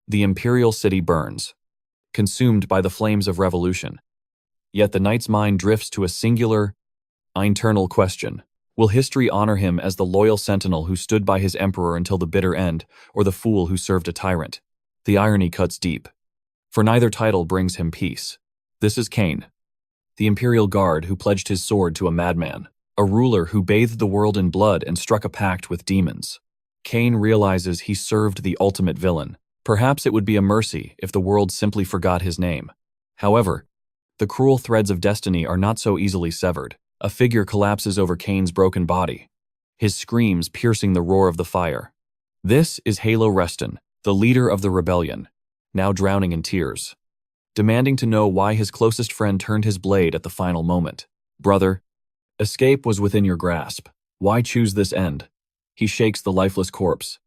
The imperial city burns, consumed by the flames of revolution. Yet the knight's mind drifts to a singular, internal question. Will history honor him as the loyal sentinel who stood by his emperor until the bitter end, or the fool who served a tyrant? The irony cuts deep, for neither title brings him peace. This is Kane, the imperial guard who pledged his sword to a madman, a ruler who bathed the world in blood and struck a pact with demons. Kane realizes he served the ultimate villain. Perhaps it would be a mercy if the world simply forgot his name. However, the cruel threads of destiny are not so easily severed. A figure collapses over Kane's broken body, his screams piercing the roar of the fire. This is Manhwa Recap, the leader of the rebellion, now drowning in tears, demanding to know why his closest friend turned his blade at the final moment. Brother, escape was within your grasp. Why choose this end? He shakes the lifeless corpse,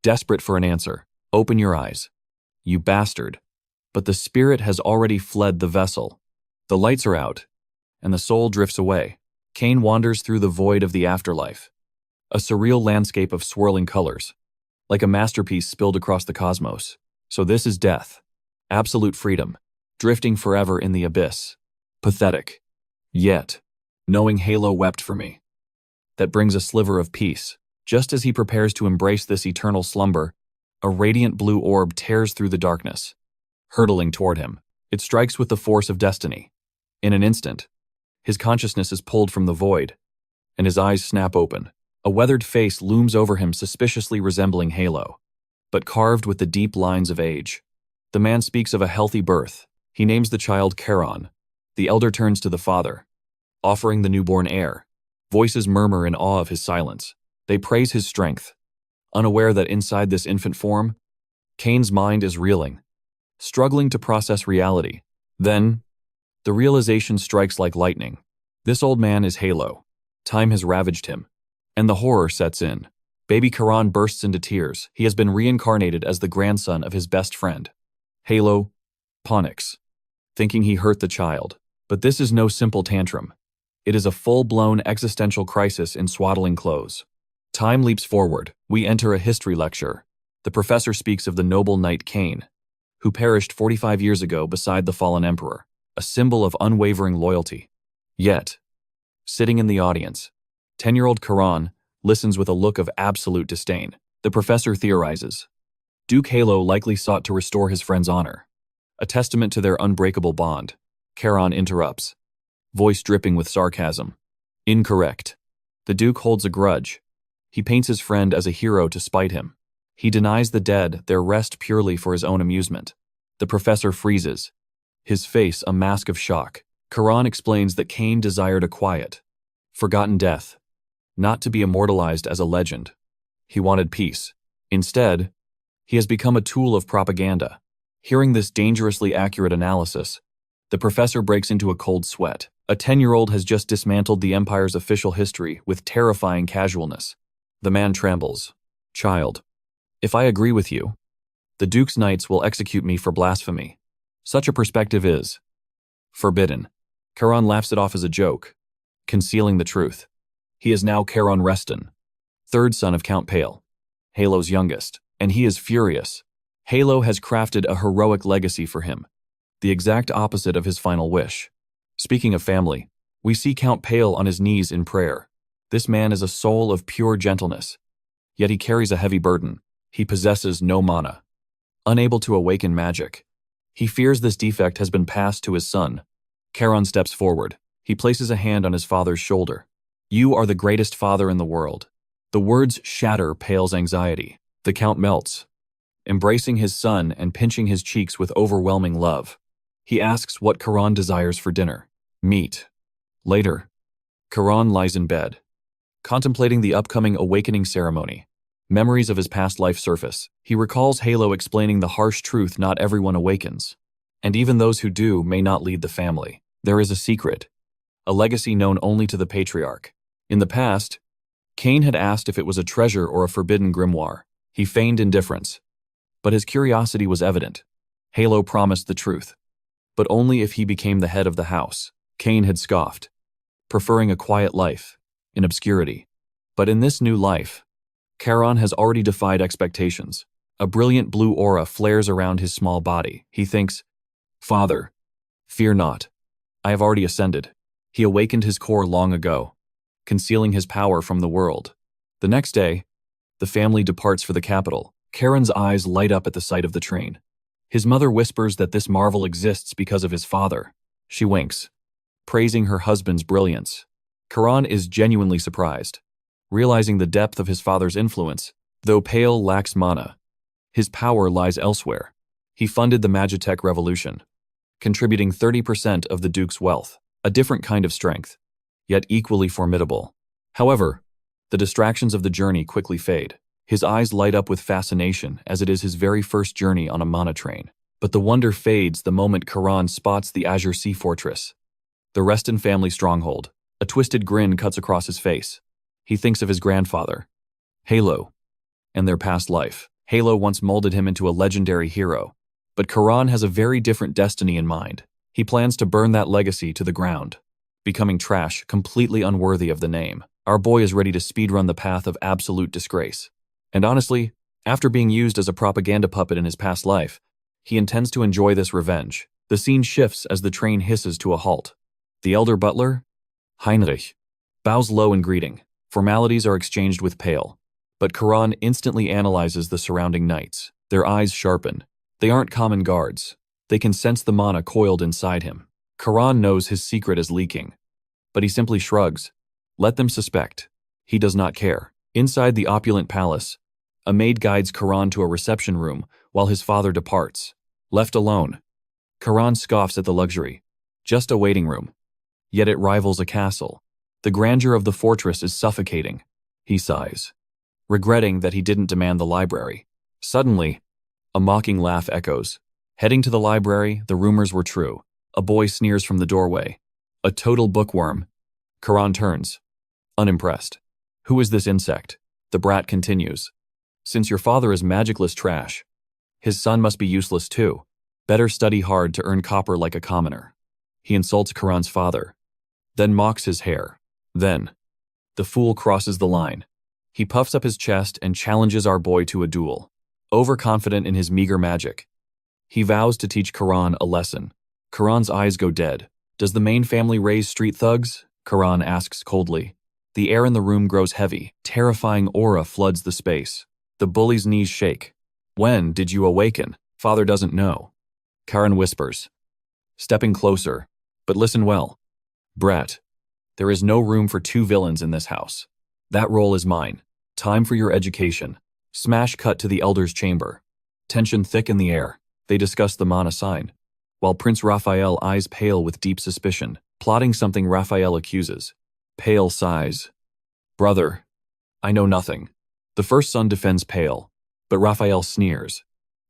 desperate for an answer. Open your eyes, you bastard. But the spirit has already fled the vessel. The lights are out, and the soul drifts away. Kane wanders through the void of the afterlife, a surreal landscape of swirling colors, like a masterpiece spilled across the cosmos. So this is death, absolute freedom, drifting forever in the abyss. Pathetic. Yet, knowing Manhwa wept for me, that brings a sliver of peace. Just as he prepares to embrace this eternal slumber, a radiant blue orb tears through the darkness, hurtling toward him. It strikes with the force of destiny. In an instant, his consciousness is pulled from the void, and his eyes snap open. A weathered face looms over him, suspiciously resembling Manhwa, but carved with the deep lines of age. The man speaks of a healthy birth. He names the child Karon. The elder turns to the father, offering the newborn heir. Voices murmur in awe of his silence. They praise his strength, unaware that inside this infant form, Kane's mind is reeling, struggling to process reality. Then, the realization strikes like lightning. This old man is Manhwa. Time has ravaged him, and the horror sets in. Baby Karon bursts into tears. He has been reincarnated as the grandson of his best friend. Manhwa panics, thinking he hurt the child. But this is no simple tantrum. It is a full-blown existential crisis in swaddling clothes. Time leaps forward. We enter a history lecture. The professor speaks of the noble knight Kane, who perished 45 years ago beside the fallen emperor, a symbol of unwavering loyalty. Yet, sitting in the audience, 10-year-old Karon listens with a look of absolute disdain. The professor theorizes. Duke Manhwa likely sought to restore his friend's honor, a testament to their unbreakable bond. Karon interrupts, voice dripping with sarcasm. Incorrect. The Duke holds a grudge. He paints his friend as a hero to spite him. He denies the dead their rest purely for his own amusement. The professor freezes, his face a mask of shock. Karon explains that Kane desired a quiet, forgotten death, not to be immortalized as a legend. He wanted peace. Instead, he has become a tool of propaganda. Hearing this dangerously accurate analysis, the professor breaks into a cold sweat. A 10-year-old has just dismantled the Empire's official history with terrifying casualness. The man trembles. Child, if I agree with you, the Duke's knights will execute me for blasphemy. Such a perspective is forbidden. Karon laughs it off as a joke, concealing the truth. He is now Karon Reston, third son of Count Pale, Manhwa's youngest, and he is furious. Manhwa has crafted a heroic legacy for him, the exact opposite of his final wish. Speaking of family, we see Count Pale on his knees in prayer. This man is a soul of pure gentleness, yet he carries a heavy burden. He possesses no mana, unable to awaken magic. He fears this defect has been passed to his son. Karon steps forward. He places a hand on his father's shoulder. You are the greatest father in the world. The words shatter Pale's anxiety. The Count melts, embracing his son and pinching his cheeks with overwhelming love. He asks what Karon desires for dinner. Meat. Later, Karon lies in bed, contemplating the upcoming awakening ceremony. Memories of his past life surface. He recalls Manhwa explaining the harsh truth: not everyone awakens, and even those who do may not lead the family. There is a secret, a legacy known only to the patriarch. In the past, Kane had asked if it was a treasure or a forbidden grimoire. He feigned indifference, but his curiosity was evident. Manhwa promised the truth, but only if he became the head of the house. Kane had scoffed, preferring a quiet life in obscurity. But in this new life, Karon has already defied expectations. A brilliant blue aura flares around his small body. He thinks, "Father, fear not. I have already ascended." He awakened his core long ago, concealing his power from the world. The next day, the family departs for the capital. Karen's eyes light up at the sight of the train. His mother whispers that this marvel exists because of his father. She winks, praising her husband's brilliance. Karan is genuinely surprised, realizing the depth of his father's influence. Though Pale lacks mana, his power lies elsewhere. He funded the Magitech revolution, contributing 30% of the Duke's wealth, a different kind of strength, yet equally formidable. However, the distractions of the journey quickly fade. His eyes light up with fascination as it is his very first journey on a mana train. But the wonder fades the moment Karan spots the Azure Sea Fortress, the Reston family stronghold. A twisted grin cuts across his face. He thinks of his grandfather, Halo, and their past life. Halo once molded him into a legendary hero, but Karan has a very different destiny in mind. He plans to burn that legacy to the ground, becoming trash completely unworthy of the name. Our boy is ready to speedrun the path of absolute disgrace. And honestly, after being used as a propaganda puppet in his past life, he intends to enjoy this revenge. The scene shifts as the train hisses to a halt. The elder butler, Heinrich, bows low in greeting. Formalities are exchanged with Pale, but Karan instantly analyzes the surrounding knights. Their eyes sharpen. They aren't common guards. They can sense the mana coiled inside him. Karan knows his secret is leaking, but he simply shrugs. Let them suspect. He does not care. Inside the opulent palace, a maid guides Karan to a reception room while his father departs. Left alone, Karan scoffs at the luxury. Just a waiting room. Yet it rivals a castle. The grandeur of the fortress is suffocating. He sighs, regretting that he didn't demand the library. Suddenly, a mocking laugh echoes. Heading to the library, the rumors were true. A boy sneers from the doorway. A total bookworm. Karan turns, unimpressed. Who is this insect? The brat continues. Since your father is magicless trash, his son must be useless too. Better study hard to earn copper like a commoner. He insults Karan's father, then mocks his hair. Then, the fool crosses the line. He puffs up his chest and challenges our boy to a duel. Overconfident in his meager magic, he vows to teach Karan a lesson. Karan's eyes go dead. Does the main family raise street thugs? Karan asks coldly. The air in the room grows heavy. Terrifying aura floods the space. The bully's knees shake. When did you awaken? Father doesn't know. Karan whispers, stepping closer. But listen well. Brat, there is no room for two villains in this house. That role is mine. Time for your education. Smash cut to the elder's chamber. Tension thick in the air. They discuss the mana sign, while Prince Raphael eyes Pale with deep suspicion. Plotting something, Raphael accuses. Pale sighs. Brother, I know nothing. The first son defends Pale, but Raphael sneers,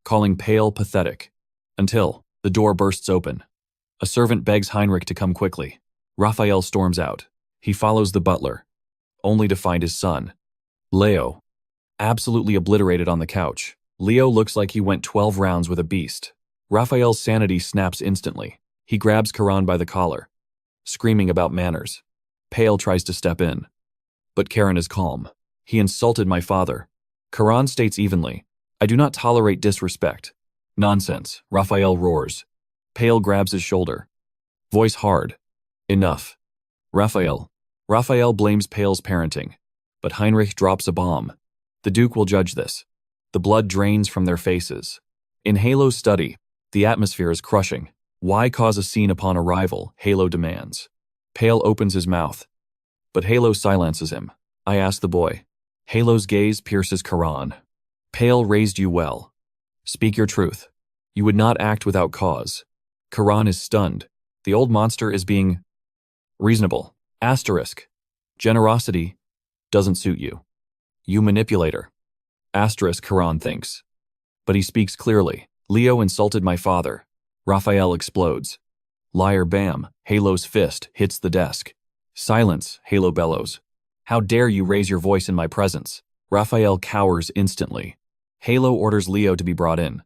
calling Pale pathetic. Until the door bursts open. A servant begs Heinrich to come quickly. Raphael storms out. He follows the butler, only to find his son, Leo, absolutely obliterated on the couch. Leo looks like he went 12 rounds with a beast. Raphael's sanity snaps instantly. He grabs Karan by the collar, screaming about manners. Pale tries to step in, but Karan is calm. He insulted my father. Karan states evenly, I do not tolerate disrespect. Nonsense, Raphael roars. Pale grabs his shoulder, voice hard. Enough. Raphael blames Pale's parenting, but Heinrich drops a bomb. The Duke will judge this. The blood drains from their faces. In Halo's study, the atmosphere is crushing. Why cause a scene upon arrival? Halo demands. Pale opens his mouth, but Halo silences him. I ask the boy. Halo's gaze pierces Karan. Pale raised you well. Speak your truth. You would not act without cause. Karan is stunned. The old monster is being reasonable. Asterisk. Generosity doesn't suit you. You manipulator. Asterisk, Karan thinks. But he speaks clearly. Leo insulted my father. Raphael explodes. Liar, bam. Halo's fist hits the desk. Silence, Halo bellows. How dare you raise your voice in my presence? Raphael cowers instantly. Halo orders Leo to be brought in.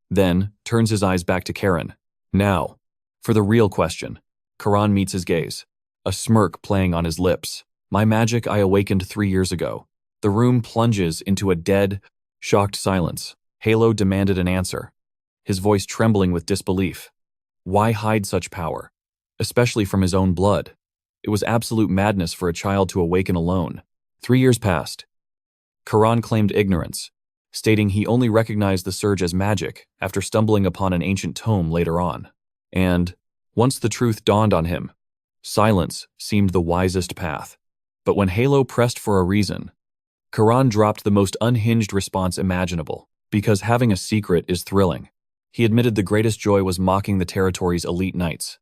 Then, turns his eyes back to Karan. Now, for the real question. Karan meets his gaze, a smirk playing on his lips. My magic I awakened 3 years ago. The room plunges into a dead, shocked silence. Halo demanded an answer, his voice trembling with disbelief. Why hide such power? Especially from his own blood. It was absolute madness for a child to awaken alone. 3 years passed. Karon claimed ignorance, stating he only recognized the surge as magic after stumbling upon an ancient tome later on. And, once the truth dawned on him, silence seemed the wisest path. But when Halo pressed for a reason, Karon dropped the most unhinged response imaginable, because having a secret is thrilling. He admitted the greatest joy was mocking the territory's elite knights,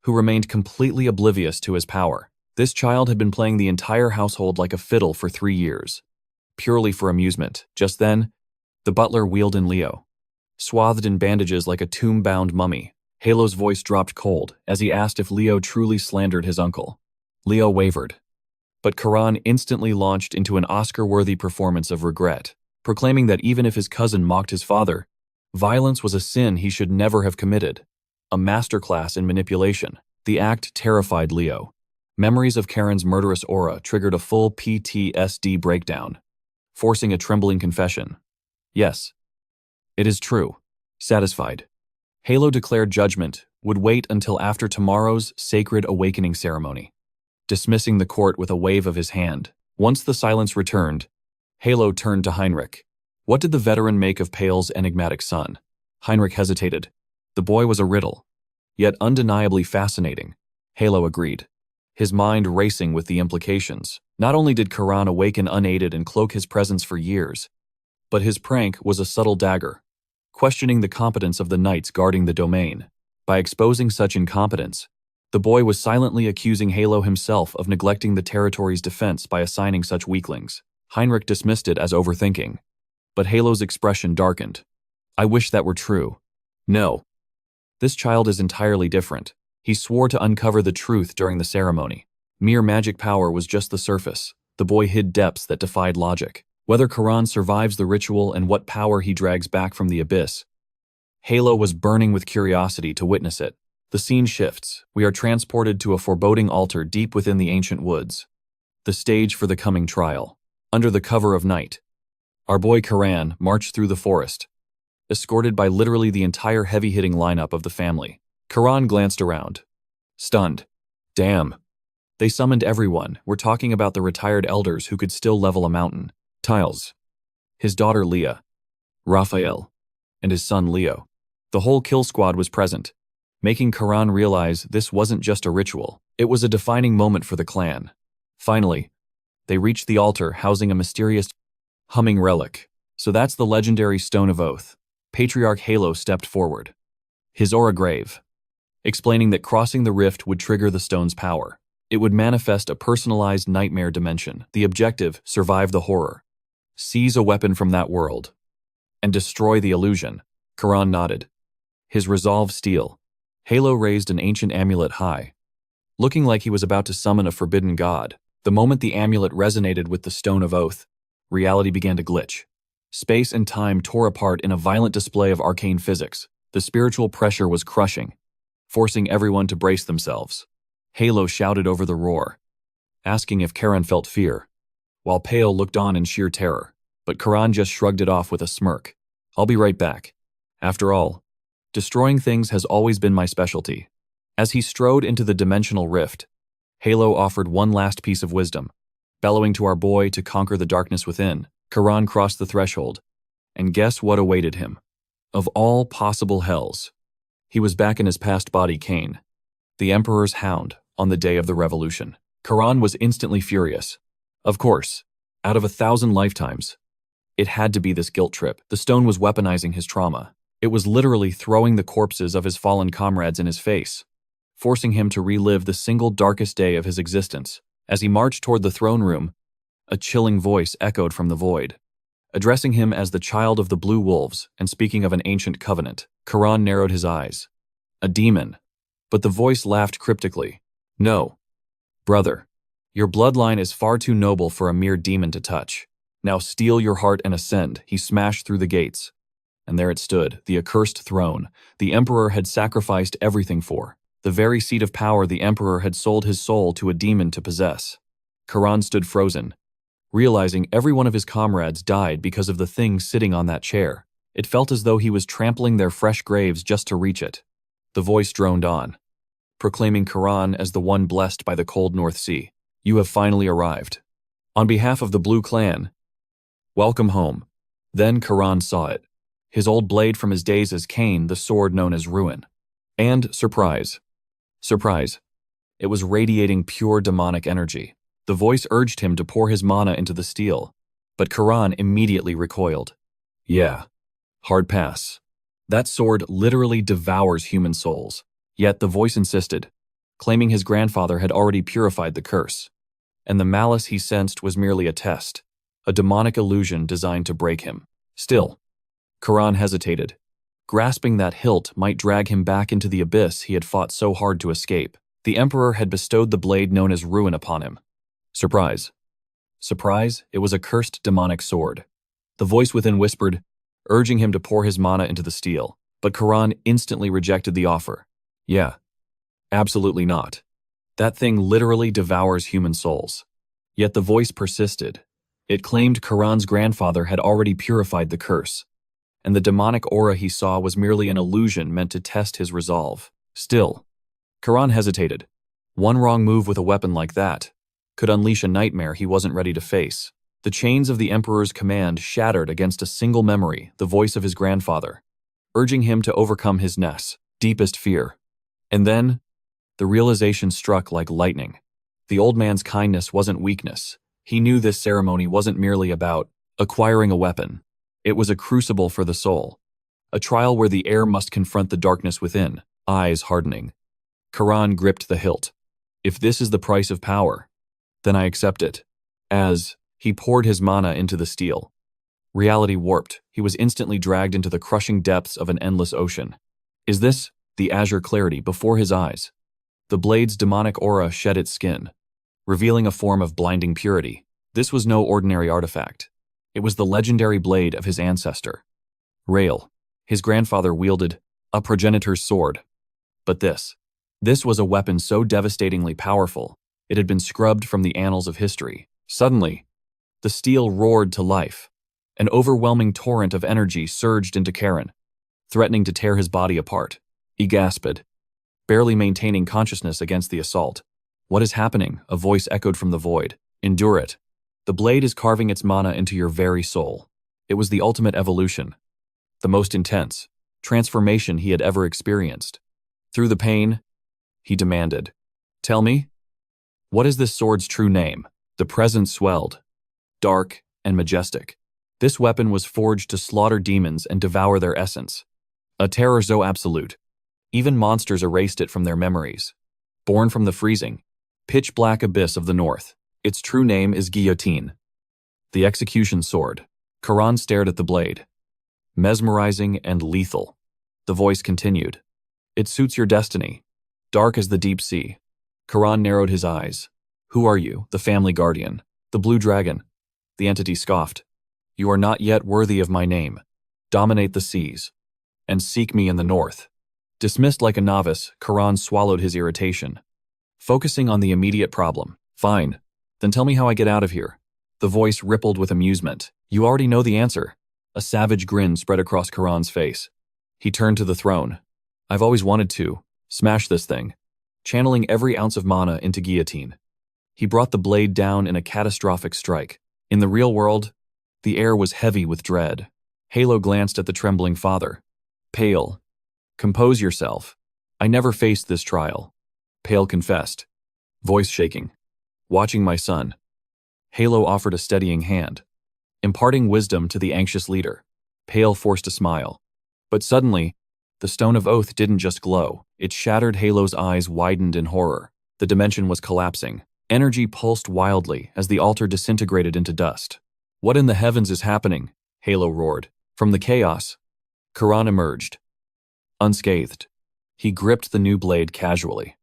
who remained completely oblivious to his power. This child had been playing the entire household like a fiddle for 3 years, purely for amusement. Just then, the butler wheeled in Leo, swathed in bandages like a tomb-bound mummy. Halo's voice dropped cold as he asked if Leo truly slandered his uncle. Leo wavered, but Karon instantly launched into an Oscar-worthy performance of regret, proclaiming that even if his cousin mocked his father, violence was a sin he should never have committed. A masterclass in manipulation. The act terrified Leo. Memories of Karen's murderous aura triggered a full PTSD breakdown, forcing a trembling confession. Yes, it is true. Satisfied, Halo declared judgment would wait until after tomorrow's sacred awakening ceremony, dismissing the court with a wave of his hand. Once the silence returned, Halo turned to Heinrich. What did the veteran make of Pale's enigmatic son? Heinrich hesitated. The boy was a riddle, yet undeniably fascinating. Halo agreed, his mind racing with the implications. Not only did Karon awaken unaided and cloak his presence for years, but his prank was a subtle dagger, questioning the competence of the knights guarding the domain. By exposing such incompetence, the boy was silently accusing Halo himself of neglecting the territory's defense by assigning such weaklings. Heinrich dismissed it as overthinking, but Halo's expression darkened. I wish that were true. No. This child is entirely different. He swore to uncover the truth during the ceremony. Mere magic power was just the surface. The boy hid depths that defied logic. Whether Karon survives the ritual and what power he drags back from the abyss, Halo was burning with curiosity to witness it. The scene shifts. We are transported to a foreboding altar deep within the ancient woods, the stage for the coming trial. Under the cover of night, our boy Karan marched through the forest, escorted by literally the entire heavy-hitting lineup of the family. Karan glanced around, stunned. Damn. They summoned everyone. We're talking about the retired elders who could still level a mountain. Tiles, his daughter Leah, Raphael, and his son Leo. The whole kill squad was present, making Karan realize this wasn't just a ritual. It was a defining moment for the clan. Finally, they reached the altar housing a mysterious, humming relic. So that's the legendary Stone of Oath. Patriarch Halo stepped forward, his aura grave, explaining that crossing the rift would trigger the stone's power. It would manifest a personalized nightmare dimension. The objective, survive the horror, seize a weapon from that world, and destroy the illusion. Karan nodded, his resolve steel. Halo raised an ancient amulet high, looking like he was about to summon a forbidden god. The moment the amulet resonated with the Stone of Oath, reality began to glitch. Space and time tore apart in a violent display of arcane physics. The spiritual pressure was crushing, forcing everyone to brace themselves. Halo shouted over the roar, asking if Karon felt fear, while Pale looked on in sheer terror. But Karan just shrugged it off with a smirk. I'll be right back. After all, destroying things has always been my specialty. As he strode into the dimensional rift, Halo offered one last piece of wisdom, bellowing to our boy to conquer the darkness within. Karan crossed the threshold, and guess what awaited him? Of all possible hells, he was back in his past body Kane, the Emperor's hound, on the day of the revolution. Karan was instantly furious. Of course, out of 1,000 lifetimes, it had to be this guilt trip. The stone was weaponizing his trauma. It was literally throwing the corpses of his fallen comrades in his face, forcing him to relive the single darkest day of his existence. As he marched toward the throne room, a chilling voice echoed from the void, addressing him as the child of the Blue Wolves and speaking of an ancient covenant. Karan narrowed his eyes. A demon. But the voice laughed cryptically. No, brother. Your bloodline is far too noble for a mere demon to touch. Now steel your heart and ascend. He smashed through the gates. And there it stood, the accursed throne the Emperor had sacrificed everything for. The very seat of power the Emperor had sold his soul to a demon to possess. Karan stood frozen, realizing every one of his comrades died because of the thing sitting on that chair. It felt as though he was trampling their fresh graves just to reach it. The voice droned on, proclaiming Karon as the one blessed by the cold North Sea. You have finally arrived. On behalf of the Blue Clan, welcome home. Then Karon saw it. His old blade from his days as Kane, the sword known as Ruin. And surprise. Surprise. It was radiating pure demonic energy. The voice urged him to pour his mana into the steel, but Karon immediately recoiled. Yeah. Hard pass. That sword literally devours human souls. Yet the voice insisted, claiming his grandfather had already purified the curse. And the malice he sensed was merely a test, a demonic illusion designed to break him. Still, Karon hesitated. Grasping that hilt might drag him back into the abyss he had fought so hard to escape. The Emperor had bestowed the blade known as Ruin upon him. Surprise. Surprise, it was a cursed demonic sword. The voice within whispered, urging him to pour his mana into the steel, but Karon instantly rejected the offer. Yeah. Absolutely not. That thing literally devours human souls. Yet the voice persisted. It claimed Karon's grandfather had already purified the curse, and the demonic aura he saw was merely an illusion meant to test his resolve. Still, Karon hesitated. One wrong move with a weapon like that could unleash a nightmare he wasn't ready to face. The chains of the Emperor's command shattered against a single memory, the voice of his grandfather, urging him to overcome his deepest fear. And then, the realization struck like lightning. The old man's kindness wasn't weakness. He knew this ceremony wasn't merely about acquiring a weapon. It was a crucible for the soul, a trial where the heir must confront the darkness within, eyes hardening. Karon gripped the hilt. If this is the price of power, then I accept it. As he poured his mana into the steel, reality warped. He was instantly dragged into the crushing depths of an endless ocean. Is this the azure clarity before his eyes? The blade's demonic aura shed its skin, revealing a form of blinding purity. This was no ordinary artifact. It was the legendary blade of his ancestor. Rael, his grandfather, wielded a progenitor's sword. But this was a weapon so devastatingly powerful, it had been scrubbed from the annals of history. Suddenly, the steel roared to life. An overwhelming torrent of energy surged into Karon, threatening to tear his body apart. He gasped, barely maintaining consciousness against the assault. What is happening? A voice echoed from the void. Endure it. The blade is carving its mana into your very soul. It was the ultimate evolution, the most intense transformation he had ever experienced. Through the pain, he demanded, tell me, what is this sword's true name? The presence swelled, dark and majestic. This weapon was forged to slaughter demons and devour their essence. A terror so absolute, even monsters erased it from their memories. Born from the freezing, pitch-black abyss of the north, its true name is Guillotine, the execution sword. Karon stared at the blade. Mesmerizing and lethal. The voice continued. It suits your destiny, dark as the deep sea. Karon narrowed his eyes. Who are you? The family guardian. The blue dragon. The entity scoffed. You are not yet worthy of my name. Dominate the seas, and seek me in the north. Dismissed like a novice, Karon swallowed his irritation, focusing on the immediate problem. Fine. Then tell me how I get out of here. The voice rippled with amusement. You already know the answer. A savage grin spread across Karon's face. He turned to the throne. I've always wanted to smash this thing, channeling every ounce of mana into Guillotine. He brought the blade down in a catastrophic strike. In the real world, the air was heavy with dread. Halo glanced at the trembling father. Pale. Compose yourself. I never faced this trial. Pale confessed, voice shaking. Watching my son. Halo offered a steadying hand, imparting wisdom to the anxious leader. Pale forced a smile. But suddenly, the stone of oath didn't just glow. It shattered. Halo's eyes widened in horror. The dimension was collapsing. Energy pulsed wildly as the altar disintegrated into dust. What in the heavens is happening? Halo roared. From the chaos, Karon emerged, unscathed. He gripped the new blade casually,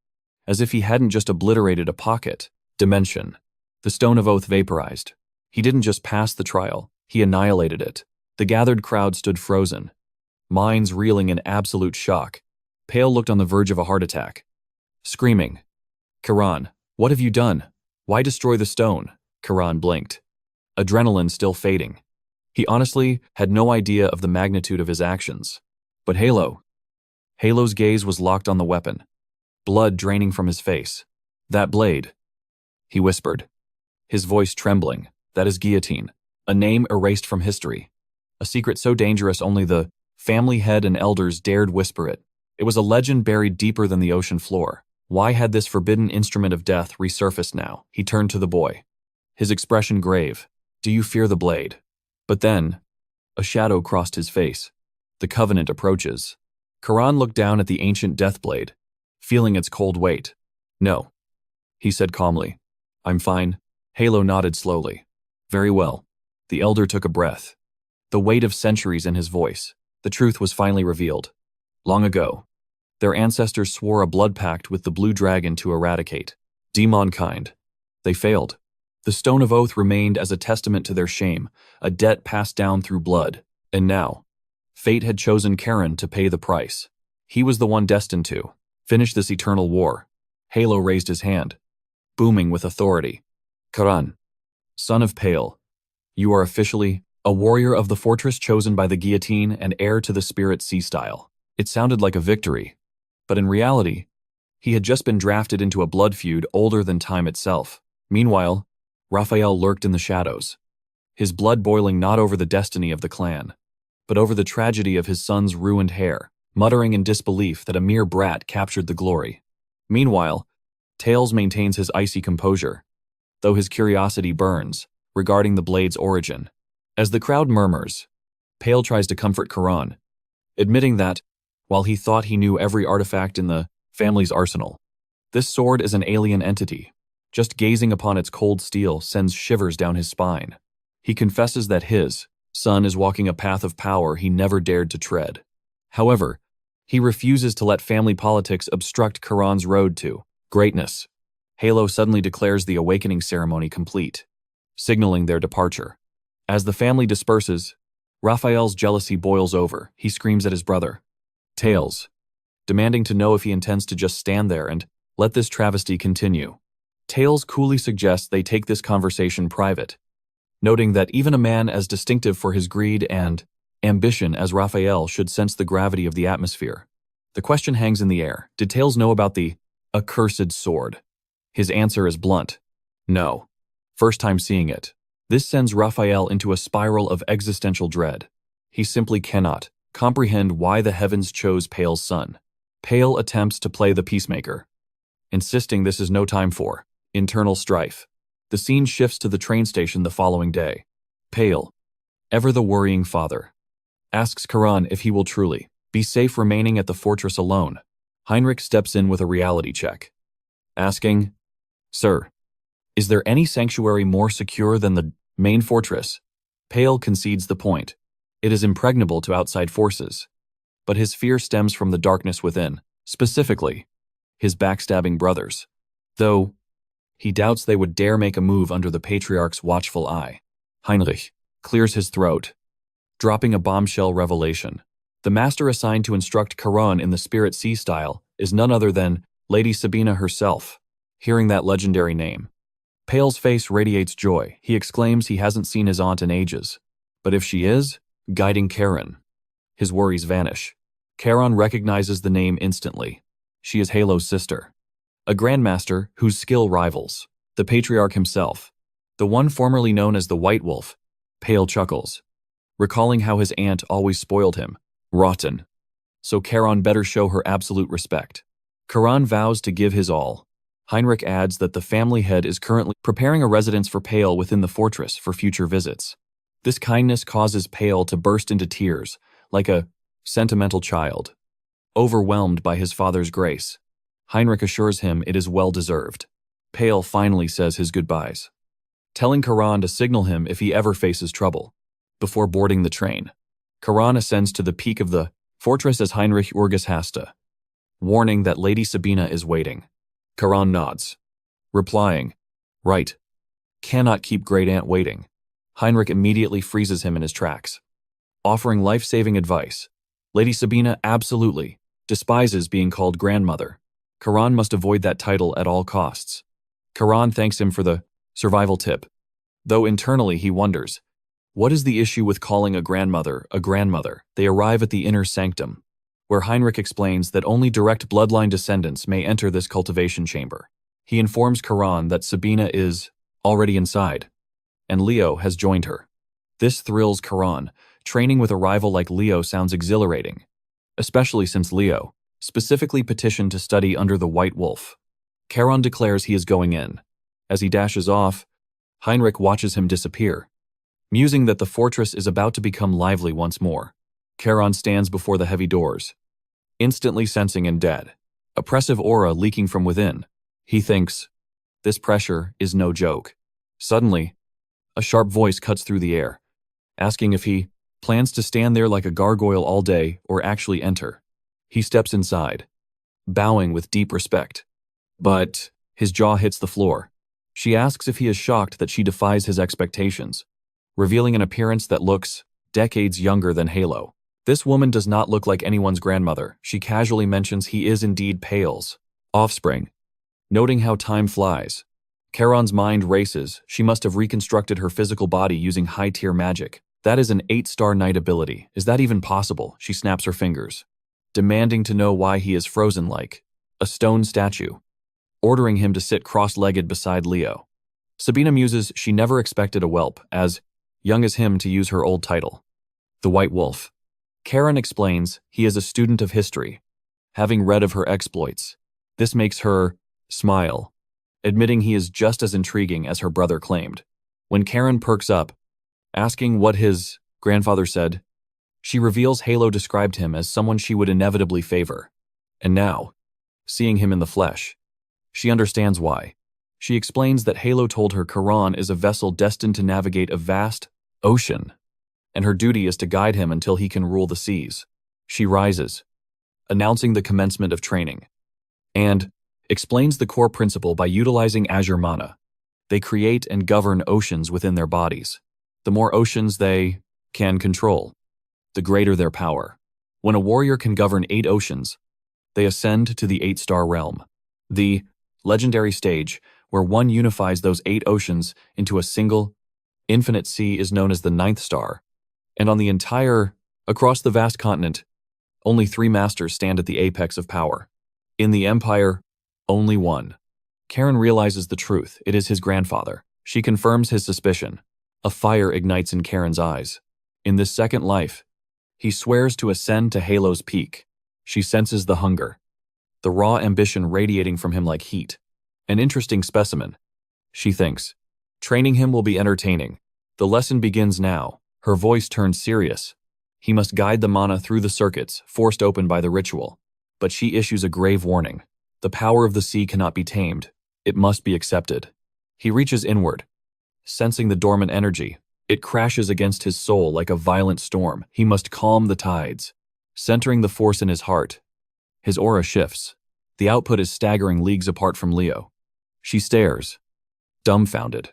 as if he hadn't just obliterated a pocket dimension. The stone of oath vaporized. He didn't just pass the trial, he annihilated it. The gathered crowd stood frozen, minds reeling in absolute shock. Pale looked on the verge of a heart attack, screaming, Karon, what have you done? Why destroy the stone? Karon blinked, adrenaline still fading. He honestly had no idea of the magnitude of his actions. But Halo's gaze was locked on the weapon, blood draining from his face. That blade, he whispered, his voice trembling. That is Guillotine, a name erased from history. A secret so dangerous only the family head and elders dared whisper it. It was a legend buried deeper than the ocean floor. Why had this forbidden instrument of death resurfaced now? He turned to the boy, his expression grave. Do you fear the blade? But then, a shadow crossed his face. The covenant approaches. Karon looked down at the ancient death blade, feeling its cold weight. No, he said calmly. I'm fine. Halo nodded slowly. Very well. The elder took a breath. The weight of centuries in his voice. The truth was finally revealed. Long ago, their ancestors swore a blood pact with the blue dragon to eradicate demonkind. They failed. The stone of oath remained as a testament to their shame, a debt passed down through blood. And now, fate had chosen Karon to pay the price. He was the one destined to finish this eternal war. Halo raised his hand, booming with authority. Karon, son of Pale, you are officially a warrior of the fortress chosen by the Guillotine and heir to the spirit sea style. It sounded like a victory, but in reality, he had just been drafted into a blood feud older than time itself. Meanwhile, Raphael lurked in the shadows, his blood boiling not over the destiny of the clan, but over the tragedy of his son's ruined hair, muttering in disbelief that a mere brat captured the glory. Meanwhile, Tails maintains his icy composure, though his curiosity burns regarding the blade's origin. As the crowd murmurs, Pale tries to comfort Karon, admitting that, while he thought he knew every artifact in the family's arsenal, this sword is an alien entity. Just gazing upon its cold steel sends shivers down his spine. He confesses that his son is walking a path of power he never dared to tread. However, he refuses to let family politics obstruct Karon's road to greatness. Halo suddenly declares the awakening ceremony complete, signaling their departure. As the family disperses, Raphael's jealousy boils over. He screams at his brother, Tails, demanding to know if he intends to just stand there and let this travesty continue. Tails coolly suggests they take this conversation private, noting that even a man as distinctive for his greed and ambition as Raphael should sense the gravity of the atmosphere. The question hangs in the air. Did Tails know about the accursed sword? His answer is blunt. No. First time seeing it. This sends Raphael into a spiral of existential dread. He simply cannot comprehend why the heavens chose Pale's son. Pale attempts to play the peacemaker, insisting this is no time for internal strife. The scene shifts to the train station the following day. Pale, ever the worrying father, asks Karon if he will truly be safe remaining at the fortress alone. Heinrich steps in with a reality check, asking, Sir, is there any sanctuary more secure than the main fortress? Pale concedes the point. It is impregnable to outside forces, but his fear stems from the darkness within, specifically, his backstabbing brothers. Though, he doubts they would dare make a move under the patriarch's watchful eye. Heinrich clears his throat, dropping a bombshell revelation. The master assigned to instruct Karon in the Spirit Sea style is none other than Lady Sabina herself. Hearing that legendary name, Pale's face radiates joy. He exclaims he hasn't seen his aunt in ages. But if she is, guiding Karon, his worries vanish. Karon recognizes the name instantly. She is Halo's sister, a grandmaster whose skill rivals the patriarch himself, the one formerly known as the White Wolf. Pale chuckles, recalling how his aunt always spoiled him. Rotten. So Karon better show her absolute respect. Karon vows to give his all. Heinrich adds that the family head is currently preparing a residence for Pale within the fortress for future visits. This kindness causes Pale to burst into tears, like a sentimental child, overwhelmed by his father's grace. Heinrich assures him it is well-deserved. Pale finally says his goodbyes, telling Karon to signal him if he ever faces trouble. Before boarding the train, Karon ascends to the peak of the fortress as Heinrich urges Hasta, warning that Lady Sabina is waiting. Karon nods, replying, Right. Cannot keep Great Aunt waiting. Heinrich immediately freezes him in his tracks, offering life-saving advice. Lady Sabina absolutely despises being called grandmother. Karon must avoid that title at all costs. Karon thanks him for the survival tip, though internally he wonders, What is the issue with calling a grandmother a grandmother? They arrive at the inner sanctum, where Heinrich explains that only direct bloodline descendants may enter this cultivation chamber. He informs Karon that Sabina is already inside, and Leo has joined her. This thrills Karon. Training with a rival like Leo sounds exhilarating, especially since Leo specifically petitioned to study under the White Wolf. Karon declares he is going in. As he dashes off, Heinrich watches him disappear, musing that the fortress is about to become lively once more. Karon stands before the heavy doors, instantly sensing and dead. Oppressive aura leaking from within. He thinks, this pressure is no joke. Suddenly, a sharp voice cuts through the air, asking if he plans to stand there like a gargoyle all day or actually enter. He steps inside, bowing with deep respect. But his jaw hits the floor. She asks if he is shocked that she defies his expectations, revealing an appearance that looks decades younger than Halo. This woman does not look like anyone's grandmother. She casually mentions he is indeed Pale's offspring, noting how time flies. Karon's mind races. She must have reconstructed her physical body using high-tier magic. That is an 8-star knight ability. Is that even possible? She snaps her fingers, demanding to know why he is frozen like a stone statue, ordering him to sit cross-legged beside Leo. Sabina muses she never expected a whelp as young as him to use her old title, the White Wolf. Karon explains he is a student of history, having read of her exploits. This makes her smile, admitting he is just as intriguing as her brother claimed. When Karon perks up, asking what his grandfather said, she reveals Halo described him as someone she would inevitably favor. And now, seeing him in the flesh, she understands why. She explains that Halo told her Karon is a vessel destined to navigate a vast ocean, and her duty is to guide him until he can rule the seas. She rises, announcing the commencement of training, and explains the core principle by utilizing Azure Mana. They create and govern oceans within their bodies. The more oceans they can control, the greater their power. When a warrior can govern 8 oceans, they ascend to the 8-star realm. The legendary stage, where one unifies those 8 oceans into a single, infinite sea, is known as the 9th star. And on the across the vast continent, only 3 masters stand at the apex of power. In the Empire, only one. Karon realizes the truth. It is his grandfather. She confirms his suspicion. A fire ignites in Karon's eyes. In this second life, he swears to ascend to Halo's peak. She senses the hunger, the raw ambition radiating from him like heat. An interesting specimen, she thinks. Training him will be entertaining. The lesson begins now. Her voice turns serious. He must guide the mana through the circuits forced open by the ritual. But she issues a grave warning. The power of the sea cannot be tamed. It must be accepted. He reaches inward, sensing the dormant energy. It crashes against his soul like a violent storm. He must calm the tides, centering the force in his heart. His aura shifts. The output is staggering leagues apart from Leo. She stares, dumbfounded.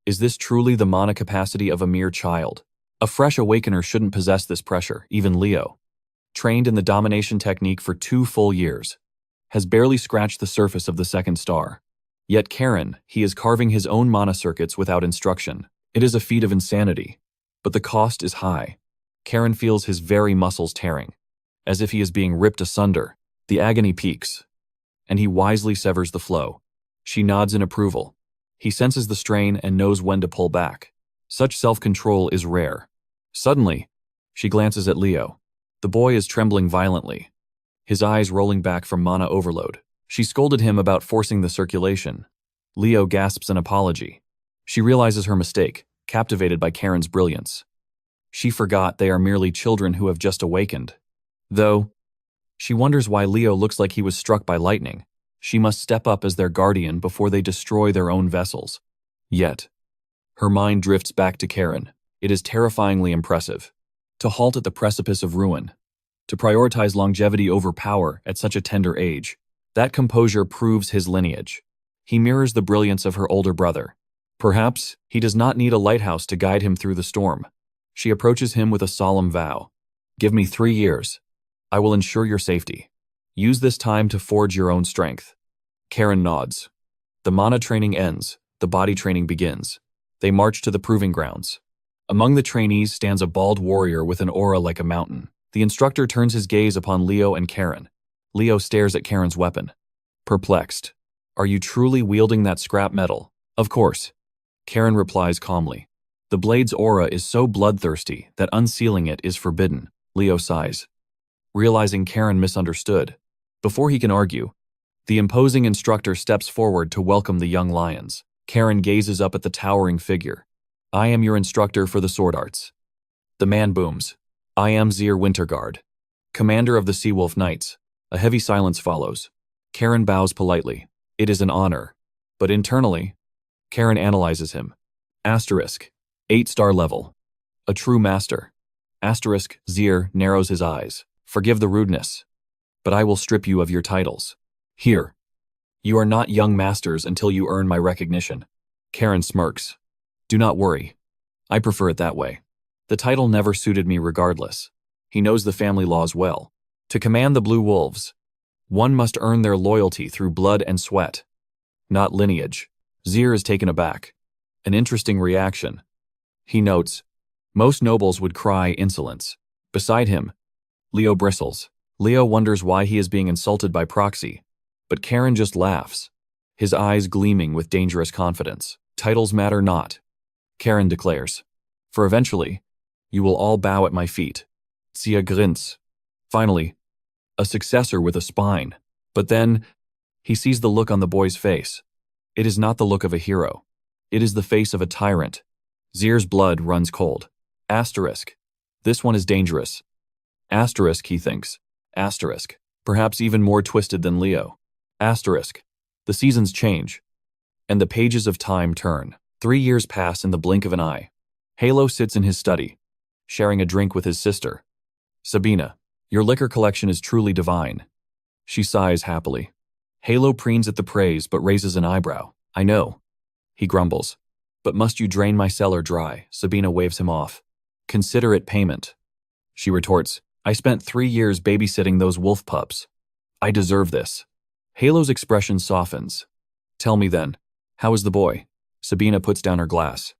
Is this truly the mana capacity of a mere child? A fresh awakener shouldn't possess this pressure. Even Leo, trained in the domination technique for 2 full years, has barely scratched the surface of the 2nd star. Yet Karon, he is carving his own mana circuits without instruction. It is a feat of insanity, but the cost is high. Karon feels his very muscles tearing, as if he is being ripped asunder. The agony peaks, and he wisely severs the flow. She nods in approval. He senses the strain and knows when to pull back. Such self-control is rare. Suddenly, she glances at Leo. The boy is trembling violently, his eyes rolling back from mana overload. She scolded him about forcing the circulation. Leo gasps an apology. She realizes her mistake, captivated by Karon's brilliance. She forgot they are merely children who have just awakened. Though, she wonders why Leo looks like he was struck by lightning. She must step up as their guardian before they destroy their own vessels. Yet, her mind drifts back to Karon. It is terrifyingly impressive. To halt at the precipice of ruin, to prioritize longevity over power at such a tender age, that composure proves his lineage. He mirrors the brilliance of her older brother. Perhaps he does not need a lighthouse to guide him through the storm. She approaches him with a solemn vow. Give me 3 years. I will ensure your safety. Use this time to forge your own strength. Karon nods. The mana training ends. The body training begins. They march to the proving grounds. Among the trainees stands a bald warrior with an aura like a mountain. The instructor turns his gaze upon Leo and Karen. Leo stares at Karen's weapon. Perplexed. Are you truly wielding that scrap metal? Of course. Karen replies calmly. The blade's aura is so bloodthirsty that unsealing it is forbidden. Leo sighs, realizing Karen misunderstood. Before he can argue, the imposing instructor steps forward to welcome the young lions. Karen gazes up at the towering figure. I am your instructor for the sword arts. The man booms. I am Zir Winterguard, commander of the Seawolf Knights. A heavy silence follows. Karen bows politely. It is an honor. But internally, Karen analyzes him. Asterisk. 8-star level. A true master. Asterisk. Zir narrows his eyes. Forgive the rudeness, but I will strip you of your titles. Here. You are not young masters until you earn my recognition. Karen smirks. Do not worry. I prefer it that way. The title never suited me regardless. He knows the family laws well. To command the Blue Wolves, one must earn their loyalty through blood and sweat, not lineage. Zir is taken aback. An interesting reaction. He notes, most nobles would cry insolence. Beside him, Leo bristles. Leo wonders why he is being insulted by proxy, but Karen just laughs, his eyes gleaming with dangerous confidence. Titles matter not, Karen declares, for eventually, you will all bow at my feet. Zia grins. Finally, a successor with a spine. But then, he sees the look on the boy's face. It is not the look of a hero. It is the face of a tyrant. Zir's blood runs cold. Asterisk. This one is dangerous. Asterisk, he thinks. Asterisk. Perhaps even more twisted than Leo. Asterisk. The seasons change, and the pages of time turn. 3 years pass in the blink of an eye. Halo sits in his study, sharing a drink with his sister. Sabina, your liquor collection is truly divine. She sighs happily. Halo preens at the praise but raises an eyebrow. I know, he grumbles. But must you drain my cellar dry? Sabina waves him off. Consider it payment. She retorts, I spent 3 years babysitting those wolf pups. I deserve this. Halo's expression softens. Tell me then, how is the boy? Sabina puts down her glass.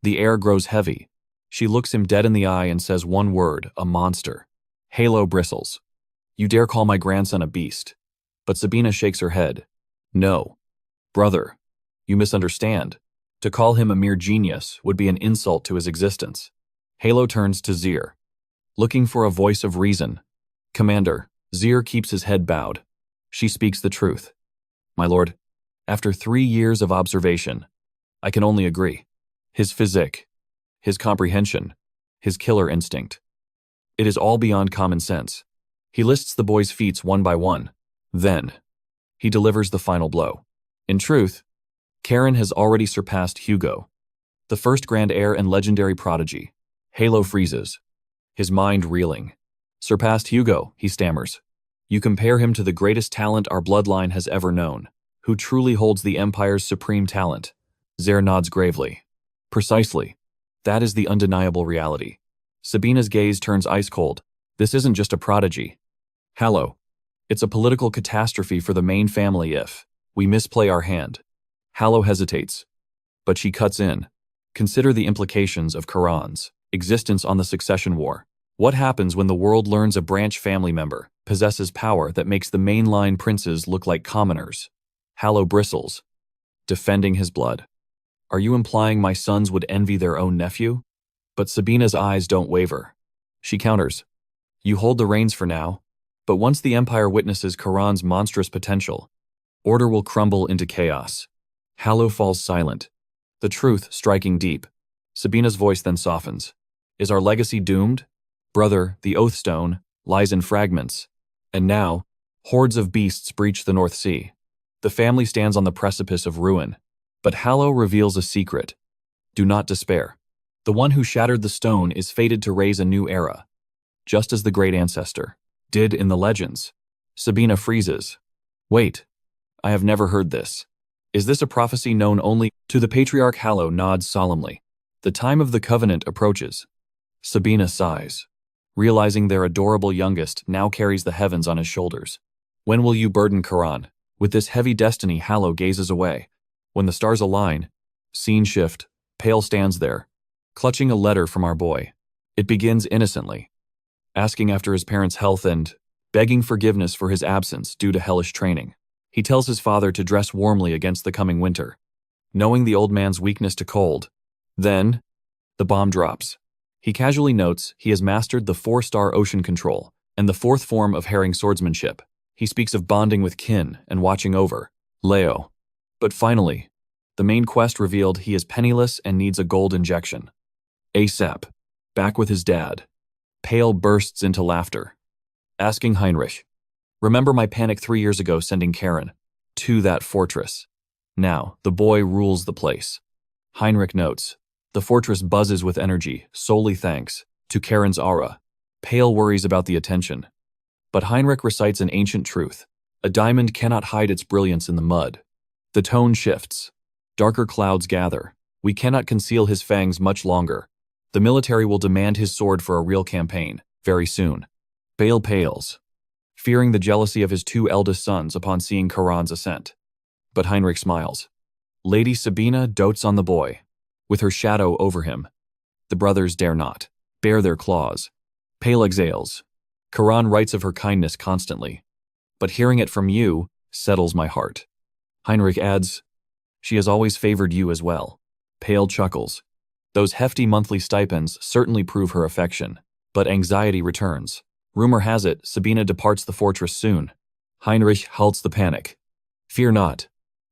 The air grows heavy. She looks him dead in the eye and says one word, a monster. Halo bristles. You dare call my grandson a beast? But Sabina shakes her head. No. Brother, you misunderstand. To call him a mere genius would be an insult to his existence. Halo turns to Zir, looking for a voice of reason. Commander, Zir keeps his head bowed. She speaks the truth. My lord, after 3 years of observation, I can only agree. His physique, his comprehension, his killer instinct. It is all beyond common sense. He lists the boy's feats one by one. Then, he delivers the final blow. In truth, Karen has already surpassed Hugo, the first grand heir and legendary prodigy. Halo freezes, his mind reeling. Surpassed Hugo, he stammers. You compare him to the greatest talent our bloodline has ever known, who truly holds the Empire's supreme talent. Zir nods gravely. Precisely. That is the undeniable reality. Sabina's gaze turns ice cold. This isn't just a prodigy. Halo. It's a political catastrophe for the main family if we misplay our hand. Halo hesitates, but she cuts in. Consider the implications of Karon's existence on the succession war. What happens when the world learns a branch family member possesses power that makes the mainline princes look like commoners? Halo bristles, defending his blood. Are you implying my sons would envy their own nephew? But Sabina's eyes don't waver. She counters. You hold the reins for now, but once the Empire witnesses Karon's monstrous potential, order will crumble into chaos. Halo falls silent, the truth striking deep. Sabina's voice then softens. Is our legacy doomed? Brother, the Oathstone, lies in fragments. And now, hordes of beasts breach the North Sea. The family stands on the precipice of ruin. But Halo reveals a secret. Do not despair. The one who shattered the stone is fated to raise a new era, just as the great ancestor did in the legends. Sabina freezes. Wait, I have never heard this. Is this a prophecy known only to the patriarch? Halo nods solemnly. The time of the covenant approaches. Sabina sighs, realizing their adorable youngest now carries the heavens on his shoulders. When will you burden Karon with this heavy destiny? Halo gazes away. When the stars align, scene shift, Pale stands there, clutching a letter from our boy. It begins innocently, asking after his parents' health and begging forgiveness for his absence due to hellish training. He tells his father to dress warmly against the coming winter, knowing the old man's weakness to cold. Then, the bomb drops. He casually notes he has mastered the 4-star ocean control and the 4th form of herring swordsmanship. He speaks of bonding with kin and watching over Leo. But finally, the main quest revealed he is penniless and needs a gold injection. ASAP, back with his dad. Pale bursts into laughter, asking Heinrich, "Remember my panic 3 years ago sending Karon to that fortress? Now, the boy rules the place." Heinrich notes, the fortress buzzes with energy, solely thanks to Karon's aura. Pale worries about the attention. But Heinrich recites an ancient truth. A diamond cannot hide its brilliance in the mud. The tone shifts. Darker clouds gather. We cannot conceal his fangs much longer. The military will demand his sword for a real campaign, very soon. Bale pales, fearing the jealousy of his 2 eldest sons upon seeing Karon's ascent. But Heinrich smiles. Lady Sabina dotes on the boy, with her shadow over him. The brothers dare not bare their claws. Pale exhales. Karon writes of her kindness constantly, but hearing it from you settles my heart. Heinrich adds, she has always favored you as well. Pale chuckles. Those hefty monthly stipends certainly prove her affection, but anxiety returns. Rumor has it Sabina departs the fortress soon. Heinrich halts the panic. Fear not.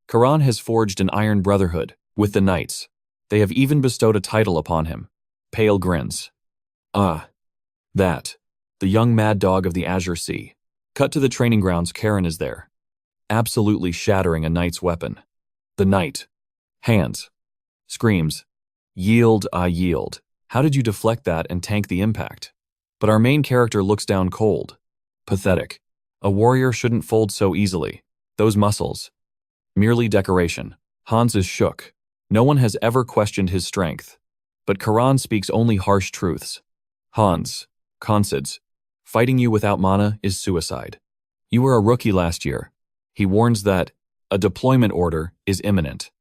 Karon has forged an iron brotherhood with the knights. They have even bestowed a title upon him. Pale grins. Ah, that. The young mad dog of the Azure Sea. Cut to the training grounds, Karon is there, absolutely shattering a knight's weapon. The knight. Hands. Screams. Yield, I yield. How did you deflect that and tank the impact? But our main character looks down cold. Pathetic. A warrior shouldn't fold so easily. Those muscles. Merely decoration. Hans is shook. No one has ever questioned his strength. But Karon speaks only harsh truths. Hans. Consids. Fighting you without mana is suicide. You were a rookie last year. He warns that a deployment order is imminent.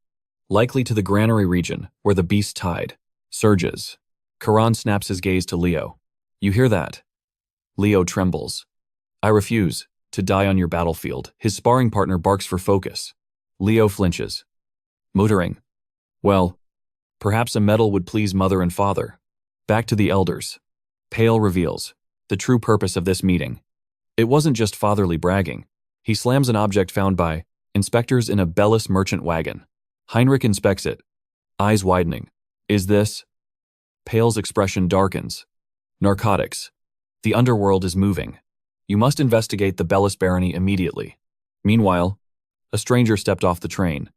Likely to the granary region, where the beast tide surges. Karon snaps his gaze to Leo. You hear that? Leo trembles. I refuse to die on your battlefield. His sparring partner barks for focus. Leo flinches. Muttering. Well, perhaps a medal would please mother and father. Back to the elders. Pale reveals the true purpose of this meeting. It wasn't just fatherly bragging. He slams an object found by inspectors in a Bellis merchant wagon. Heinrich inspects it, eyes widening. Is this? Pale's expression darkens. Narcotics. The underworld is moving. You must investigate the Bellis barony immediately. Meanwhile, a stranger stepped off the train,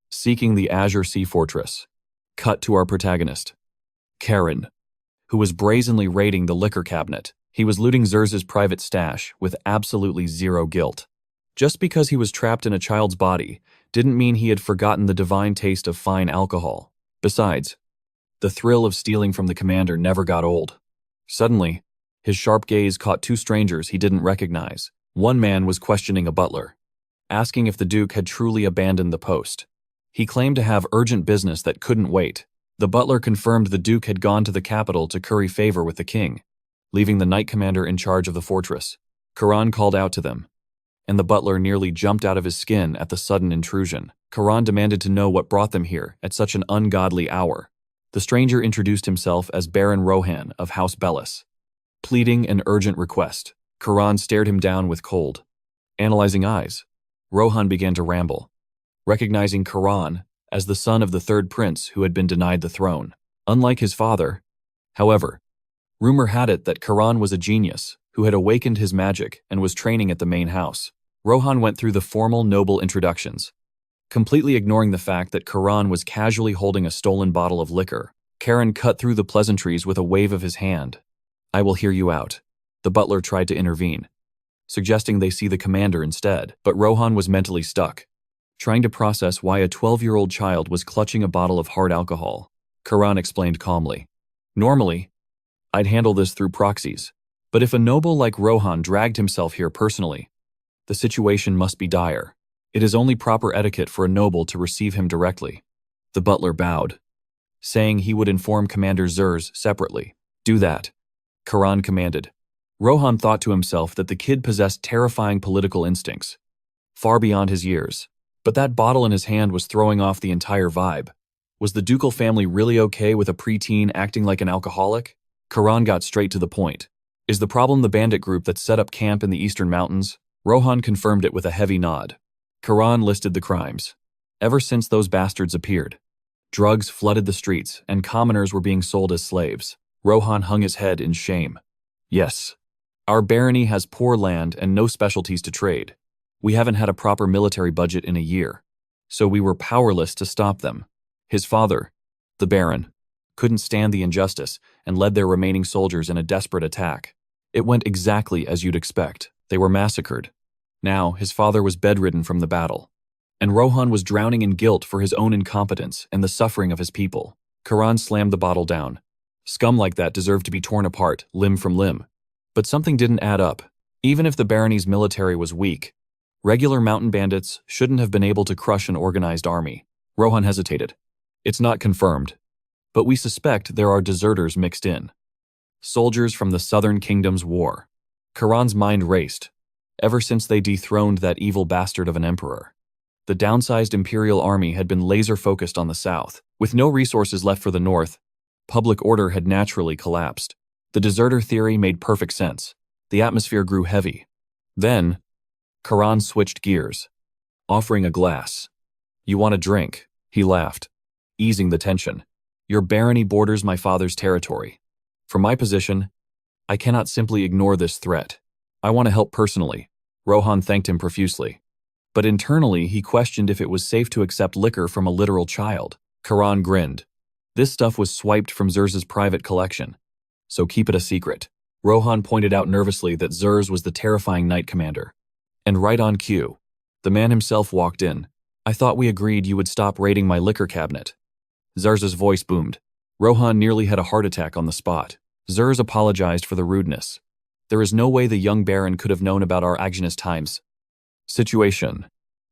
seeking the Azure Sea Fortress. Cut to our protagonist, Karon, who was brazenly raiding the liquor cabinet. He was looting Zerz's private stash with absolutely zero guilt. Just because he was trapped in a child's body didn't mean he had forgotten the divine taste of fine alcohol. Besides, the thrill of stealing from the commander never got old. Suddenly, his sharp gaze caught 2 strangers he didn't recognize. One man was questioning a butler, asking if the Duke had truly abandoned the post. He claimed to have urgent business that couldn't wait. The butler confirmed the Duke had gone to the capital to curry favor with the king, leaving the knight commander in charge of the fortress. Karon called out to them, and the butler nearly jumped out of his skin at the sudden intrusion. Karon demanded to know what brought them here at such an ungodly hour. The stranger introduced himself as Baron Rohan of House Bellis, pleading an urgent request. Karon stared him down with cold, analyzing eyes. Rohan began to ramble, recognizing Karon as the son of the 3rd prince who had been denied the throne. Unlike his father, however, rumor had it that Karon was a genius who had awakened his magic and was training at the main house. Rohan went through the formal noble introductions, completely ignoring the fact that Karon was casually holding a stolen bottle of liquor. Karon cut through the pleasantries with a wave of his hand. I will hear you out. The butler tried to intervene, suggesting they see the commander instead, but Rohan was mentally stuck, trying to process why a 12-year-old child was clutching a bottle of hard alcohol. Karon explained calmly. Normally, I'd handle this through proxies, but if a noble like Rohan dragged himself here personally, the situation must be dire. It is only proper etiquette for a noble to receive him directly. The butler bowed, saying he would inform Commander Zers separately. Do that, Karon commanded. Rohan thought to himself that the kid possessed terrifying political instincts, far beyond his years. But that bottle in his hand was throwing off the entire vibe. Was the ducal family really okay with a preteen acting like an alcoholic? Karon got straight to the point. Is the problem the bandit group that set up camp in the eastern mountains? Rohan confirmed it with a heavy nod. Karon listed the crimes. Ever since those bastards appeared, drugs flooded the streets and commoners were being sold as slaves. Rohan hung his head in shame. Yes. Our barony has poor land and no specialties to trade. We haven't had a proper military budget in a year, so we were powerless to stop them. His father, the Baron, couldn't stand the injustice and led their remaining soldiers in a desperate attack. It went exactly as you'd expect. They were massacred. Now, his father was bedridden from the battle, and Rohan was drowning in guilt for his own incompetence and the suffering of his people. Karon slammed the bottle down. Scum like that deserved to be torn apart, limb from limb. But something didn't add up. Even if the barony's military was weak, regular mountain bandits shouldn't have been able to crush an organized army. Rohan hesitated. It's not confirmed, but we suspect there are deserters mixed in. Soldiers from the Southern Kingdom's war. Karon's mind raced. Ever since they dethroned that evil bastard of an emperor, the downsized imperial army had been laser-focused on the south. With no resources left for the north, public order had naturally collapsed. The deserter theory made perfect sense. The atmosphere grew heavy. Then, Karon switched gears, offering a glass. You want a drink? He laughed, easing the tension. Your barony borders my father's territory. From my position, I cannot simply ignore this threat. I want to help personally. Rohan thanked him profusely. But internally, he questioned if it was safe to accept liquor from a literal child. Karon grinned. This stuff was swiped from Zerz's private collection, so keep it a secret. Rohan pointed out nervously that Zers was the terrifying knight commander. And right on cue, the man himself walked in. I thought we agreed you would stop raiding my liquor cabinet. Zerz's voice boomed. Rohan nearly had a heart attack on the spot. Zers apologized for the rudeness. There is no way the young baron could have known about our Agnes times situation.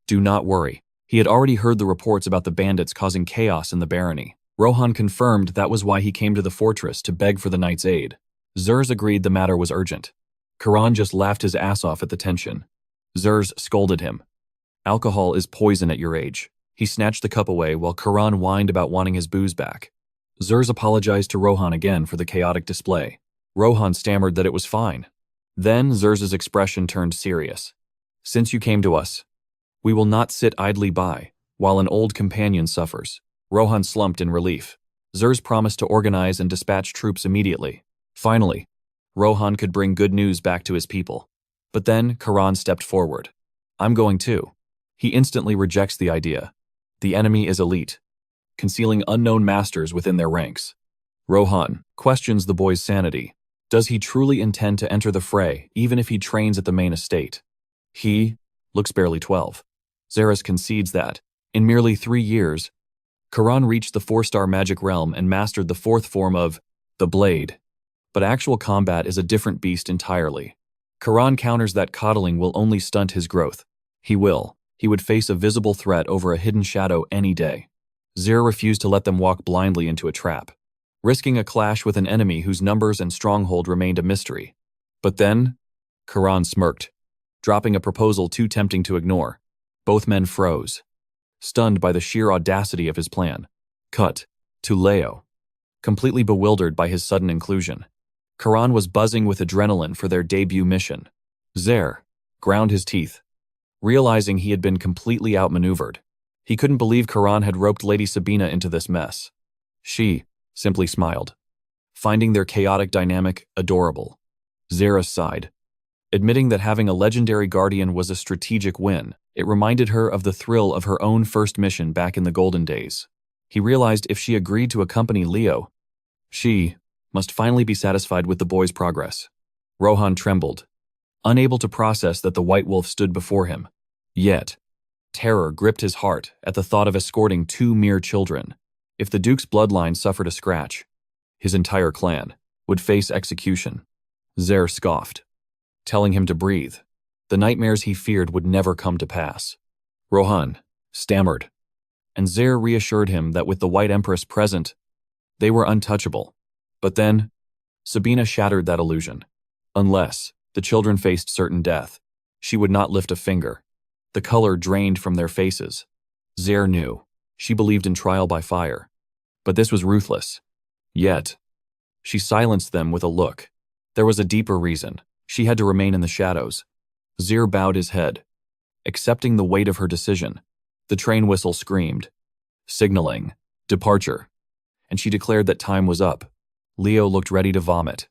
Do not worry. He had already heard the reports about the bandits causing chaos in the barony. Rohan confirmed that was why he came to the fortress to beg for the knight's aid. Zers agreed the matter was urgent. Karon just laughed his ass off at the tension. Zers scolded him. Alcohol is poison at your age. He snatched the cup away while Karon whined about wanting his booze back. Zers apologized to Rohan again for the chaotic display. Rohan stammered that it was fine. Then Zerz's expression turned serious. Since you came to us, we will not sit idly by while an old companion suffers. Rohan slumped in relief. Zers promised to organize and dispatch troops immediately. Finally, Rohan could bring good news back to his people. But then Karon stepped forward. I'm going too. He instantly rejects the idea. The enemy is elite, concealing unknown masters within their ranks. Rohan questions the boy's sanity. Does he truly intend to enter the fray, even if he trains at the main estate? He looks barely 12. Zeres concedes that, in merely 3 years, Karon reached the 4-star magic realm and mastered the 4th form of the blade. But actual combat is a different beast entirely. Karon counters that coddling will only stunt his growth. He would face a visible threat over a hidden shadow any day. Zer refused to let them walk blindly into a trap, risking a clash with an enemy whose numbers and stronghold remained a mystery. But then, Karon smirked, dropping a proposal too tempting to ignore. Both men froze, stunned by the sheer audacity of his plan. Cut to Leo, completely bewildered by his sudden inclusion. Karon was buzzing with adrenaline for their debut mission. Zer ground his teeth, realizing he had been completely outmaneuvered. He couldn't believe Karon had roped Lady Sabina into this mess. She simply smiled, finding their chaotic dynamic adorable. Zera sighed, admitting that having a legendary guardian was a strategic win. It reminded her of the thrill of her own first mission back in the golden days. He realized if she agreed to accompany Leo, she must finally be satisfied with the boy's progress. Rohan trembled, unable to process that the White Wolf stood before him. Yet, terror gripped his heart at the thought of escorting 2 mere children. If the Duke's bloodline suffered a scratch, his entire clan would face execution. Zer scoffed, telling him to breathe. The nightmares he feared would never come to pass. Rohan stammered, and Zer reassured him that with the White Empress present, They were untouchable. But then, Sabina shattered that illusion. Unless the children faced certain death, she would not lift a finger. The color drained from their faces. Zare knew. She believed in trial by fire. But this was ruthless. Yet, she silenced them with a look. There was a deeper reason. She had to remain in the shadows. Zare bowed his head, accepting the weight of her decision. The train whistle screamed, signaling departure, and she declared that time was up. Leo looked ready to vomit,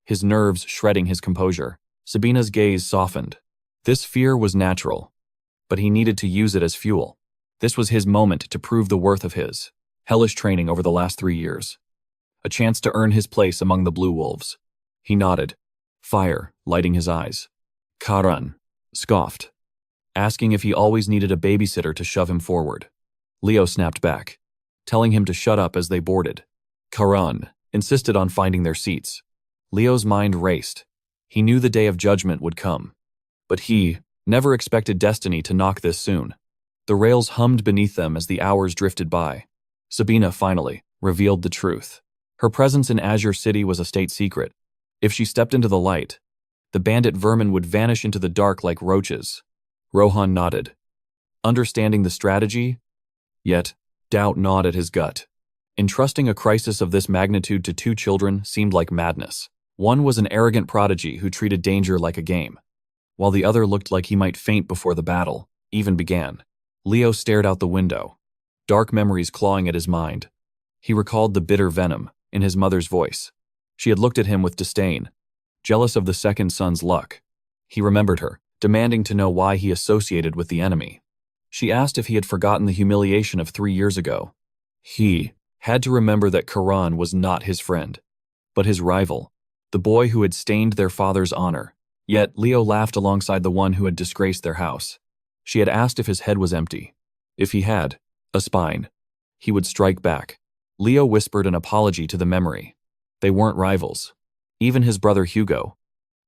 his nerves shredding his composure. Sabina's gaze softened. This fear was natural, but he needed to use it as fuel. This was his moment to prove the worth of his hellish training over the last 3 years. A chance to earn his place among the Blue Wolves. He nodded, fire lighting his eyes. Karon scoffed, asking if he always needed a babysitter to shove him forward. Leo snapped back, telling him to shut up as they boarded. Karon insisted on finding their seats. Leo's mind raced. He knew the day of judgment would come. But he never expected destiny to knock this soon. The rails hummed beneath them as the hours drifted by. Sabina finally revealed the truth. Her presence in Azure City was a state secret. If she stepped into the light, the bandit vermin would vanish into the dark like roaches. Rohan nodded, understanding the strategy, yet doubt gnawed at his gut. Entrusting a crisis of this magnitude to 2 children seemed like madness. One was an arrogant prodigy who treated danger like a game, while the other looked like he might faint before the battle even began. Leo stared out the window, dark memories clawing at his mind. He recalled the bitter venom in his mother's voice. She had looked at him with disdain, jealous of the second son's luck. He remembered her, demanding to know why he associated with the enemy. She asked if he had forgotten the humiliation of 3 years ago. He had to remember that Karon was not his friend, but his rival, the boy who had stained their father's honor. Yet Leo laughed alongside the one who had disgraced their house. She had asked if his head was empty. If he had a spine, he would strike back. Leo whispered an apology to the memory. They weren't rivals. Even his brother Hugo,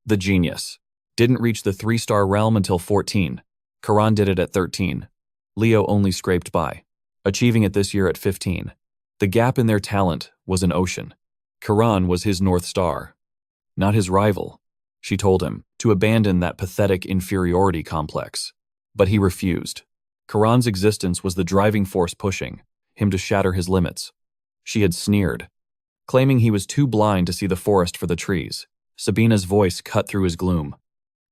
the genius, didn't reach the 3-star realm until 14. Karon did it at 13. Leo only scraped by, achieving it this year at 15. The gap in their talent was an ocean. Karon was his North Star, not his rival. She told him to abandon that pathetic inferiority complex. But he refused. Karon's existence was the driving force pushing him to shatter his limits. She had sneered, claiming he was too blind to see the forest for the trees. Sabina's voice cut through his gloom,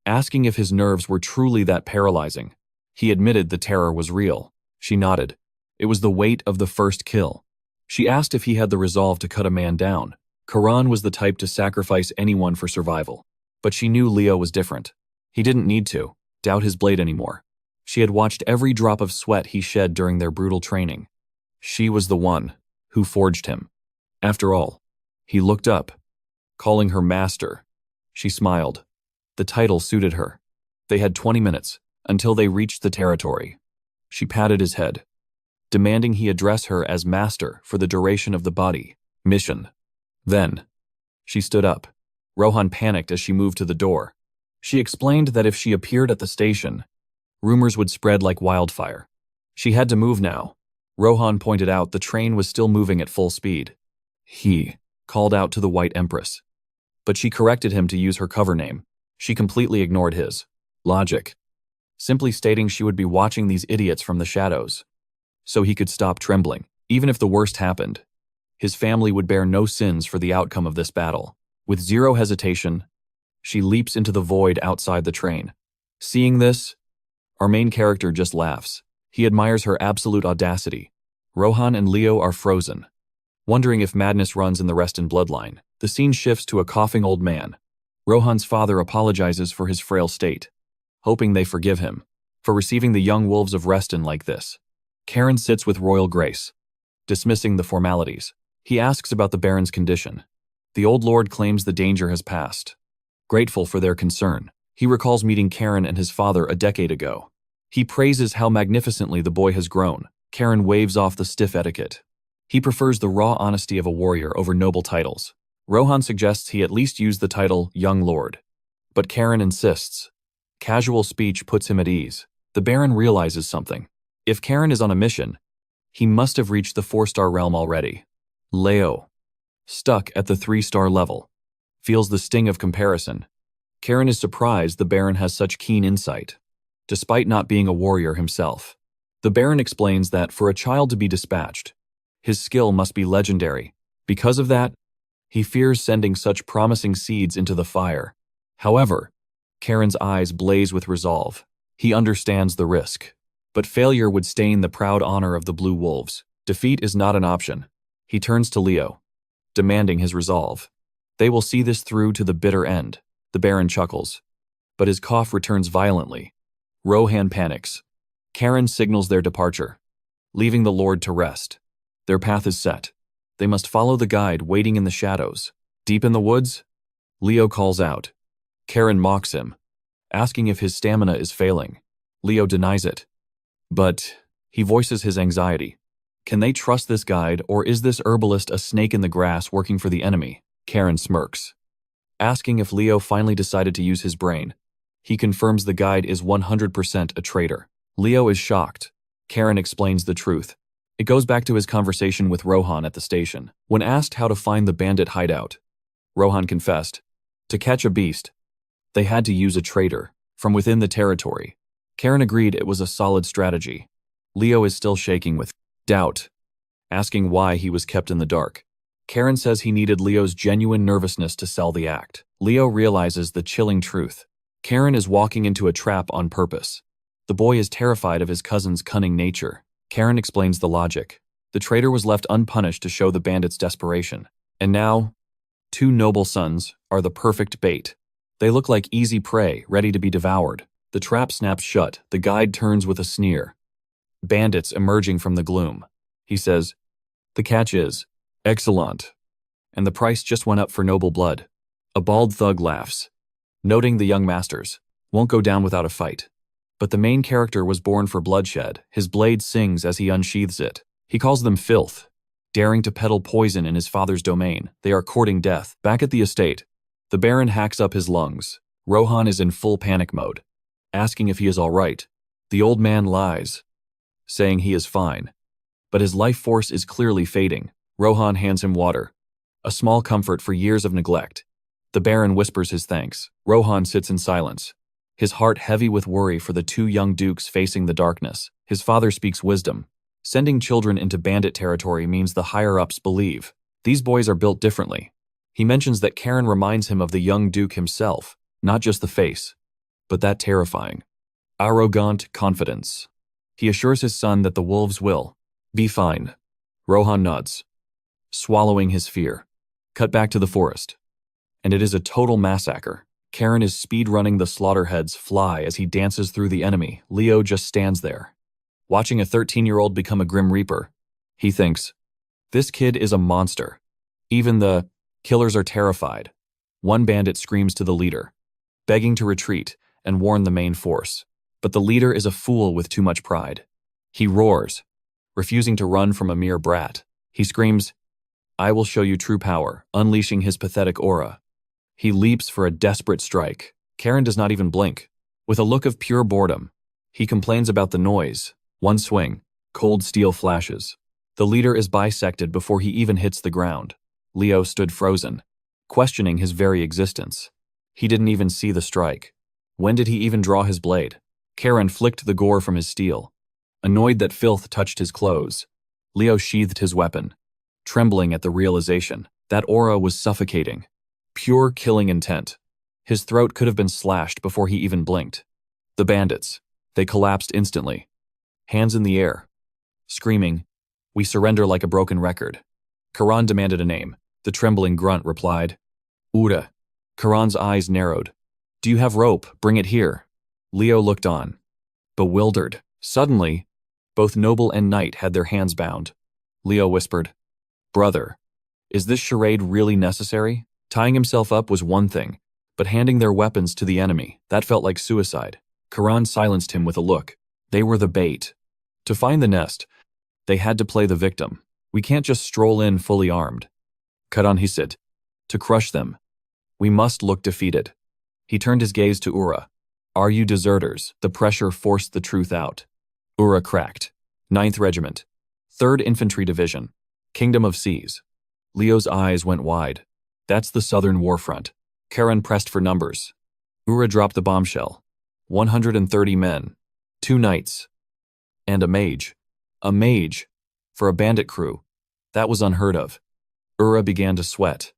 asking if his nerves were truly that paralyzing. He admitted the terror was real. She nodded. It was the weight of the first kill. She asked if he had the resolve to cut a man down. Karon was the type to sacrifice anyone for survival. But she knew Leo was different. He didn't need to doubt his blade anymore. She had watched every drop of sweat he shed during their brutal training. She was the one who forged him. After all, he looked up, calling her master. She smiled. The title suited her. They had 20 minutes until they reached the territory. She patted his head, demanding he address her as master for the duration of the body mission. Then, she stood up. Rohan panicked as she moved to the door. She explained that if she appeared at the station, rumors would spread like wildfire. She had to move now. Rohan pointed out the train was still moving at full speed. He called out to the White Empress, but she corrected him to use her cover name. She completely ignored his logic, simply stating she would be watching these idiots from the shadows, so he could stop trembling. Even if the worst happened, his family would bear no sins for the outcome of this battle. With zero hesitation, she leaps into the void outside the train. Seeing this, our main character just laughs. He admires her absolute audacity. Rohan and Leo are frozen, wondering if madness runs in the Reston bloodline. The scene shifts to a coughing old man. Rohan's father apologizes for his frail state, hoping they forgive him for receiving the young wolves of Reston like this. Karon sits with royal grace, dismissing the formalities. He asks about the Baron's condition. The old lord claims the danger has passed. Grateful for their concern, he recalls meeting Karon and his father a decade ago. He praises how magnificently the boy has grown. Karon waves off the stiff etiquette. He prefers the raw honesty of a warrior over noble titles. Rohan suggests he at least use the title Young Lord, but Karon insists. Casual speech puts him at ease. The Baron realizes something. If Karon is on a mission, he must have reached the 4-star realm already. Leo, stuck at the 3-star level, feels the sting of comparison. Karon is surprised the Baron has such keen insight, despite not being a warrior himself. The Baron explains that for a child to be dispatched, his skill must be legendary. Because of that, he fears sending such promising seeds into the fire. However, Karon's eyes blaze with resolve. He understands the risk, but failure would stain the proud honor of the Blue Wolves. Defeat is not an option. He turns to Leo, demanding his resolve. They will see this through to the bitter end. The Baron chuckles, but his cough returns violently. Rohan panics. Karon signals their departure, leaving the Lord to rest. Their path is set. They must follow the guide waiting in the shadows. Deep in the woods, Leo calls out. Karon mocks him, asking if his stamina is failing. Leo denies it, but he voices his anxiety. Can they trust this guide, or is this herbalist a snake in the grass working for the enemy? Karon smirks, asking if Leo finally decided to use his brain. He confirms the guide is 100% a traitor. Leo is shocked. Karon explains the truth. It goes back to his conversation with Rohan at the station. When asked how to find the bandit hideout, Rohan confessed, to catch a beast, they had to use a traitor from within the territory. Karon agreed it was a solid strategy. Leo is still shaking with doubt, asking why he was kept in the dark. Karon says he needed Leo's genuine nervousness to sell the act. Leo realizes the chilling truth. Karon is walking into a trap on purpose. The boy is terrified of his cousin's cunning nature. Karon explains the logic. The traitor was left unpunished to show the bandit's desperation. And now, 2 noble sons are the perfect bait. They look like easy prey, ready to be devoured. The trap snaps shut. The guide turns with a sneer. Bandits emerging from the gloom. He says, the catch is excellent, and the price just went up for noble blood. A bald thug laughs, noting the young masters won't go down without a fight. But the main character was born for bloodshed. His blade sings as he unsheathes it. He calls them filth, daring to peddle poison in his father's domain. They are courting death. Back at the estate, the Baron hacks up his lungs. Rohan is in full panic mode, asking if he is all right. The old man lies, saying he is fine, but his life force is clearly fading. Rohan hands him water, a small comfort for years of neglect. The Baron whispers his thanks. Rohan sits in silence, his heart heavy with worry for the 2 young dukes facing the darkness. His father speaks wisdom. Sending children into bandit territory means the higher-ups believe. These boys are built differently. He mentions that Karon reminds him of the young duke himself, not just the face, but that terrifying, arrogant confidence. He assures his son that the wolves will be fine. Rohan nods, swallowing his fear. Cut back to the forest, and it is a total massacre. Karon is speed-running the slaughterheads fly as he dances through the enemy. Leo just stands there, watching a 13-year-old become a Grim Reaper. He thinks, this kid is a monster. Even the killers are terrified. One bandit screams to the leader, begging to retreat and warn the main force. But the leader is a fool with too much pride. He roars, refusing to run from a mere brat. He screams, I will show you true power, unleashing his pathetic aura. He leaps for a desperate strike. Karon does not even blink. With a look of pure boredom, he complains about the noise. One swing, cold steel flashes. The leader is bisected before he even hits the ground. Leo stood frozen, questioning his very existence. He didn't even see the strike. When did he even draw his blade? Karon flicked the gore from his steel. Annoyed that filth touched his clothes, Leo sheathed his weapon, trembling at the realization that aura was suffocating. Pure killing intent. His throat could have been slashed before he even blinked. The bandits, they collapsed instantly, hands in the air, screaming, we surrender like a broken record. Karon demanded a name. The trembling grunt replied, Ura. Karon's eyes narrowed. Do you have rope? Bring it here. Leo looked on, bewildered. Suddenly, both noble and knight had their hands bound. Leo whispered, brother, is this charade really necessary? Tying himself up was one thing, but handing their weapons to the enemy, that felt like suicide. Karon silenced him with a look. They were the bait. To find the nest, they had to play the victim. We can't just stroll in fully armed. Karon, he said, to crush them, we must look defeated. He turned his gaze to Ura. Are you deserters? The pressure forced the truth out. Ura cracked. 9th Regiment, 3rd Infantry Division, Kingdom of Seas. Leo's eyes went wide. That's the southern war front. Karon pressed for numbers. Ura dropped the bombshell. 130 men, 2 knights, and a mage. A mage! For a bandit crew. That was unheard of. Ura began to sweat,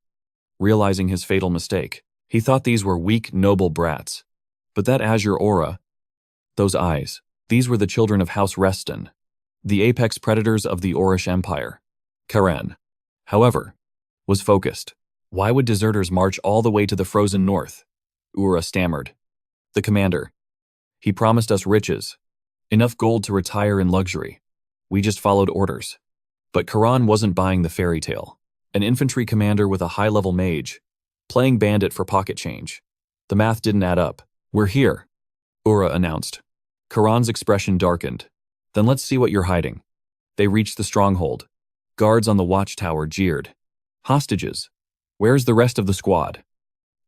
realizing his fatal mistake. He thought these were weak, noble brats. But that azure aura, those eyes, these were the children of House Reston, the apex predators of the Orish Empire. Karon, however, was focused. Why would deserters march all the way to the frozen north? Ura stammered. The commander. He promised us riches, enough gold to retire in luxury. We just followed orders. But Karon wasn't buying the fairy tale. An infantry commander with a high-level mage, playing bandit for pocket change. The math didn't add up. We're here, Ura announced. Karon's expression darkened. Then let's see what you're hiding. They reached the stronghold. Guards on the watchtower jeered. Hostages. Where's the rest of the squad?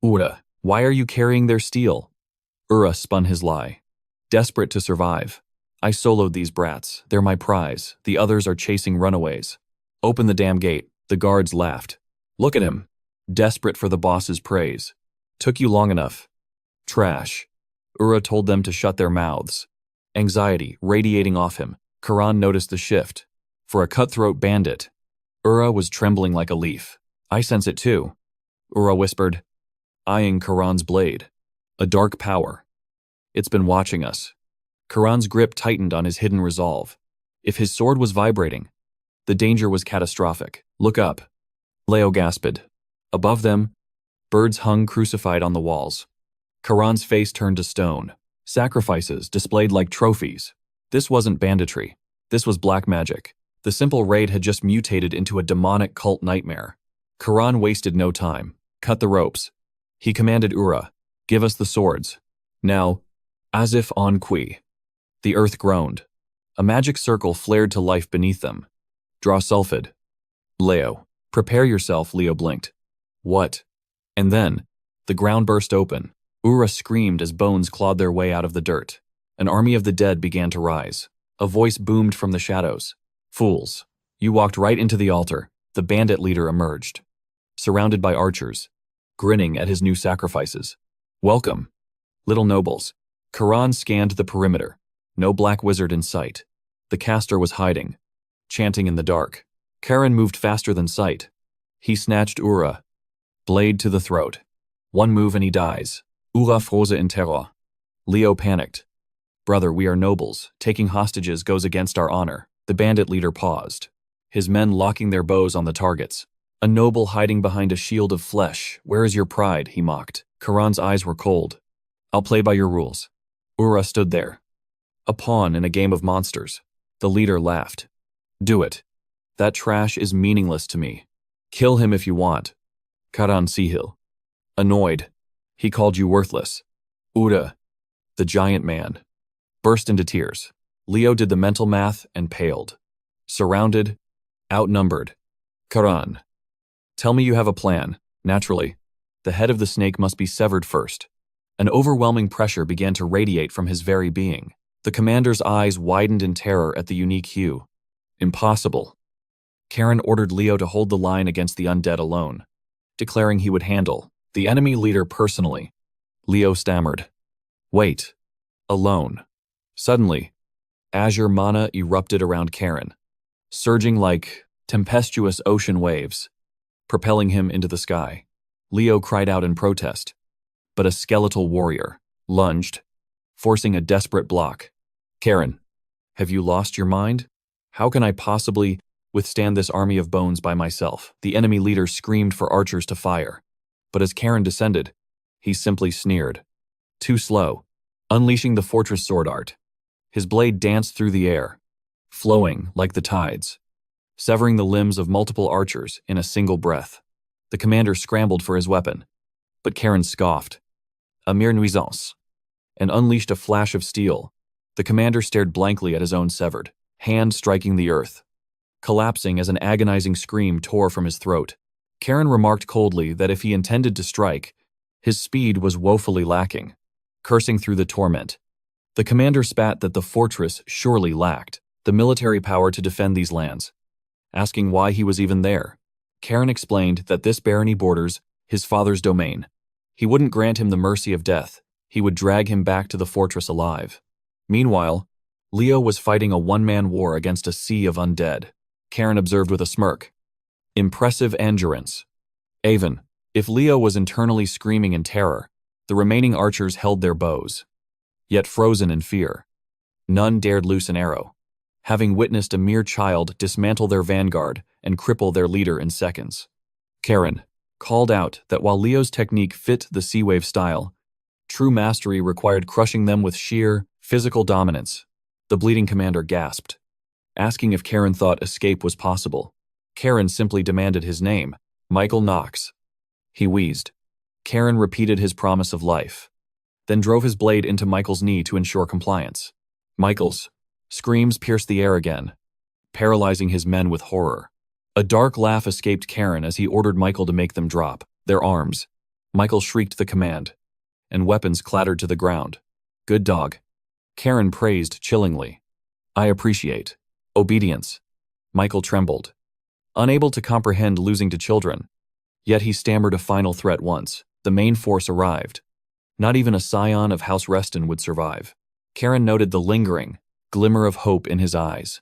Ura, why are you carrying their steel? Ura spun his lie. Desperate to survive. I soloed these brats. They're my prize. The others are chasing runaways. Open the damn gate. The guards laughed. Look at him. Desperate for the boss's praise. Took you long enough. Trash. Ura told them to shut their mouths. Anxiety radiating off him. Karon noticed the shift. For a cutthroat bandit, Ura was trembling like a leaf. I sense it too, Ura whispered, eyeing Karon's blade. A dark power. It's been watching us. Karon's grip tightened on his hidden resolve. If his sword was vibrating, the danger was catastrophic. Look up. Leo gasped. Above them, birds hung crucified on the walls. Karon's face turned to stone. Sacrifices displayed like trophies. This wasn't banditry. This was black magic. The simple raid had just mutated into a demonic cult nightmare. Karon wasted no time. Cut the ropes. He commanded Ura, give us the swords. Now, as if on qui. The earth groaned. A magic circle flared to life beneath them. Draw sulphid. Leo, prepare yourself, Leo blinked. What? And then, the ground burst open. Ura screamed as bones clawed their way out of the dirt. An army of the dead began to rise. A voice boomed from the shadows. Fools, you walked right into the altar. The bandit leader emerged, surrounded by archers, grinning at his new sacrifices. Welcome, little nobles. Karon scanned the perimeter. No black wizard in sight. The caster was hiding, chanting in the dark. Karon moved faster than sight. He snatched Ura, blade to the throat. One move and he dies. Ura froze in terror. Leo panicked. Brother, we are nobles. Taking hostages goes against our honor. The bandit leader paused, his men locking their bows on the targets. A noble hiding behind a shield of flesh. Where is your pride? He mocked. Karon's eyes were cold. I'll play by your rules. Ura stood there, a pawn in a game of monsters. The leader laughed. Do it. That trash is meaningless to me. Kill him if you want. Karon Sihil. Annoyed, he called you worthless. Ura, the giant man, burst into tears. Leo did the mental math and paled. Surrounded, outnumbered. Karon, tell me you have a plan. Naturally, the head of the snake must be severed first. An overwhelming pressure began to radiate from his very being. The commander's eyes widened in terror at the unique hue. Impossible. Karon ordered Leo to hold the line against the undead alone, declaring he would handle the enemy leader personally. Leo stammered. Wait. Alone. Suddenly, azure mana erupted around Karon, surging like tempestuous ocean waves, propelling him into the sky. Leo cried out in protest, but a skeletal warrior lunged, forcing a desperate block. Karon, have you lost your mind? How can I possibly withstand this army of bones by myself? The enemy leader screamed for archers to fire, but as Karon descended, he simply sneered. Too slow. Unleashing the fortress sword art, his blade danced through the air, flowing like the tides, severing the limbs of multiple archers in a single breath. The commander scrambled for his weapon, but Karon scoffed. A mere nuisance, and unleashed a flash of steel. The commander stared blankly at his own severed hand, striking the earth, collapsing as an agonizing scream tore from his throat. Karon remarked coldly that if he intended to strike, his speed was woefully lacking. Cursing through the torment, the commander spat that the fortress surely lacked the military power to defend these lands, asking why he was even there. Karon explained that this barony borders his father's domain. He wouldn't grant him the mercy of death. He would drag him back to the fortress alive. Meanwhile, Leo was fighting a one-man war against a sea of undead. Karon observed with a smirk. Impressive endurance. Even if Leo was internally screaming in terror, the remaining archers held their bows, yet frozen in fear. None dared loose an arrow, having witnessed a mere child dismantle their vanguard and cripple their leader in seconds. Karon called out that while Leo's technique fit the Sea Wave style, true mastery required crushing them with sheer physical dominance. The bleeding commander gasped, asking if Karon thought escape was possible. Karon simply demanded his name, Michael Knox. He wheezed. Karon repeated his promise of life, then drove his blade into Michael's knee to ensure compliance. Michael's screams pierced the air again, paralyzing his men with horror. A dark laugh escaped Karon as he ordered Michael to make them drop their arms. Michael shrieked the command, and weapons clattered to the ground. Good dog. Karon praised chillingly. I appreciate obedience. Michael trembled, unable to comprehend losing to children. Yet he stammered a final threat once. The main force arrived. Not even a scion of House Reston would survive. Karon noted the lingering glimmer of hope in his eyes,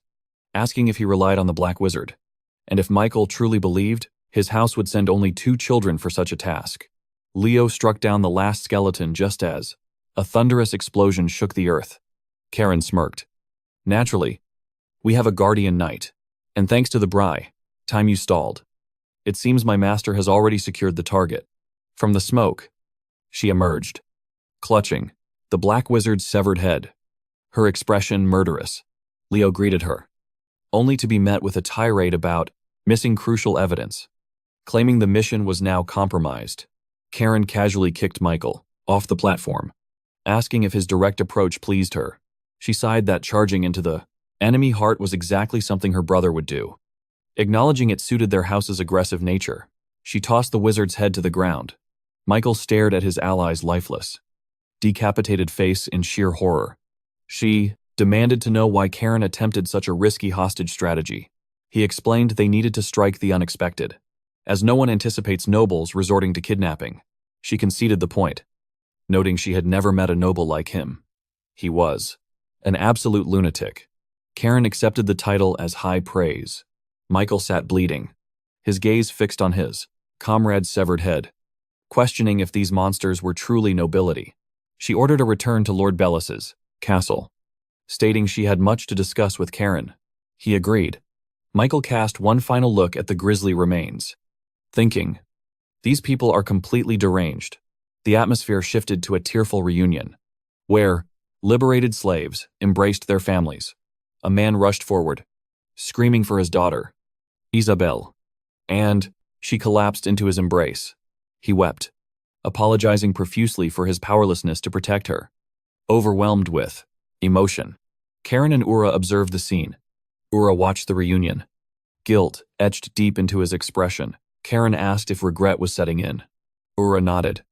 asking if he relied on the Black Wizard, and if Michael truly believed his house would send only 2 children for such a task. Leo struck down the last skeleton just as a thunderous explosion shook the earth. Karon smirked. Naturally, we have a guardian knight, and thanks to the Bri, time you stalled. It seems my master has already secured the target. From the smoke, she emerged, clutching the Black Wizard's severed head, her expression murderous. Leo greeted her, only to be met with a tirade about missing crucial evidence. Claiming the mission was now compromised, Karon casually kicked Michael off the platform, asking if his direct approach pleased her. She sighed that charging into the enemy heart was exactly something her brother would do. Acknowledging it suited their house's aggressive nature, she tossed the wizard's head to the ground. Michael stared at his ally's lifeless, decapitated face in sheer horror. She demanded to know why Karon attempted such a risky hostage strategy. He explained they needed to strike the unexpected, as no one anticipates nobles resorting to kidnapping. She conceded the point, noting she had never met a noble like him. He was an absolute lunatic. Karon accepted the title as high praise. Michael sat bleeding, his gaze fixed on his comrade's severed head, questioning if these monsters were truly nobility. She ordered a return to Lord Bellis's castle, stating she had much to discuss with Karon. He agreed. Michael cast one final look at the grisly remains, thinking, these people are completely deranged. The atmosphere shifted to a tearful reunion, where liberated slaves embraced their families. A man rushed forward, screaming for his daughter, Isabel, and she collapsed into his embrace. He wept, apologizing profusely for his powerlessness to protect her. Overwhelmed with emotion, Karon and Ura observed the scene. Ura watched the reunion, guilt etched deep into his expression. Karon asked if regret was setting in. Ura nodded.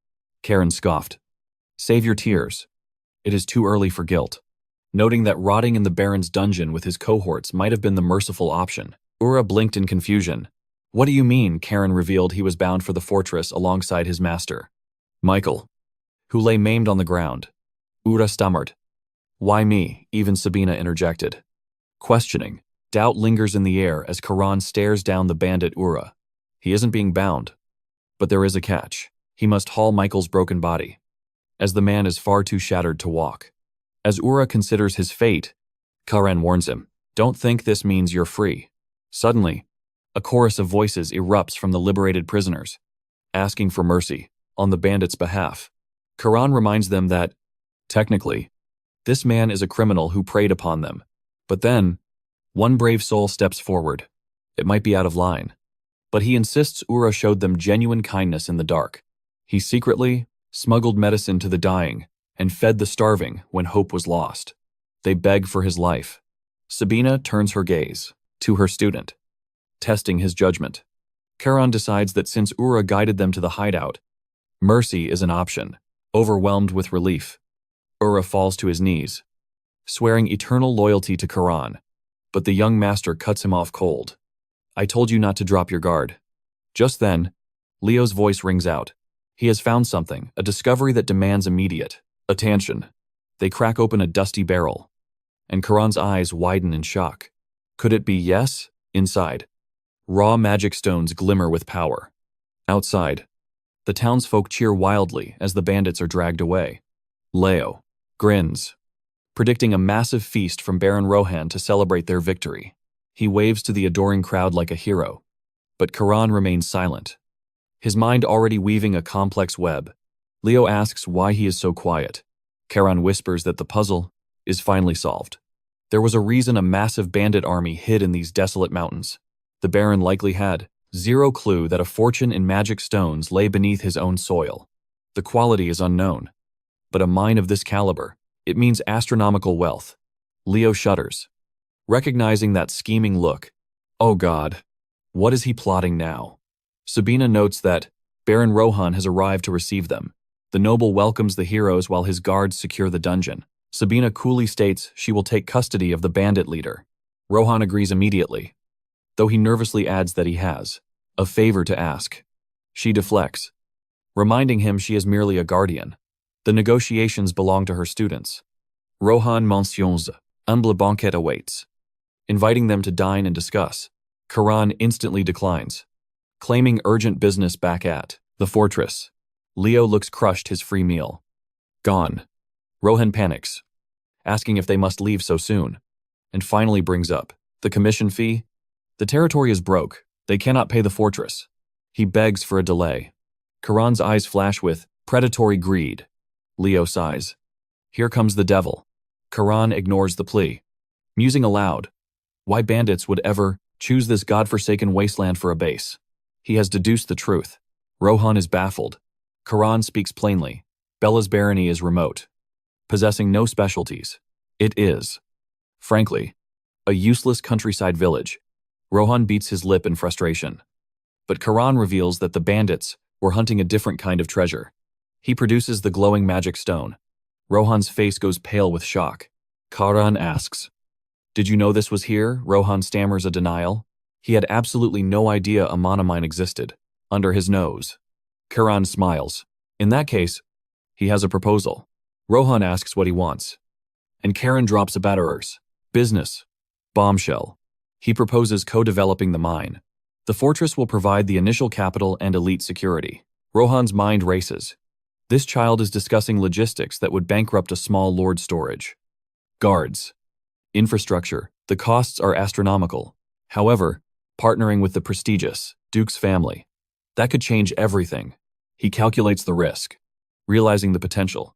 Karon scoffed. Save your tears. It is too early for guilt. Noting that rotting in the Baron's dungeon with his cohorts might have been the merciful option, Ura blinked in confusion. What do you mean? Karon revealed he was bound for the fortress alongside his master, Michael, who lay maimed on the ground. Ura stammered. Why me? Even Sabina interjected. Questioning, doubt lingers in the air as Karon stares down the bandit Ura. He isn't being bound, but there is a catch. He must haul Michael's broken body, as the man is far too shattered to walk. As Ura considers his fate, Karon warns him, don't think this means you're free. Suddenly, a chorus of voices erupts from the liberated prisoners, asking for mercy on the bandits' behalf. Karon reminds them that, technically, this man is a criminal who preyed upon them. But then, one brave soul steps forward. It might be out of line, but he insists Ura showed them genuine kindness in the dark. He secretly smuggled medicine to the dying and fed the starving when hope was lost. They beg for his life. Sabina turns her gaze to her student, testing his judgment. Karon decides that since Ura guided them to the hideout, mercy is an option. Overwhelmed with relief, Ura falls to his knees, swearing eternal loyalty to Karon, but the young master cuts him off cold. I told you not to drop your guard. Just then, Leo's voice rings out. He has found something, a discovery that demands immediate attention. They crack open a dusty barrel, and Karon's eyes widen in shock. Could it be yes? Inside, raw magic stones glimmer with power. Outside, the townsfolk cheer wildly as the bandits are dragged away. Leo grins, predicting a massive feast from Baron Rohan to celebrate their victory. He waves to the adoring crowd like a hero, but Karon remains silent, his mind already weaving a complex web. Leo asks why he is so quiet. Karon whispers that the puzzle is finally solved. There was a reason a massive bandit army hid in these desolate mountains. The Baron likely had zero clue that a fortune in magic stones lay beneath his own soil. The quality is unknown, but a mine of this caliber, it means astronomical wealth. Leo shudders, recognizing that scheming look. Oh God, what is he plotting now? Sabina notes that Baron Rohan has arrived to receive them. The noble welcomes the heroes while his guards secure the dungeon. Sabina coolly states she will take custody of the bandit leader. Rohan agrees immediately, though he nervously adds that he has a favor to ask. She deflects, reminding him she is merely a guardian. The negotiations belong to her students. Rohan mentions humble banquet awaits, inviting them to dine and discuss. Karon instantly declines, claiming urgent business back at the fortress. Leo looks crushed, his free meal gone. Rohan panics, asking if they must leave so soon, and finally brings up the commission fee. The territory is broke. They cannot pay the fortress. He begs for a delay. Karon's eyes flash with predatory greed. Leo sighs. Here comes the devil. Karon ignores the plea, musing aloud. Why bandits would ever choose this godforsaken wasteland for a base? He has deduced the truth. Rohan is baffled. Karon speaks plainly. Bella's barony is remote, possessing no specialties. It is, frankly, a useless countryside village. Rohan beats his lip in frustration. But Karon reveals that the bandits were hunting a different kind of treasure. He produces the glowing magic stone. Rohan's face goes pale with shock. Karon asks, "Did you know this was here?" Rohan stammers a denial. He had absolutely no idea a monomine existed under his nose. Karon smiles. In that case, he has a proposal. Rohan asks what he wants, and Karon drops a batterers. Business. Bombshell. He proposes co-developing the mine. The fortress will provide the initial capital and elite security. Rohan's mind races. This child is discussing logistics that would bankrupt a small lord storage. Guards. Infrastructure. The costs are astronomical. However, partnering with the prestigious Duke's family, that could change everything. He calculates the risk, realizing the potential.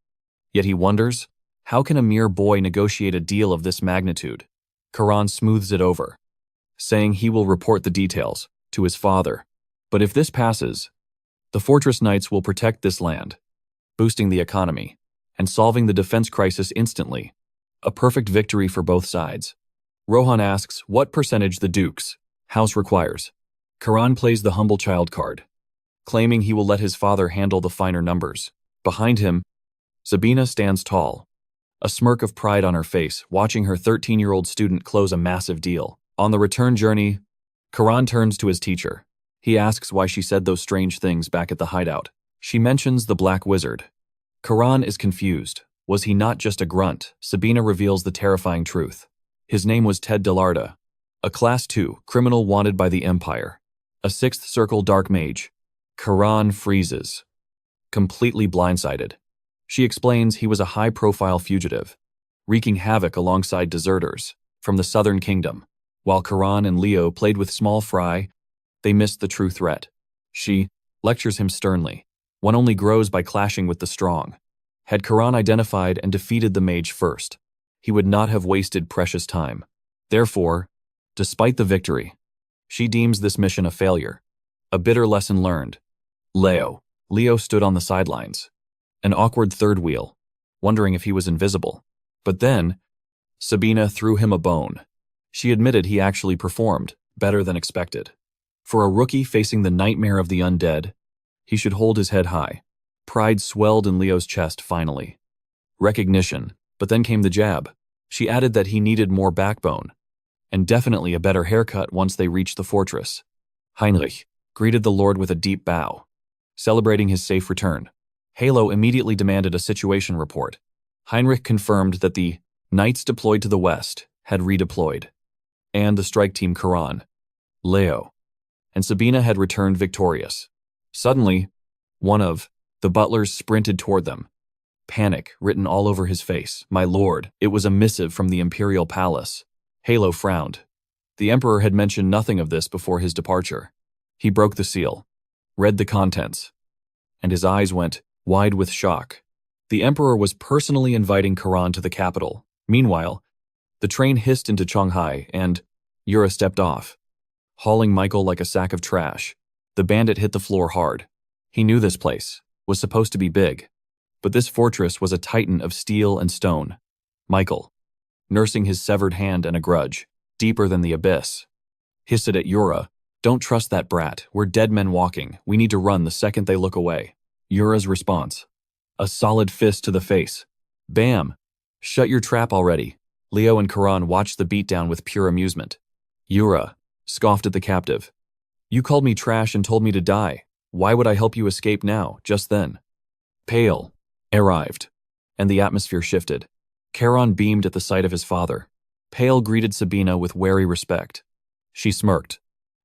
Yet he wonders, how can a mere boy negotiate a deal of this magnitude? Karon smooths it over, saying he will report the details to his father. But if this passes, the Fortress Knights will protect this land, boosting the economy and solving the defense crisis instantly. A perfect victory for both sides. Rohan asks what percentage the Duke's house requires. Karon plays the humble child card, claiming he will let his father handle the finer numbers. Behind him, Sabina stands tall, a smirk of pride on her face, watching her 13-year-old student close a massive deal. On the return journey, Karon turns to his teacher. He asks why she said those strange things back at the hideout. She mentions the Black Wizard. Karon is confused. Was he not just a grunt? Sabina reveals the terrifying truth. His name was Ted Delarda, a Class 2 criminal wanted by the Empire, a Sixth Circle dark mage. Karon freezes, completely blindsided. She explains he was a high-profile fugitive, wreaking havoc alongside deserters from the Southern Kingdom. While Karon and Leo played with small fry, they missed the true threat. She lectures him sternly. One only grows by clashing with the strong. Had Karon identified and defeated the mage first, he would not have wasted precious time. Therefore, despite the victory, she deems this mission a failure. A bitter lesson learned. Leo stood on the sidelines, an awkward third wheel, wondering if he was invisible. But then, Sabina threw him a bone. She admitted he actually performed better than expected. For a rookie facing the nightmare of the undead, he should hold his head high. Pride swelled in Leo's chest finally. Recognition, but then came the jab. She added that he needed more backbone, and definitely a better haircut once they reached the fortress. Heinrich greeted the Lord with a deep bow, celebrating his safe return. Halo immediately demanded a situation report. Heinrich confirmed that the knights deployed to the west had redeployed, and the strike team Karon, Leo, and Sabina had returned victorious. Suddenly, one of the butlers sprinted toward them, panic written all over his face. My lord, it was a missive from the imperial palace. Halo frowned. The emperor had mentioned nothing of this before his departure. He broke the seal, read the contents, and his eyes went wide with shock. The emperor was personally inviting Karon to the capital. Meanwhile, the train hissed into Shanghai and Yura stepped off, hauling Michael like a sack of trash. The bandit hit the floor hard. He knew this place was supposed to be big, but this fortress was a titan of steel and stone. Michael, nursing his severed hand and a grudge, deeper than the abyss, hissed at Yura, "Don't trust that brat. We're dead men walking. We need to run the second they look away." Yura's response, a solid fist to the face. Bam! Shut your trap already. Leo and Karon watched the beatdown with pure amusement. Yura scoffed at the captive. "You called me trash and told me to die. Why would I help you escape now, just then?" Pale arrived, and the atmosphere shifted. Karon beamed at the sight of his father. Pale greeted Sabina with wary respect. She smirked,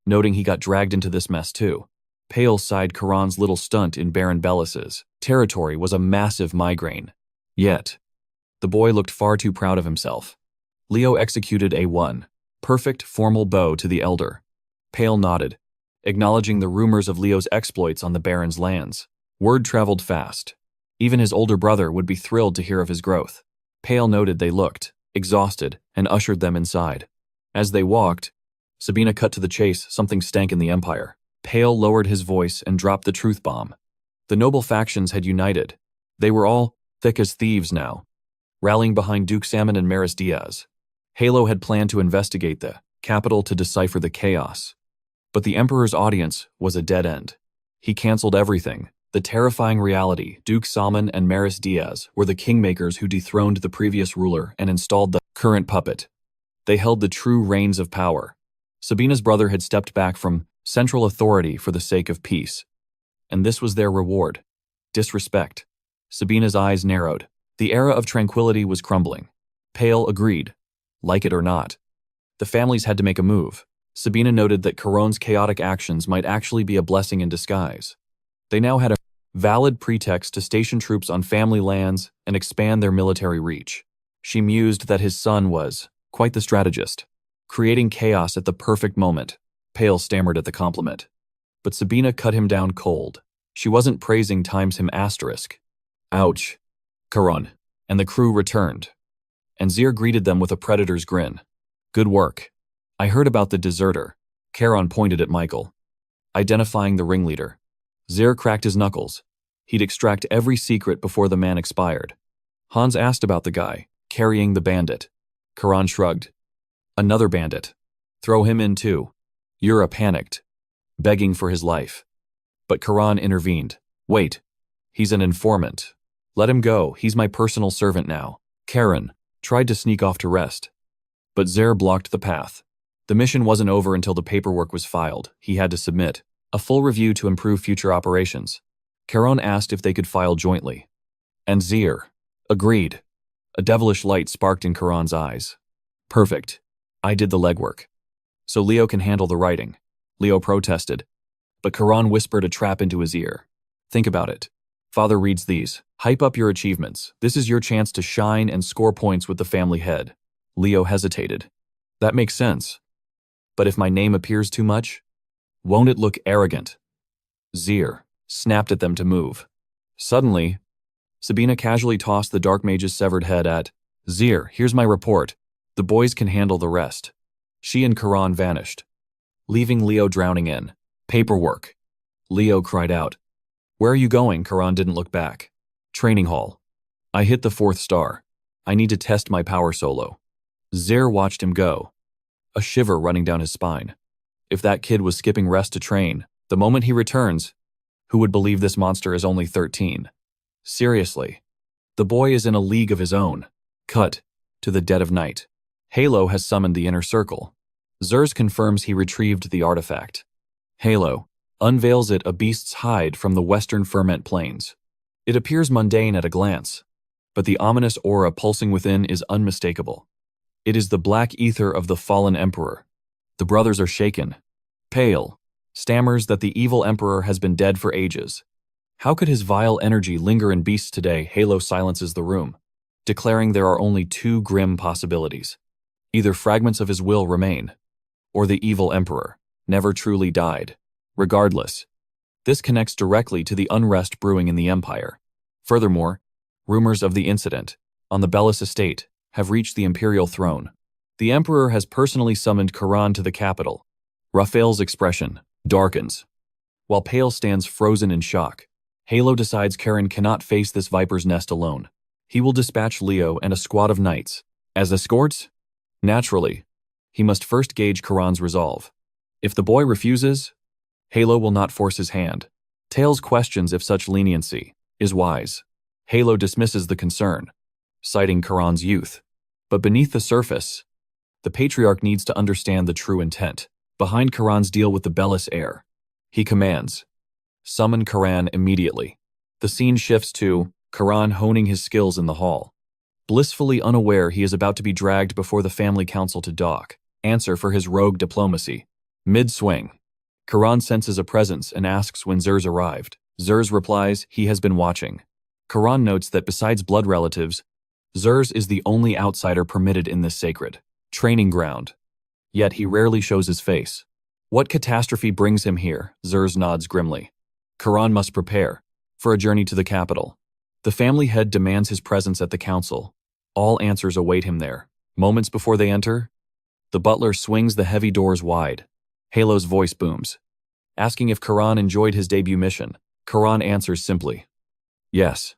noting he got dragged into this mess too. Pale sighed Karon's little stunt in Baron Bellis's territory was a massive migraine. Yet, the boy looked far too proud of himself. Leo executed a perfect formal bow to the elder. Pale nodded, acknowledging the rumors of Leo's exploits on the Baron's lands. Word traveled fast. Even his older brother would be thrilled to hear of his growth. Pale noted they looked exhausted and ushered them inside. As they walked, Sabina cut to the chase. Something stank in the Empire. Pale lowered his voice and dropped the truth bomb. The noble factions had united. They were all thick as thieves now, rallying behind Duke Salmon and Maris Diaz. Halo had planned to investigate the capital to decipher the chaos. But the Emperor's audience was a dead end. He canceled everything. The terrifying reality, Duke Salmon and Maris Diaz were the kingmakers who dethroned the previous ruler and installed the current puppet. They held the true reins of power. Sabina's brother had stepped back from central authority for the sake of peace. And this was their reward. Disrespect. Sabina's eyes narrowed. The era of tranquility was crumbling. Pale agreed, like it or not. The families had to make a move. Sabina noted that Karon's chaotic actions might actually be a blessing in disguise. They now had a valid pretext to station troops on family lands and expand their military reach. She mused that his son was quite the strategist, creating chaos at the perfect moment. Pale stammered at the compliment, but Sabina cut him down cold. She wasn't praising times him asterisk. Ouch. Karon and the crew returned, and Zir greeted them with a predator's grin. Good work. I heard about the deserter. Karon pointed at Michael, identifying the ringleader. Zir cracked his knuckles. He'd extract every secret before the man expired. Hans asked about the guy, carrying the bandit. Karon shrugged. Another bandit. Throw him in too. Yura panicked, begging for his life. But Karon intervened. Wait, he's an informant. Let him go, he's my personal servant now. Karon tried to sneak off to rest, but Zir blocked the path. The mission wasn't over until the paperwork was filed. He had to submit a full review to improve future operations. Karon asked if they could file jointly, and Zir agreed. A devilish light sparked in Karon's eyes. Perfect. I did the legwork. So Leo can handle the writing. Leo protested, but Karon whispered a trap into his ear. Think about it. Father reads these. Hype up your achievements. This is your chance to shine and score points with the family head. Leo hesitated. That makes sense. But if my name appears too much, won't it look arrogant? Zir snapped at them to move. Suddenly, Sabina casually tossed the Dark Mage's severed head at Zir. Here's my report. The boys can handle the rest. She and Karon vanished, leaving Leo drowning in paperwork. Leo cried out. Where are you going? Karon didn't look back. Training hall. I hit the 4th star. I need to test my power solo. Zir watched him go, a shiver running down his spine. If that kid was skipping rest to train, the moment he returns, who would believe this monster is only 13? Seriously. The boy is in a league of his own. Cut to the dead of night. Halo has summoned the inner circle. Zers confirms he retrieved the artifact. Halo unveils it a beast's hide from the western ferment plains. It appears mundane at a glance, but the ominous aura pulsing within is unmistakable. It is the black ether of the fallen emperor. The brothers are shaken. Pale stammers that the evil emperor has been dead for ages. How could his vile energy linger in beasts today? Halo silences the room, declaring there are only two grim possibilities. Either fragments of his will remain, or the evil emperor never truly died. Regardless, this connects directly to the unrest brewing in the empire. Furthermore, rumors of the incident on the Bellis estate have reached the imperial throne. The emperor has personally summoned Karon to the capital. Raphael's expression darkens. While Pale stands frozen in shock, Halo decides Karon cannot face this viper's nest alone. He will dispatch Leo and a squad of knights. As escorts? Naturally, he must first gauge Karon's resolve. If the boy refuses, Halo will not force his hand. Tails questions if such leniency is wise. Halo dismisses the concern, citing Karon's youth. But beneath the surface, the patriarch needs to understand the true intent behind Karon's deal with the Bellis heir. He commands, summon Karon immediately. The scene shifts to Karon honing his skills in the hall. Blissfully unaware he is about to be dragged before the family council to dock, answer for his rogue diplomacy. Mid-swing, Karon senses a presence and asks when Zers arrived. Zers replies he has been watching. Karon notes that besides blood relatives, Zers is the only outsider permitted in this sacred training ground. Yet he rarely shows his face. What catastrophe brings him here? Zers nods grimly. Karon must prepare for a journey to the capital. The family head demands his presence at the council. All answers await him there. Moments before they enter, the butler swings the heavy doors wide. Halo's voice booms, asking if Karon enjoyed his debut mission. Karon answers simply, yes.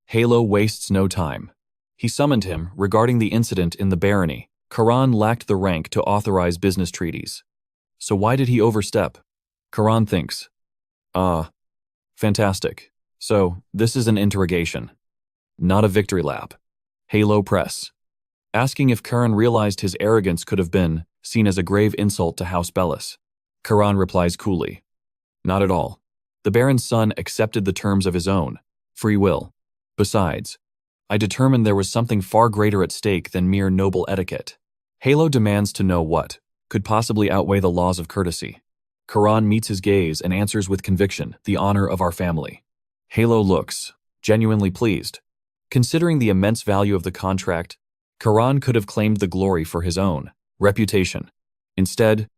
Halo wastes no time. He summoned him regarding the incident in the barony. Karon lacked the rank to authorize business treaties. So why did he overstep? Karon thinks, fantastic. So, this is an interrogation, not a victory lap. Halo press, asking if Karon realized his arrogance could have been seen as a grave insult to House Bellis. Karon replies coolly, not at all. The Baron's son accepted the terms of his own free will. Besides, I determined there was something far greater at stake than mere noble etiquette. Halo demands to know what could possibly outweigh the laws of courtesy. Karon meets his gaze and answers with conviction, the honor of our family. Halo looks genuinely pleased. Considering the immense value of the contract, Karon could have claimed the glory for his own reputation. Instead,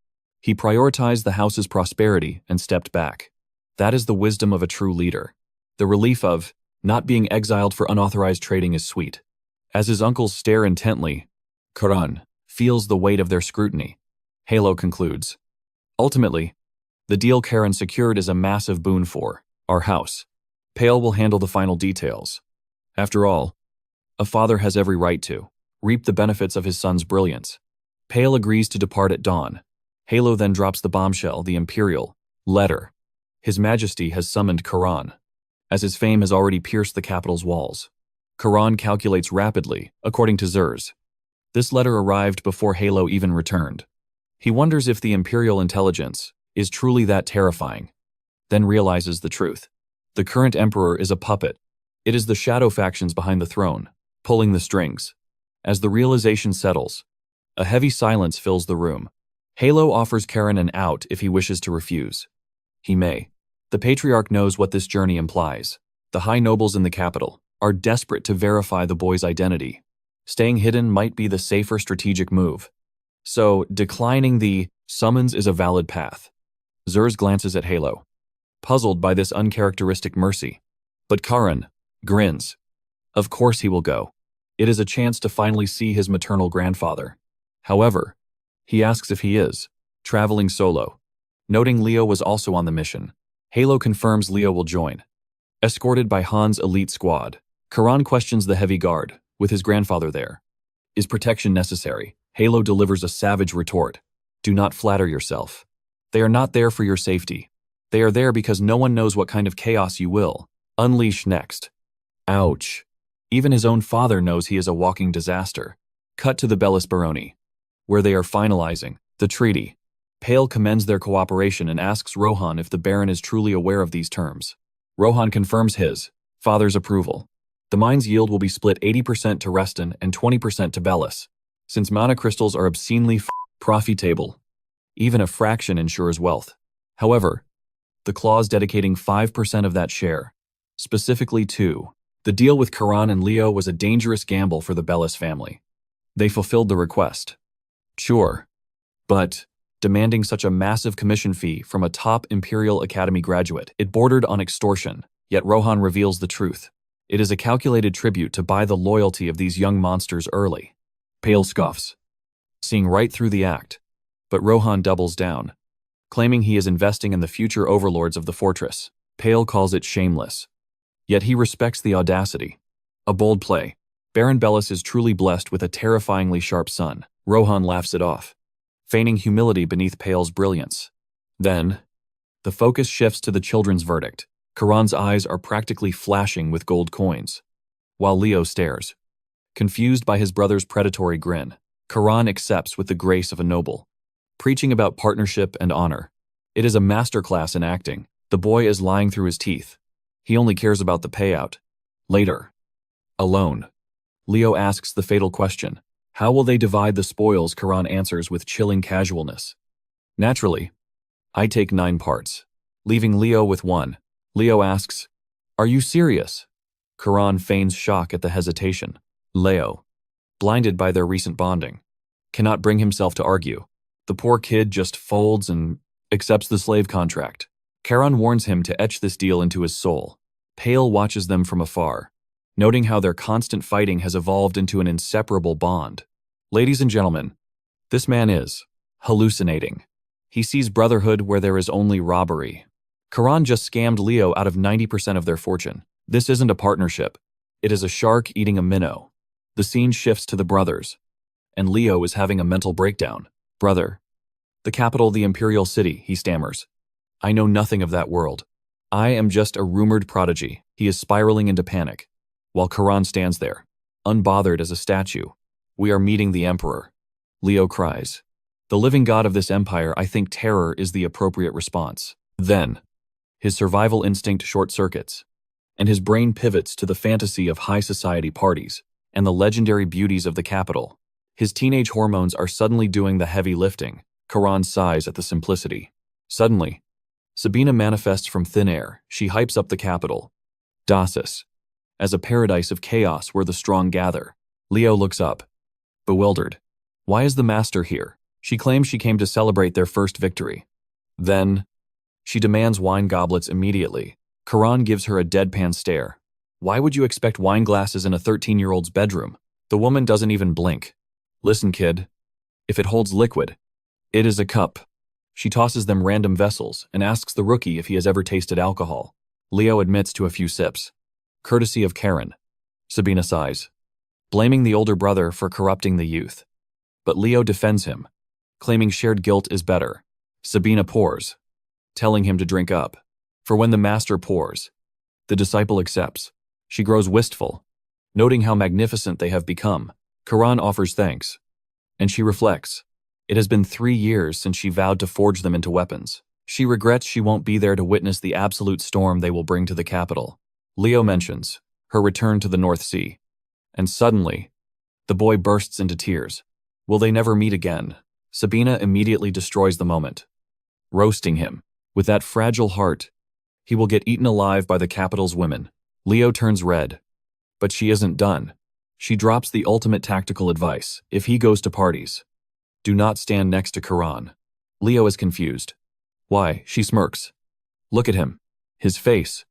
he prioritized the house's prosperity and stepped back. That is the wisdom of a true leader. The relief of not being exiled for unauthorized trading is sweet. As his uncles stare intently, Karon feels the weight of their scrutiny. Halo concludes, ultimately, the deal Karon secured is a massive boon for our house. Pale will handle the final details. After all, a father has every right to reap the benefits of his son's brilliance. Pale agrees to depart at dawn. Halo then drops the bombshell, the imperial letter. His Majesty has summoned Karon, as his fame has already pierced the capital's walls. Karon calculates rapidly, according to Zers. This letter arrived before Halo even returned. He wonders if the imperial intelligence is truly that terrifying, then realizes the truth. The current emperor is a puppet. It is the shadow factions behind the throne, pulling the strings. As the realization settles, a heavy silence fills the room. Halo offers Karon an out if he wishes to refuse. He may. The patriarch knows what this journey implies. The high nobles in the capital are desperate to verify the boy's identity. Staying hidden might be the safer strategic move. So, declining the summons is a valid path. Zers glances at Halo, puzzled by this uncharacteristic mercy. But Karon grins. Of course he will go. It is a chance to finally see his maternal grandfather. However, he asks if he is traveling solo. Noting Leo was also on the mission, Halo confirms Leo will join. Escorted by Han's elite squad, Karon questions the heavy guard, with his grandfather there. Is protection necessary? Halo delivers a savage retort. Do not flatter yourself. They are not there for your safety. They are there because no one knows what kind of chaos you will unleash next. Ouch. Even his own father knows he is a walking disaster. Cut to the Bellis Barony, where they are finalizing the treaty. Pale commends their cooperation and asks Rohan if the Baron is truly aware of these terms. Rohan confirms his father's approval. The mine's yield will be split 80% to Reston and 20% to Bellis. Since mana crystals are obscenely profitable, even a fraction ensures wealth. However, the clause dedicating 5% of that share, specifically to the deal with Karon and Leo, was a dangerous gamble for the Bellis family. They fulfilled the request. Sure, but demanding such a massive commission fee from a top Imperial Academy graduate, it bordered on extortion, yet Rohan reveals the truth. It is a calculated tribute to buy the loyalty of these young monsters early. Pale scoffs, seeing right through the act, but Rohan doubles down, claiming he is investing in the future overlords of the fortress. Pale calls it shameless, yet he respects the audacity. A bold play. Baron Bellis is truly blessed with a terrifyingly sharp son. Rohan laughs it off, feigning humility beneath Pale's brilliance. Then, the focus shifts to the children's verdict. Karon's eyes are practically flashing with gold coins, while Leo stares, confused by his brother's predatory grin. Karon accepts with the grace of a noble, preaching about partnership and honor. It is a masterclass in acting. The boy is lying through his teeth. He only cares about the payout. Later, alone, Leo asks the fatal question. How will they divide the spoils? Karon answers with chilling casualness. Naturally, I take 9 parts, leaving Leo with 1. Leo asks, "Are you serious?" Karon feigns shock at the hesitation. Leo, blinded by their recent bonding, cannot bring himself to argue. The poor kid just folds and accepts the slave contract. Karon warns him to etch this deal into his soul. Pale watches them from afar, noting how their constant fighting has evolved into an inseparable bond. Ladies and gentlemen, this man is hallucinating. He sees brotherhood where there is only robbery. Karon just scammed Leo out of 90% of their fortune. This isn't a partnership. It is a shark eating a minnow. The scene shifts to the brothers, and Leo is having a mental breakdown. Brother, the capital, the Imperial City, he stammers. I know nothing of that world. I am just a rumored prodigy. He is spiraling into panic, while Karon stands there, unbothered as a statue. We are meeting the Emperor. Leo cries. The living god of this empire, I think terror is the appropriate response. Then, his survival instinct short-circuits, and his brain pivots to the fantasy of high society parties and the legendary beauties of the capital. His teenage hormones are suddenly doing the heavy lifting. Karon sighs at the simplicity. Suddenly, Sabina manifests from thin air. She hypes up the capital, Dasis, as a paradise of chaos where the strong gather. Leo looks up, bewildered. Why is the master here? She claims she came to celebrate their first victory. Then, she demands wine goblets immediately. Karon gives her a deadpan stare. Why would you expect wine glasses in a 13-year-old's bedroom? The woman doesn't even blink. Listen, kid. If it holds liquid, it is a cup. She tosses them random vessels and asks the rookie if he has ever tasted alcohol. Leo admits to a few sips. Courtesy of Karon. Sabina sighs, blaming the older brother for corrupting the youth. But Leo defends him, claiming shared guilt is better. Sabina pours, telling him to drink up. For when the master pours, the disciple accepts. She grows wistful, noting how magnificent they have become. Karon offers thanks, and she reflects. It has been 3 years since she vowed to forge them into weapons. She regrets she won't be there to witness the absolute storm they will bring to the capital. Leo mentions her return to the North Sea, and suddenly, the boy bursts into tears. Will they never meet again? Sabina immediately destroys the moment, roasting him. With that fragile heart, he will get eaten alive by the capital's women. Leo turns red, but she isn't done. She drops the ultimate tactical advice. If he goes to parties, do not stand next to Karon. Leo is confused. Why? She smirks. Look at him. His face.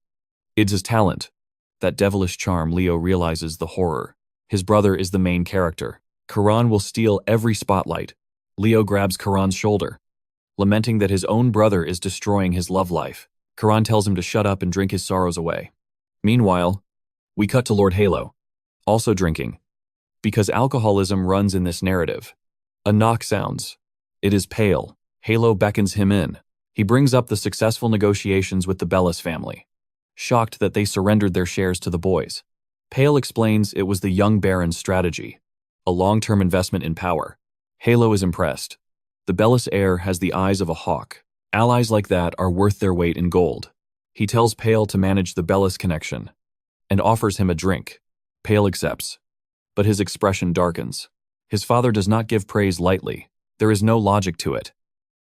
It's his talent. That devilish charm. Leo realizes the horror. His brother is the main character. Karon will steal every spotlight. Leo grabs Karon's shoulder, lamenting that his own brother is destroying his love life. Karon tells him to shut up and drink his sorrows away. Meanwhile, we cut to Lord Halo, also drinking, because alcoholism runs in this narrative. A knock sounds. It is Pale. Halo beckons him in. He brings up the successful negotiations with the Bellis family, shocked that they surrendered their shares to the boys. Pale explains it was the young Baron's strategy, a long-term investment in power. Halo is impressed, The Bellis heir has the eyes of a hawk. Allies like that are worth their weight in gold. He tells Pale to manage the Bellis connection and offers him a drink. Pale accepts, but his expression darkens. His father does not give praise lightly. There is no logic to it,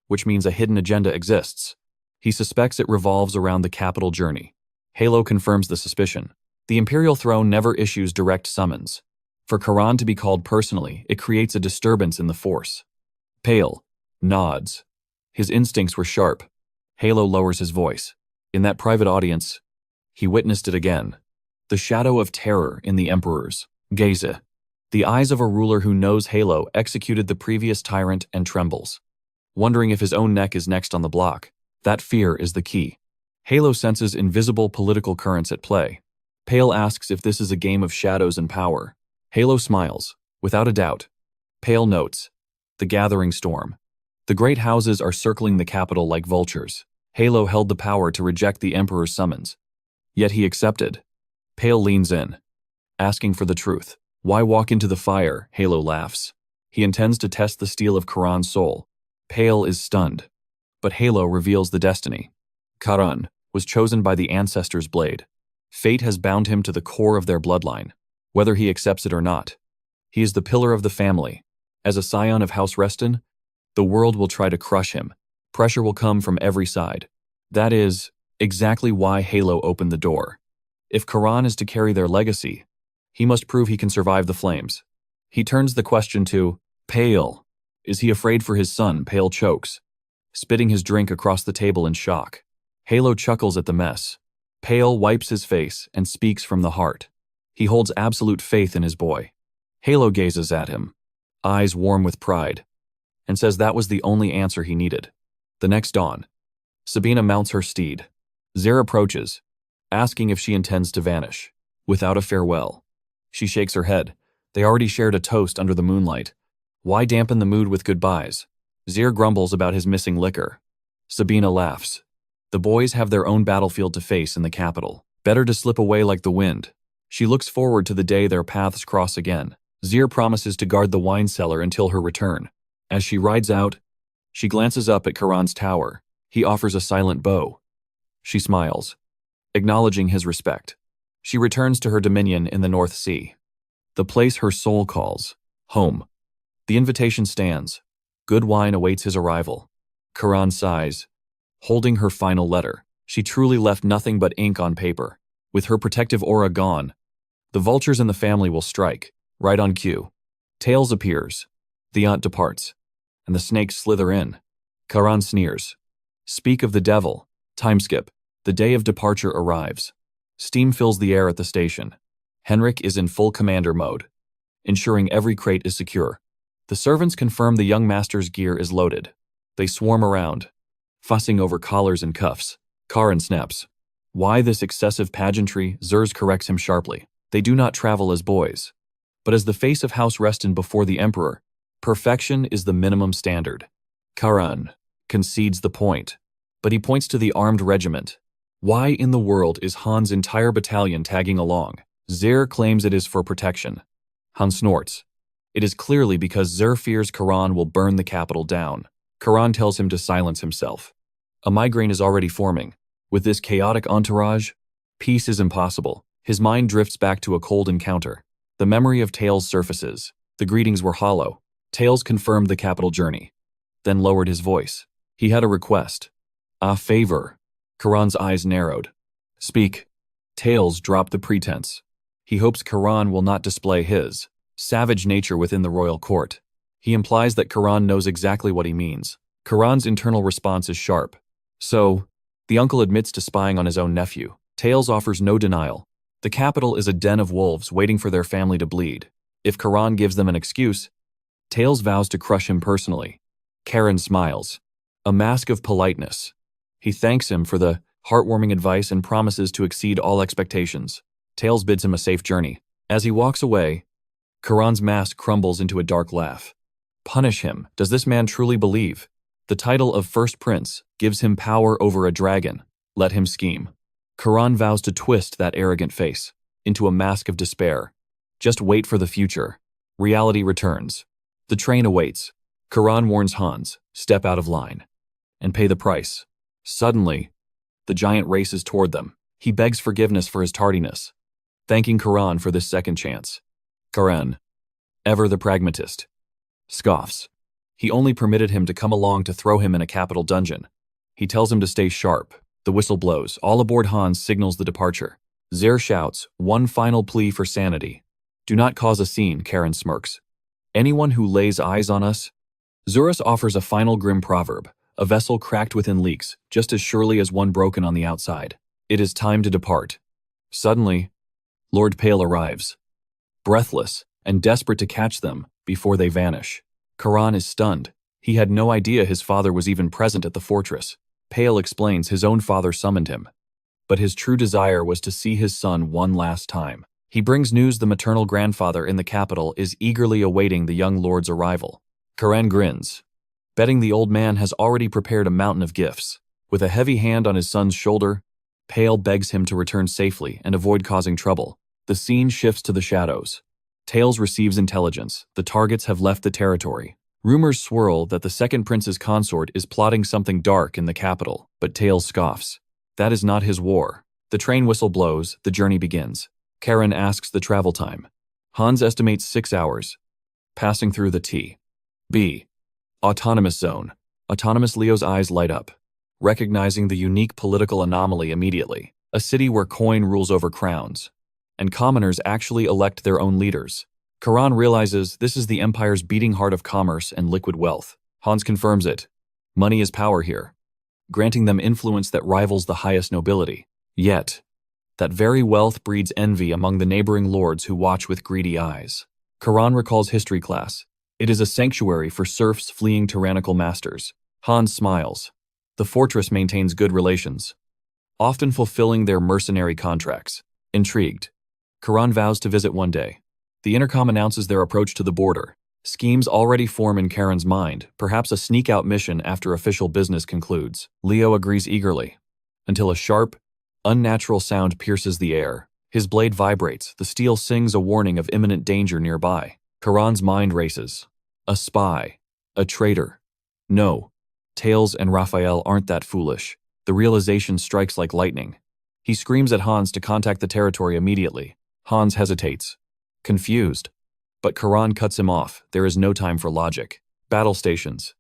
which means a hidden agenda exists. He suspects it revolves around the capital journey. Halo confirms the suspicion. The Imperial throne never issues direct summons. For Karon to be called personally, it creates a disturbance in the Force. Pale nods. His instincts were sharp. Halo lowers his voice. In that private audience, he witnessed it again. The shadow of terror in the Emperor's gaze. The eyes of a ruler who knows Halo executed the previous tyrant and trembles, wondering if his own neck is next on the block. That fear is the key. Halo senses invisible political currents at play. Pale asks if this is a game of shadows and power. Halo smiles. Without a doubt. Pale notes. The gathering storm. The great houses are circling the capital like vultures. Halo held the power to reject the Emperor's summons. Yet he accepted. Pale leans in, asking for the truth. Why walk into the fire? Halo laughs. He intends to test the steel of Karon's soul. Pale is stunned. But Halo reveals the destiny. Karon was chosen by the Ancestor's blade. Fate has bound him to the core of their bloodline, whether he accepts it or not. He is the pillar of the family. As a scion of House Reston, the world will try to crush him. Pressure will come from every side. That is exactly why Halo opened the door. If Karon is to carry their legacy, he must prove he can survive the flames. He turns the question to Pale. Is he afraid for his son? Pale chokes, spitting his drink across the table in shock. Halo chuckles at the mess. Pale wipes his face and speaks from the heart. He holds absolute faith in his boy. Halo gazes at him, eyes warm with pride, and says that was the only answer he needed. The next dawn, Sabina mounts her steed. Zer approaches, asking if she intends to vanish, without a farewell. She shakes her head. They already shared a toast under the moonlight. Why dampen the mood with goodbyes? Zer grumbles about his missing liquor. Sabina laughs. The boys have their own battlefield to face in the capital. Better to slip away like the wind. She looks forward to the day their paths cross again. Zer promises to guard the wine cellar until her return. As she rides out, she glances up at Karon's tower. He offers a silent bow. She smiles, acknowledging his respect. She returns to her dominion in the North Sea, the place her soul calls home. The invitation stands. Good wine awaits his arrival. Karon sighs, holding her final letter. She truly left nothing but ink on paper. With her protective aura gone, the vultures in the family will strike, right on cue. Tails appears. The aunt departs, and the snakes slither in. Karon sneers. Speak of the devil. Time skip. The day of departure arrives. Steam fills the air at the station. Henrik is in full commander mode, ensuring every crate is secure. The servants confirm the young master's gear is loaded. They swarm around, fussing over collars and cuffs. Karon snaps. Why this excessive pageantry? Zers corrects him sharply. They do not travel as boys, but as the face of House Reston before the Emperor. Perfection is the minimum standard. Karon concedes the point, but he points to the armed regiment. Why in the world is Han's entire battalion tagging along? Zer claims it is for protection. Han snorts. It is clearly because Zer fears Karon will burn the capital down. Karon tells him to silence himself. A migraine is already forming. With this chaotic entourage, peace is impossible. His mind drifts back to a cold encounter. The memory of Tails surfaces. The greetings were hollow. Tails confirmed the capital journey, then lowered his voice. He had a request. A favor. Karon's eyes narrowed. Speak. Tails dropped the pretense. He hopes Karon will not display his savage nature within the royal court. He implies that Karon knows exactly what he means. Karon's internal response is sharp. So, the uncle admits to spying on his own nephew. Tails offers no denial. The capital is a den of wolves waiting for their family to bleed. If Karon gives them an excuse, Tails vows to crush him personally. Karon smiles. A mask of politeness. He thanks him for the heartwarming advice and promises to exceed all expectations. Tails bids him a safe journey. As he walks away, Karon's mask crumbles into a dark laugh. Punish him. Does this man truly believe? The title of First Prince gives him power over a dragon. Let him scheme. Karon vows to twist that arrogant face into a mask of despair. Just wait for the future. Reality returns. The train awaits. Karon warns Hans, step out of line and pay the price. Suddenly, the giant races toward them. He begs forgiveness for his tardiness, thanking Karon for this second chance. Karon, ever the pragmatist, scoffs. He only permitted him to come along to throw him in a capital dungeon. He tells him to stay sharp. The whistle blows. All aboard Hans signals the departure. Zer shouts, one final plea for sanity. Do not cause a scene, Karon smirks. Anyone who lays eyes on us? Zurus offers a final grim proverb, a vessel cracked within leaks, just as surely as one broken on the outside. It is time to depart. Suddenly, Lord Pale arrives, breathless and desperate to catch them before they vanish. Karon is stunned. He had no idea his father was even present at the fortress. Pale explains his own father summoned him, but his true desire was to see his son one last time. He brings news the maternal grandfather in the capital is eagerly awaiting the young lord's arrival. Karon grins, betting the old man has already prepared a mountain of gifts. With a heavy hand on his son's shoulder, Pale begs him to return safely and avoid causing trouble. The scene shifts to the shadows. Tails receives intelligence. The targets have left the territory. Rumors swirl that the second prince's consort is plotting something dark in the capital, but Tails scoffs. That is not his war. The train whistle blows, the journey begins. Karon asks the travel time. Hans estimates 6 hours, passing through the T.B. Autonomous Zone. Autonomous Leo's eyes light up, recognizing the unique political anomaly immediately. A city where coin rules over crowns, and commoners actually elect their own leaders. Karon realizes this is the Empire's beating heart of commerce and liquid wealth. Hans confirms it. Money is power here, granting them influence that rivals the highest nobility. Yet, that very wealth breeds envy among the neighboring lords who watch with greedy eyes. Karon recalls history class. It is a sanctuary for serfs fleeing tyrannical masters. Hans smiles. The fortress maintains good relations, often fulfilling their mercenary contracts. Intrigued, Karon vows to visit one day. The intercom announces their approach to the border. Schemes already form in Karon's mind, perhaps a sneak-out mission after official business concludes. Leo agrees eagerly, until a sharp, unnatural sound pierces the air. His blade vibrates, the steel sings a warning of imminent danger nearby. Karon's mind races. A spy. A traitor. No, Tails and Raphael aren't that foolish. The realization strikes like lightning. He screams at Hans to contact the territory immediately. Hans hesitates, confused. But Karon cuts him off. There is no time for logic. Battle stations.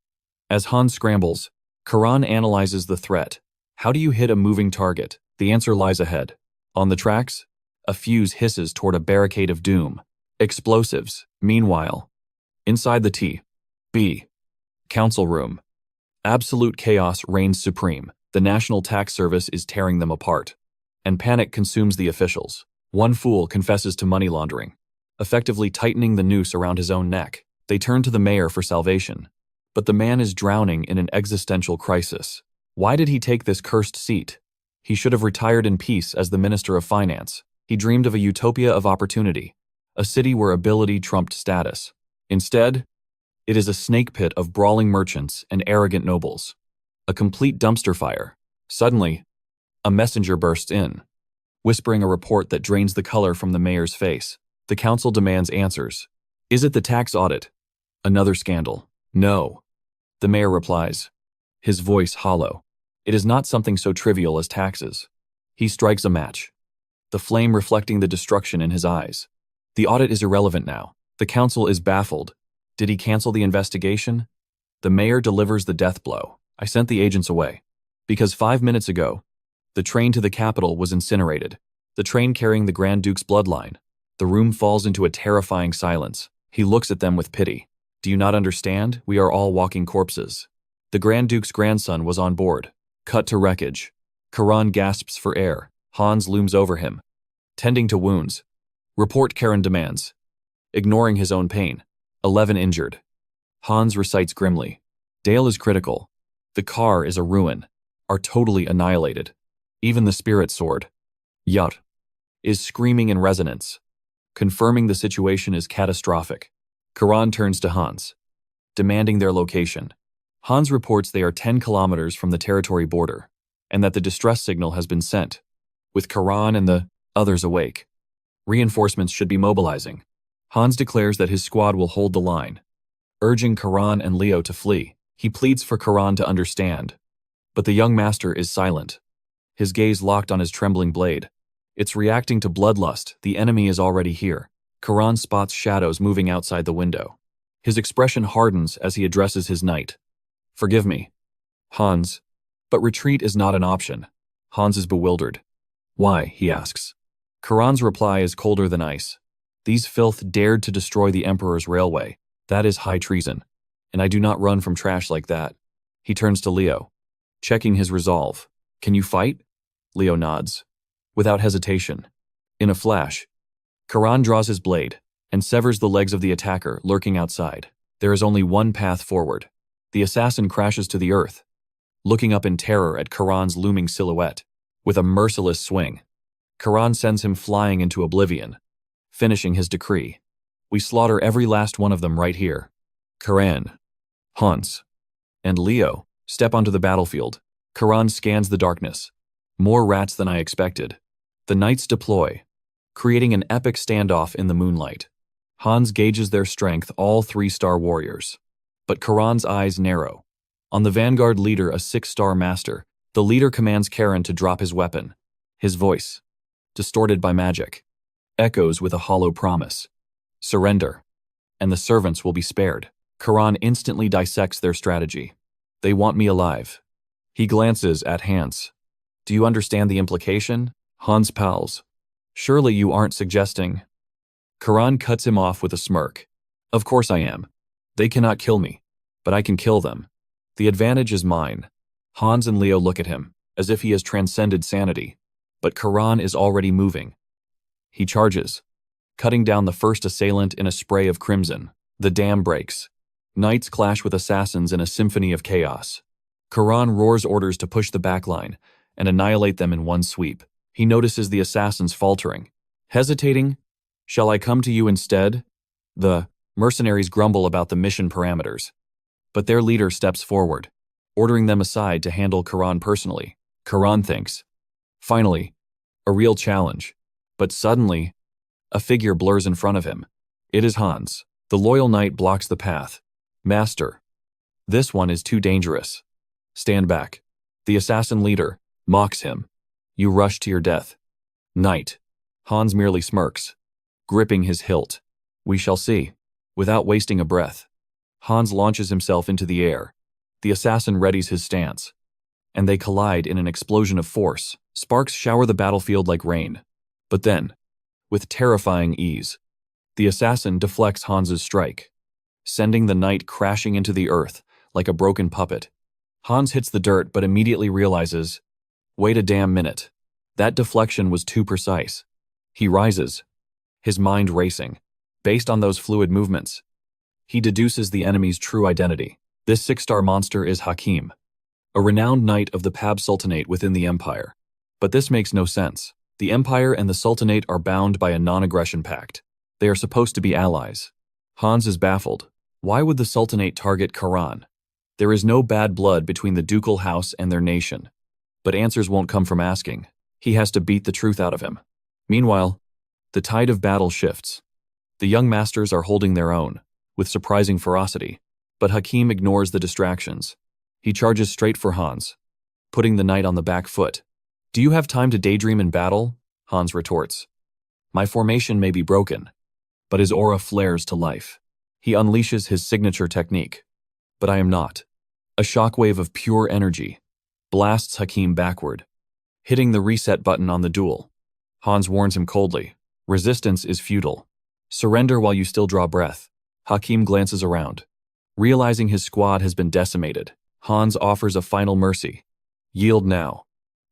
As Hans scrambles, Karon analyzes the threat. How do you hit a moving target? The answer lies ahead. On the tracks, a fuse hisses toward a barricade of doom. Explosives. Meanwhile, inside the T.B. Council room, absolute chaos reigns supreme. The National Tax Service is tearing them apart, and panic consumes the officials. One fool confesses to money laundering, effectively tightening the noose around his own neck. They turn to the mayor for salvation, but the man is drowning in an existential crisis. Why did he take this cursed seat? He should have retired in peace as the Minister of Finance. He dreamed of a utopia of opportunity, a city where ability trumped status. Instead, it is a snake pit of brawling merchants and arrogant nobles. A complete dumpster fire. Suddenly, a messenger bursts in, whispering a report that drains the color from the mayor's face. The council demands answers. Is it the tax audit? Another scandal? No. The mayor replies, his voice hollow. It is not something so trivial as taxes. He strikes a match, the flame reflecting the destruction in his eyes. The audit is irrelevant now. The council is baffled. Did he cancel the investigation? The mayor delivers the death blow. I sent the agents away, because 5 minutes ago, the train to the capital was incinerated. The train carrying the Grand Duke's bloodline. The room falls into a terrifying silence. He looks at them with pity. Do you not understand? We are all walking corpses. The Grand Duke's grandson was on board. Cut to wreckage. Karon gasps for air. Hans looms over him, tending to wounds. Report, Karon demands, ignoring his own pain. 11 injured. Hans recites grimly. Dale is critical. The car is a ruin. Are totally annihilated. Even the spirit sword, Yut, is screaming in resonance, confirming the situation is catastrophic. Karon turns to Hans, demanding their location. Hans reports they are 10 kilometers from the territory border, and that the distress signal has been sent. With Karon and the others awake, reinforcements should be mobilizing. Hans declares that his squad will hold the line, urging Karon and Leo to flee. He pleads for Karon to understand, but the young master is silent, his gaze locked on his trembling blade. It's reacting to bloodlust. The enemy is already here. Karon spots shadows moving outside the window. His expression hardens as he addresses his knight. Forgive me, Hans, but retreat is not an option. Hans is bewildered. Why? He asks. Karon's reply is colder than ice. These filth dared to destroy the Emperor's railway. That is high treason, and I do not run from trash like that. He turns to Leo, checking his resolve. Can you fight? Leo nods, without hesitation. In a flash, Karon draws his blade and severs the legs of the attacker lurking outside. There is only one path forward. The assassin crashes to the earth, looking up in terror at Karon's looming silhouette. With a merciless swing, Karon sends him flying into oblivion, finishing his decree. We slaughter every last one of them right here. Karon, Hans, and Leo step onto the battlefield. Karon scans the darkness. More rats than I expected. The knights deploy, creating an epic standoff in the moonlight. Hans gauges their strength, all 3-star warriors. But Karon's eyes narrow. On the vanguard leader, a 6-star master, the leader commands Karon to drop his weapon. His voice, distorted by magic, echoes with a hollow promise. Surrender, and the servants will be spared. Karon instantly dissects their strategy. They want me alive. He glances at Hans. Do you understand the implication? Hans pals. Surely you aren't suggesting. Karon cuts him off with a smirk. Of course I am. They cannot kill me, but I can kill them. The advantage is mine. Hans and Leo look at him, as if he has transcended sanity. But Karon is already moving. He charges, cutting down the first assailant in a spray of crimson. The dam breaks. Knights clash with assassins in a symphony of chaos. Karon roars orders to push the backline and annihilate them in one sweep. He notices the assassins faltering. Hesitating, shall I come to you instead? The mercenaries grumble about the mission parameters. But their leader steps forward, ordering them aside to handle Karon personally. Karon thinks, finally, a real challenge. But suddenly, a figure blurs in front of him. It is Hans. The loyal knight blocks the path. Master, this one is too dangerous. Stand back. The assassin leader mocks him. You rush to your death. Knight. Hans merely smirks, gripping his hilt. We shall see. Without wasting a breath, Hans launches himself into the air. The assassin readies his stance, and they collide in an explosion of force. Sparks shower the battlefield like rain. But then, with terrifying ease, the assassin deflects Hans's strike, sending the knight crashing into the earth like a broken puppet. Hans hits the dirt but immediately realizes, wait a damn minute. That deflection was too precise. He rises, his mind racing. Based on those fluid movements, he deduces the enemy's true identity. This 6-star monster is Hakim, a renowned knight of the Pab Sultanate within the Empire. But this makes no sense. The Empire and the Sultanate are bound by a non-aggression pact. They are supposed to be allies. Hans is baffled. Why would the Sultanate target Karon? There is no bad blood between the ducal house and their nation. But answers won't come from asking. He has to beat the truth out of him. Meanwhile, the tide of battle shifts. The young masters are holding their own, with surprising ferocity. But Hakim ignores the distractions. He charges straight for Hans, putting the knight on the back foot. Do you have time to daydream in battle? Hans retorts. My formation may be broken, but his aura flares to life. He unleashes his signature technique. But I am not. A shockwave of pure energy blasts Hakim backward, hitting the reset button on the duel. Hans warns him coldly. Resistance is futile. Surrender while you still draw breath. Hakim glances around. Realizing his squad has been decimated, Hans offers a final mercy. Yield now,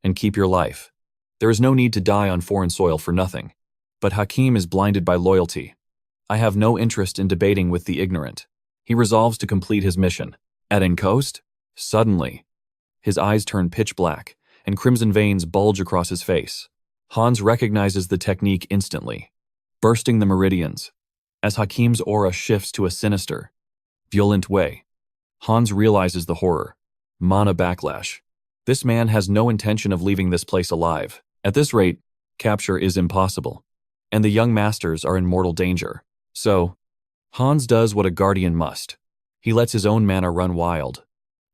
and keep your life. There is no need to die on foreign soil for nothing. But Hakim is blinded by loyalty. I have no interest in debating with the ignorant. He resolves to complete his mission. At Coast, suddenly, his eyes turn pitch black, and crimson veins bulge across his face. Hans recognizes the technique instantly, bursting the meridians. As Hakim's aura shifts to a sinister, violent way, Hans realizes the horror. Mana backlash. This man has no intention of leaving this place alive. At this rate, capture is impossible, and the young masters are in mortal danger. So, Hans does what a guardian must. He lets his own mana run wild,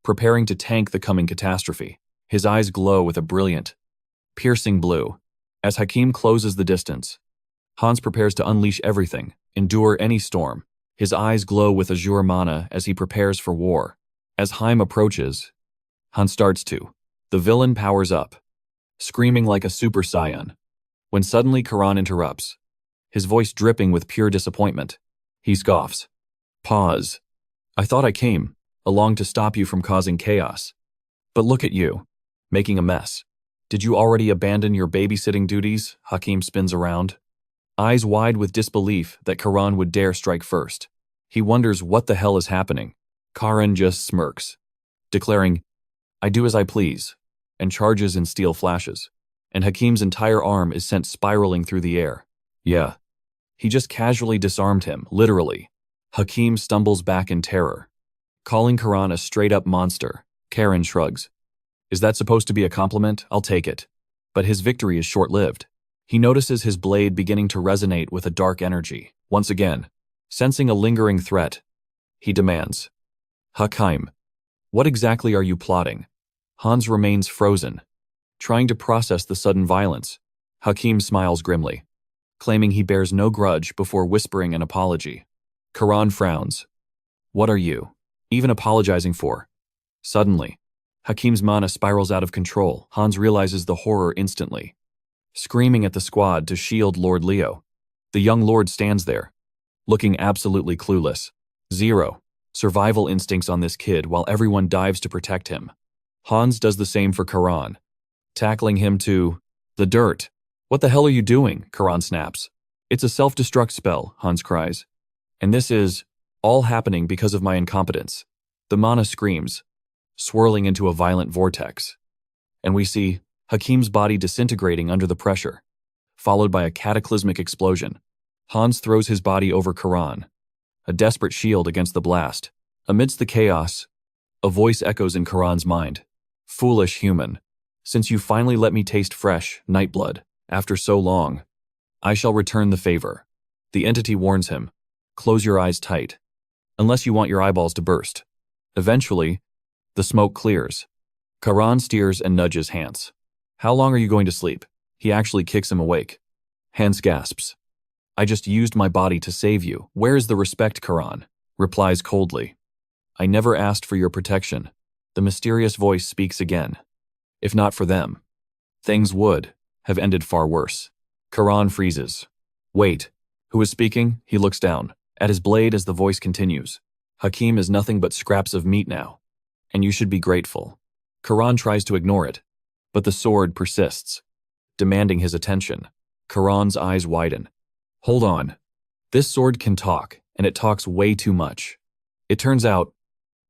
preparing to tank the coming catastrophe. His eyes glow with a brilliant, piercing blue. As Hakim closes the distance, Hans prepares to unleash everything, endure any storm. His eyes glow with azure mana as he prepares for war. As Haim approaches, Hans starts to. The villain powers up, screaming like a super saiyan, when suddenly Karon interrupts, his voice dripping with pure disappointment. He scoffs. Pause. I thought I came along to stop you from causing chaos. But look at you, making a mess. Did you already abandon your babysitting duties? Hakim spins around, eyes wide with disbelief that Karon would dare strike first. He wonders what the hell is happening. Karon just smirks, declaring, I do as I please, and charges in steel flashes. And Hakim's entire arm is sent spiraling through the air. Yeah. He just casually disarmed him, literally. Hakim stumbles back in terror, calling Karon a straight-up monster. Karon shrugs. Is that supposed to be a compliment? I'll take it. But his victory is short-lived. He notices his blade beginning to resonate with a dark energy. Once again, sensing a lingering threat, he demands, Hakim, what exactly are you plotting? Hans remains frozen, trying to process the sudden violence. Hakim smiles grimly, claiming he bears no grudge before whispering an apology. Karon frowns. What are you even apologizing for? Suddenly, Hakim's mana spirals out of control. Hans realizes the horror instantly, screaming at the squad to shield Lord Leo. The young lord stands there, looking absolutely clueless. Zero survival instincts on this kid while everyone dives to protect him. Hans does the same for Karon, tackling him to the dirt. What the hell are you doing? Karon snaps. It's a self-destruct spell, Hans cries. And this is all happening because of my incompetence. The mana screams, swirling into a violent vortex. And we see Hakim's body disintegrating under the pressure, followed by a cataclysmic explosion. Hans throws his body over Karon, a desperate shield against the blast. Amidst the chaos, a voice echoes in Karon's mind. Foolish human, since you finally let me taste fresh nightblood after so long, I shall return the favor. The entity warns him, close your eyes tight, unless you want your eyeballs to burst. Eventually, the smoke clears. Karon steers and nudges Hans. How long are you going to sleep? He actually kicks him awake. Hans gasps. I just used my body to save you. Where is the respect? Karon replies coldly. I never asked for your protection. The mysterious voice speaks again. If not for them, things would have ended far worse. Karon freezes. Wait, who is speaking? He looks down at his blade as the voice continues. Hakim is nothing but scraps of meat now, and you should be grateful. Karon tries to ignore it, but the sword persists, demanding his attention. Karon's eyes widen. Hold on. This sword can talk, and it talks way too much. It turns out,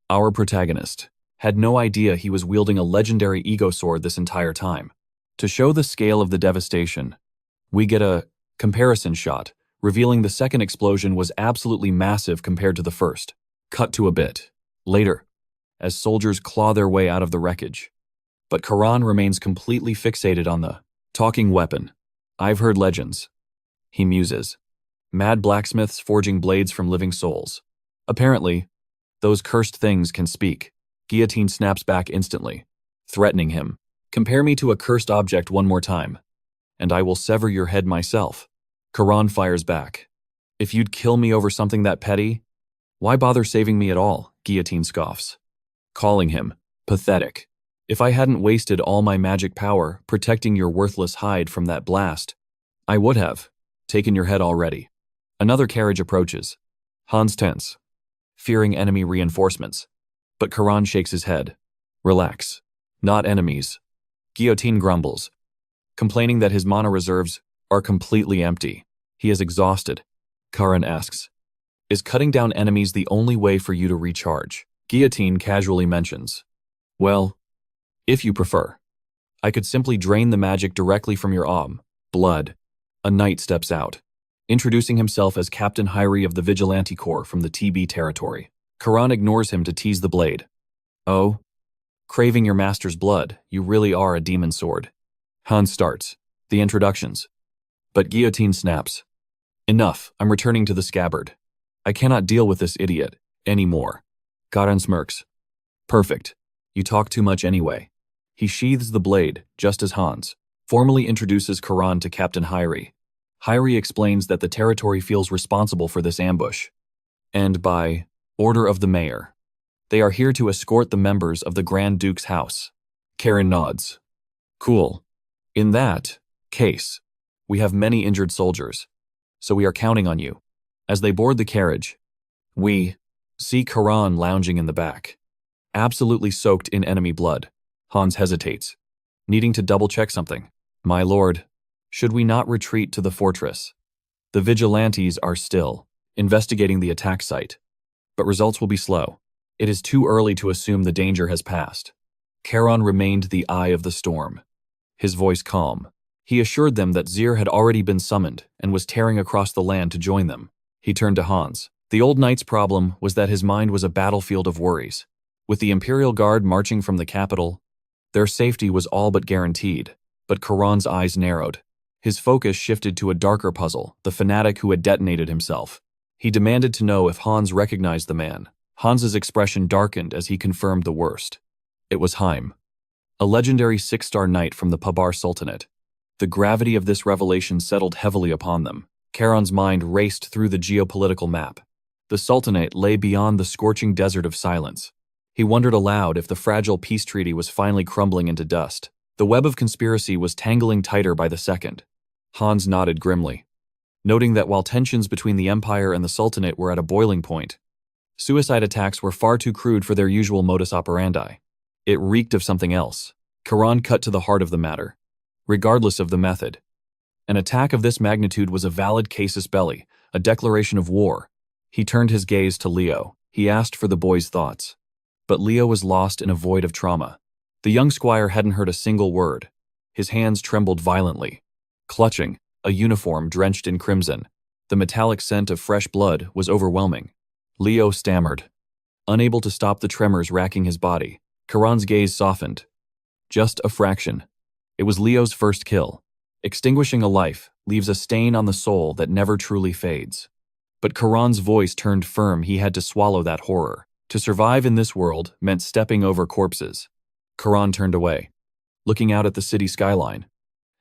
our protagonist had no idea he was wielding a legendary ego sword this entire time. To show the scale of the devastation, we get a comparison shot, revealing the second explosion was absolutely massive compared to the first. Cut to a bit later, as soldiers claw their way out of the wreckage. But Karon remains completely fixated on the talking weapon. I've heard legends, he muses. Mad blacksmiths forging blades from living souls. Apparently, those cursed things can speak. Guillotine snaps back instantly, threatening him. Compare me to a cursed object one more time, and I will sever your head myself. Karon fires back. If you'd kill me over something that petty, why bother saving me at all? Guillotine scoffs, calling him pathetic. If I hadn't wasted all my magic power protecting your worthless hide from that blast, I would have taken your head already. Another carriage approaches. Hans tense, fearing enemy reinforcements. But Karon shakes his head. Relax. Not enemies. Guillotine grumbles, complaining that his mana reserves are completely empty. He is exhausted. Karon asks, is cutting down enemies the only way for you to recharge? Guillotine casually mentions, well, if you prefer, I could simply drain the magic directly from your blood. A knight steps out, introducing himself as Captain Hyrie of the Vigilante Corps from the TB territory. Karon ignores him to tease the blade. Oh, craving your master's blood, you really are a demon sword. Hans starts the introductions, but Guillotine snaps. Enough, I'm returning to the scabbard. I cannot deal with this idiot anymore. Karon smirks. Perfect. You talk too much anyway. He sheathes the blade, just as Hans formally introduces Karon to Captain Hyrie. Hyrie explains that the territory feels responsible for this ambush. And by order of the mayor, they are here to escort the members of the Grand Duke's house. Karon nods. Cool. In that case, we have many injured soldiers, so we are counting on you. As they board the carriage, we see Karon lounging in the back, absolutely soaked in enemy blood. Hans hesitates, needing to double-check something. My lord, should we not retreat to the fortress? The vigilantes are still investigating the attack site, but results will be slow. It is too early to assume the danger has passed. Karon remained the eye of the storm, his voice calm. He assured them that Zir had already been summoned and was tearing across the land to join them. He turned to Hans. The old knight's problem was that his mind was a battlefield of worries. With the Imperial Guard marching from the capital, their safety was all but guaranteed. But Karon's eyes narrowed. His focus shifted to a darker puzzle, the fanatic who had detonated himself. He demanded to know if Hans recognized the man. Hans's expression darkened as he confirmed the worst. It was Haim, a legendary 6-star knight from the Pabar Sultanate. The gravity of this revelation settled heavily upon them. Karon's mind raced through the geopolitical map. The Sultanate lay beyond the scorching desert of silence. He wondered aloud if the fragile peace treaty was finally crumbling into dust. The web of conspiracy was tangling tighter by the second. Hans nodded grimly, noting that while tensions between the Empire and the Sultanate were at a boiling point, suicide attacks were far too crude for their usual modus operandi. It reeked of something else. Karon cut to the heart of the matter. Regardless of the method, an attack of this magnitude was a valid casus belli, a declaration of war. He turned his gaze to Leo. He asked for the boy's thoughts. But Leo was lost in a void of trauma. The young squire hadn't heard a single word. His hands trembled violently, clutching a uniform drenched in crimson. The metallic scent of fresh blood was overwhelming. Leo stammered, unable to stop the tremors racking his body. Karon's gaze softened. Just a fraction. It was Leo's first kill. Extinguishing a life leaves a stain on the soul that never truly fades. But Karon's voice turned firm. He had to swallow that horror. To survive in this world meant stepping over corpses. Karon turned away, looking out at the city skyline,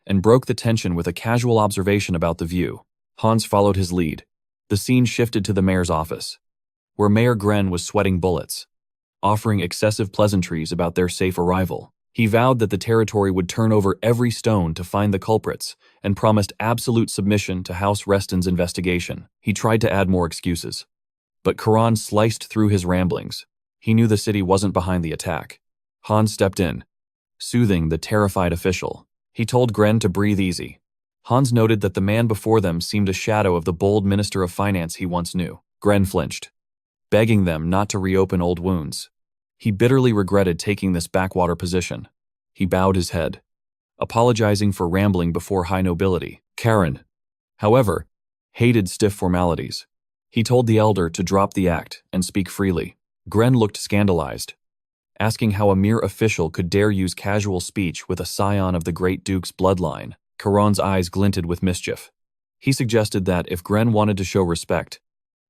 and broke the tension with a casual observation about the view. Hans followed his lead. The scene shifted to the mayor's office, where Mayor Gren was sweating bullets, offering excessive pleasantries about their safe arrival. He vowed that the territory would turn over every stone to find the culprits and promised absolute submission to House Reston's investigation. He tried to add more excuses, but Karon sliced through his ramblings. He knew the city wasn't behind the attack. Hans stepped in, soothing the terrified official. He told Gren to breathe easy. Hans noted that the man before them seemed a shadow of the bold Minister of Finance he once knew. Gren flinched, begging them not to reopen old wounds. He bitterly regretted taking this backwater position. He bowed his head, apologizing for rambling before high nobility. Karon, however, hated stiff formalities. He told the elder to drop the act and speak freely. Gren looked scandalized, asking how a mere official could dare use casual speech with a scion of the Great Duke's bloodline. Karon's eyes glinted with mischief. He suggested that if Gren wanted to show respect,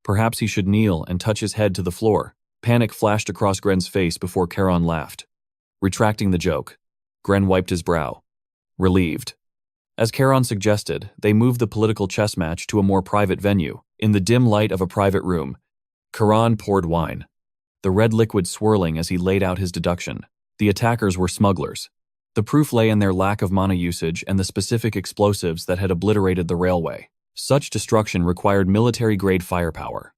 perhaps he should kneel and touch his head to the floor. Panic flashed across Gren's face before Karon laughed. Retracting the joke, Gren wiped his brow, relieved. As Karon suggested, they moved the political chess match to a more private venue. In the dim light of a private room, Karon poured wine, the red liquid swirling as he laid out his deduction. The attackers were smugglers. The proof lay in their lack of mana usage and the specific explosives that had obliterated the railway. Such destruction required military-grade firepower,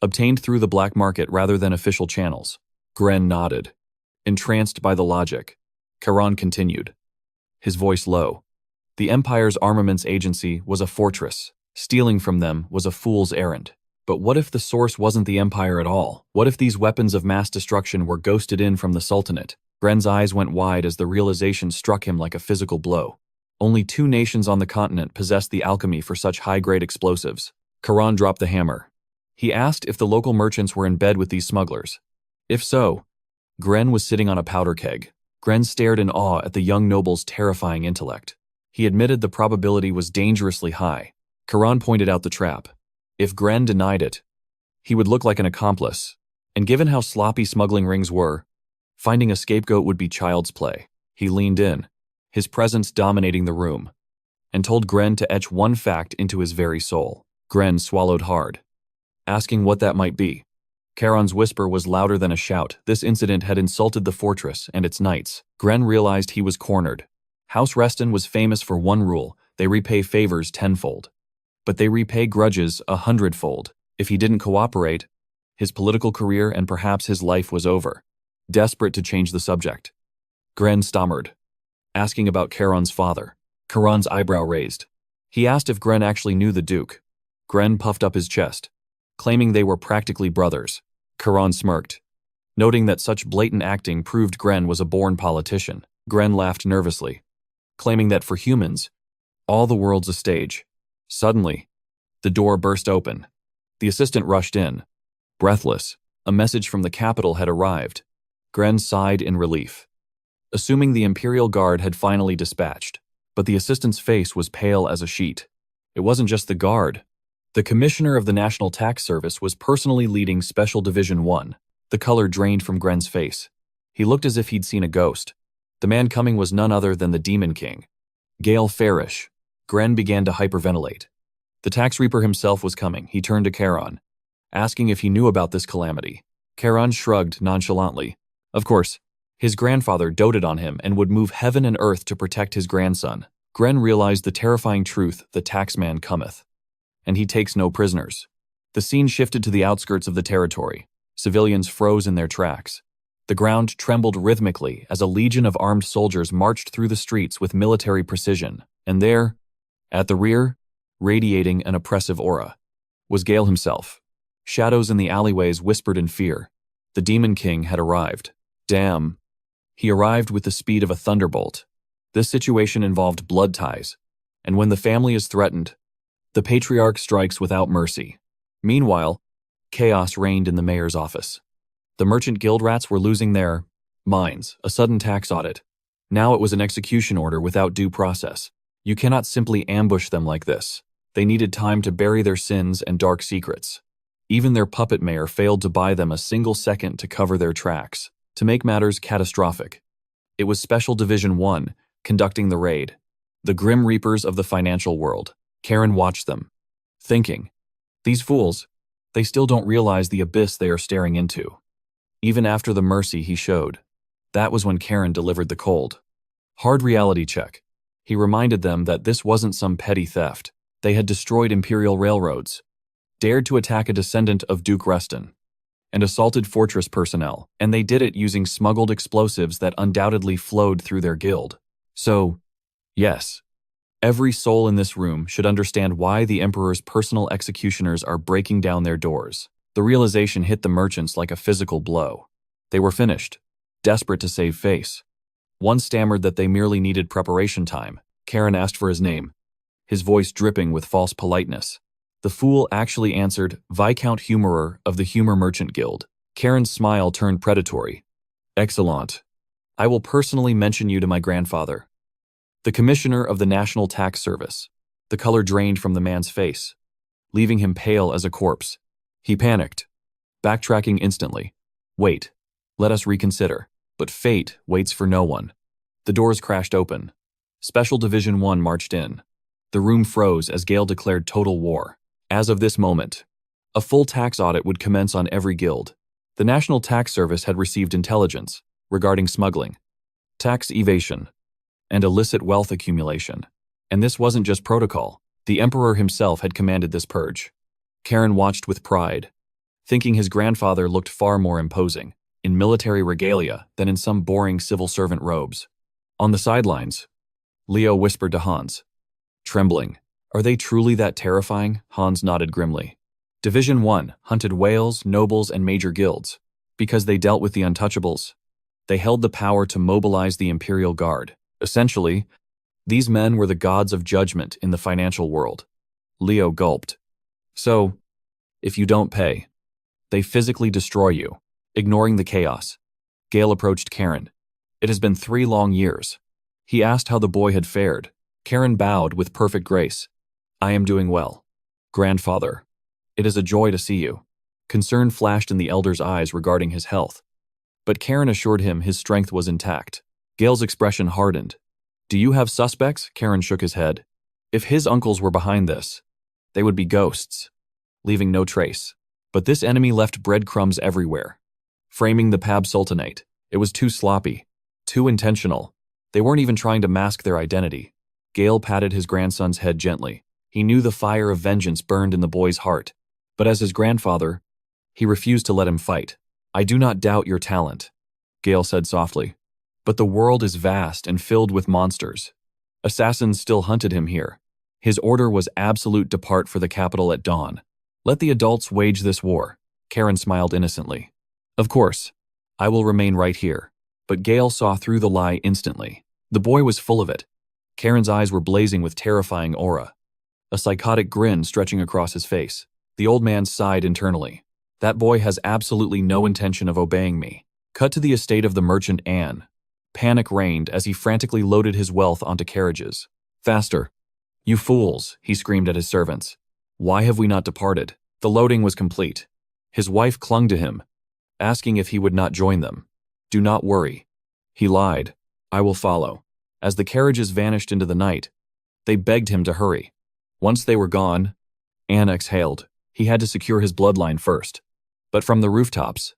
obtained through the black market rather than official channels. Gren nodded, entranced by the logic. Karon continued, his voice low. The Empire's armaments agency was a fortress. Stealing from them was a fool's errand. But what if the source wasn't the Empire at all? What if these weapons of mass destruction were ghosted in from the Sultanate? Gren's eyes went wide as the realization struck him like a physical blow. Only 2 nations on the continent possessed the alchemy for such high-grade explosives. Karon dropped the hammer. He asked if the local merchants were in bed with these smugglers. If so, Gren was sitting on a powder keg. Gren stared in awe at the young noble's terrifying intellect. He admitted the probability was dangerously high. Karon pointed out the trap. If Gren denied it, he would look like an accomplice, And given how sloppy smuggling rings were, finding a scapegoat would be child's play. He leaned in, his presence dominating the room, and told Gren to etch one fact into his very soul. Gren swallowed hard, asking what that might be. Karon's whisper was louder than a shout. This incident had insulted the fortress and its knights. Gren realized he was cornered. House Reston was famous for one rule: they repay favors tenfold. But they repay grudges 100-fold. If he didn't cooperate, his political career and perhaps his life was over. Desperate to change the subject, Gren stammered, asking about Karon's father. Karon's eyebrow raised. He asked if Gren actually knew the Duke. Gren puffed up his chest, claiming they were practically brothers. Karon smirked, noting that such blatant acting proved Gren was a born politician. Gren laughed nervously, claiming that for humans, all the world's a stage. Suddenly, the door burst open. The assistant rushed in, breathless. A message from the capital had arrived. Gren sighed in relief, assuming the Imperial Guard had finally dispatched. But the assistant's face was pale as a sheet. It wasn't just the guard. The commissioner of the National Tax Service was personally leading Special Division 1. The color drained from Gren's face. He looked as if he'd seen a ghost. The man coming was none other than the Demon King, Gale Farish. Gren began to hyperventilate. The Tax Reaper himself was coming. He turned to Karon, asking if he knew about this calamity. Karon shrugged nonchalantly. Of course, his grandfather doted on him and would move heaven and earth to protect his grandson. Gren realized the terrifying truth: the taxman cometh, and he takes no prisoners. The scene shifted to the outskirts of the territory. Civilians froze in their tracks. The ground trembled rhythmically as a legion of armed soldiers marched through the streets with military precision. And there, at the rear, radiating an oppressive aura, was Gale himself. Shadows in the alleyways whispered in fear. The Demon King had arrived. Damn. He arrived with the speed of a thunderbolt. This situation involved blood ties, and when the family is threatened, the patriarch strikes without mercy. Meanwhile, chaos reigned in the mayor's office. The merchant guild rats were losing their minds. A sudden tax audit. Now it was an execution order without due process. You cannot simply ambush them like this. They needed time to bury their sins and dark secrets. Even their puppet mayor failed to buy them a single second to cover their tracks. To make matters catastrophic, it was Special Division 1 conducting the raid. The Grim Reapers of the financial world. Karon watched them, thinking, these fools, they still don't realize the abyss they are staring into. Even after the mercy he showed, that was when Karon delivered the cold, hard reality check. He reminded them that this wasn't some petty theft. They had destroyed Imperial railroads, dared to attack a descendant of Duke Reston, and assaulted fortress personnel, and they did it using smuggled explosives that undoubtedly flowed through their guild. So, yes, every soul in this room should understand why the Emperor's personal executioners are breaking down their doors. The realization hit the merchants like a physical blow. They were finished, desperate to save face. One stammered that they merely needed preparation time. Karon asked for his name, his voice dripping with false politeness. The fool actually answered, Viscount Humorer of the Humor Merchant Guild. Karon's smile turned predatory. Excellent. I will personally mention you to my grandfather, the Commissioner of the National Tax Service. The color drained from the man's face, leaving him pale as a corpse. He panicked, backtracking instantly. Wait, let us reconsider. But fate waits for no one. The doors crashed open. Special Division 1 marched in. The room froze as Gale declared total war. As of this moment, a full tax audit would commence on every guild. The National Tax Service had received intelligence regarding smuggling, tax evasion, and illicit wealth accumulation. And this wasn't just protocol. The Emperor himself had commanded this purge. Karon watched with pride, thinking his grandfather looked far more imposing in military regalia than in some boring civil servant robes. On the sidelines, Leo whispered to Hans, trembling, are they truly that terrifying? Hans nodded grimly. Division 1 hunted whales, nobles, and major guilds. Because they dealt with the untouchables, they held the power to mobilize the Imperial Guard. Essentially, these men were the gods of judgment in the financial world. Leo gulped. So, if you don't pay, they physically destroy you. Ignoring the chaos, Gale approached Karon. It has been 3 long years. He asked how the boy had fared. Karon bowed with perfect grace. I am doing well. Grandfather, it is a joy to see you. Concern flashed in the elder's eyes regarding his health, but Karon assured him his strength was intact. Gale's expression hardened. "Do you have suspects?" Karon shook his head. If his uncles were behind this, they would be ghosts, leaving no trace. But this enemy left breadcrumbs everywhere. Framing the Pab Sultanate, it was too sloppy, too intentional. They weren't even trying to mask their identity. Gale patted his grandson's head gently. He knew the fire of vengeance burned in the boy's heart, but as his grandfather, he refused to let him fight. "I do not doubt your talent," Gale said softly, "but the world is vast and filled with monsters. Assassins still hunted him here. His order was absolute: depart for the capital at dawn. Let the adults wage this war." Karon smiled innocently. "Of course, I will remain right here." But Gale saw through the lie instantly. The boy was full of it. Karon's eyes were blazing with terrifying aura, a psychotic grin stretching across his face. The old man sighed internally. "That boy has absolutely no intention of obeying me." Cut to the estate of the merchant Anne. Panic reigned as he frantically loaded his wealth onto carriages. "Faster! You fools!" he screamed at his servants. "Why have we not departed?" The loading was complete. His wife clung to him, asking if he would not join them. "Do not worry." He lied. "I will follow." As the carriages vanished into the night, they begged him to hurry. Once they were gone, Anne exhaled. He had to secure his bloodline first. But from the rooftops,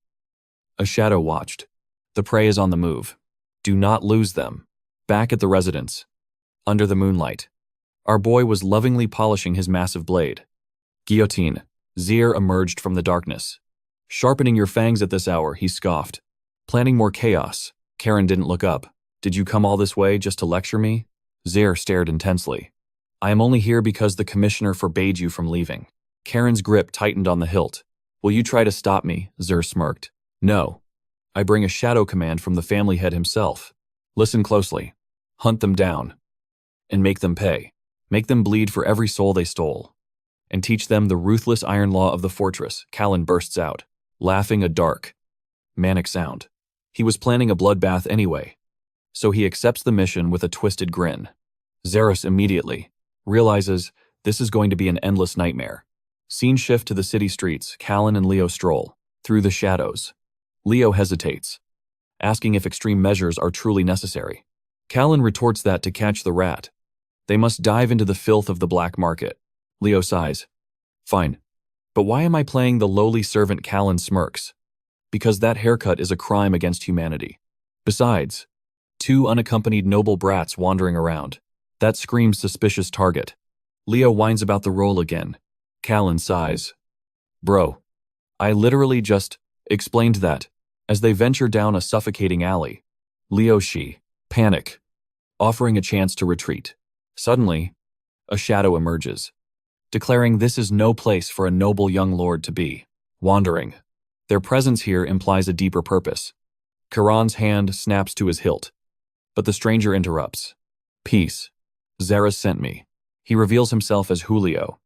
a shadow watched. "The prey is on the move. Do not lose them." Back at the residence, under the moonlight, our boy was lovingly polishing his massive blade. "Guillotine." Zir emerged from the darkness. "Sharpening your fangs at this hour," he scoffed. "Planning more chaos." Karon didn't look up. "Did you come all this way just to lecture me?" Zir stared intensely. "I am only here because the commissioner forbade you from leaving." Karon's grip tightened on the hilt. "Will you try to stop me?" Zir smirked. "No. I bring a shadow command from the family head himself. Listen closely. Hunt them down. And make them pay. Make them bleed for every soul they stole. And teach them the ruthless iron law of the fortress." Callan bursts out, laughing a dark, manic sound. He was planning a bloodbath anyway, so he accepts the mission with a twisted grin. Zaris immediately realizes this is going to be an endless nightmare. Scene shift to the city streets. Callan and Leo stroll through the shadows. Leo hesitates, asking if extreme measures are truly necessary. Callan retorts that to catch the rat, they must dive into the filth of the black market. Leo sighs. "Fine. But why am I playing the lowly servant?" Callan smirks. "Because that haircut is a crime against humanity. Besides, 2 unaccompanied noble brats wandering around. That screams suspicious target." Leo whines about the role again. Callan sighs. "Bro, I literally just explained that." As they venture down a suffocating alley, Leo panic, offering a chance to retreat. Suddenly, a shadow emerges, declaring this is no place for a noble young lord to be wandering. Their presence here implies a deeper purpose. Karon's hand snaps to his hilt, but the stranger interrupts. "Peace. Zaris sent me." He reveals himself as Julio,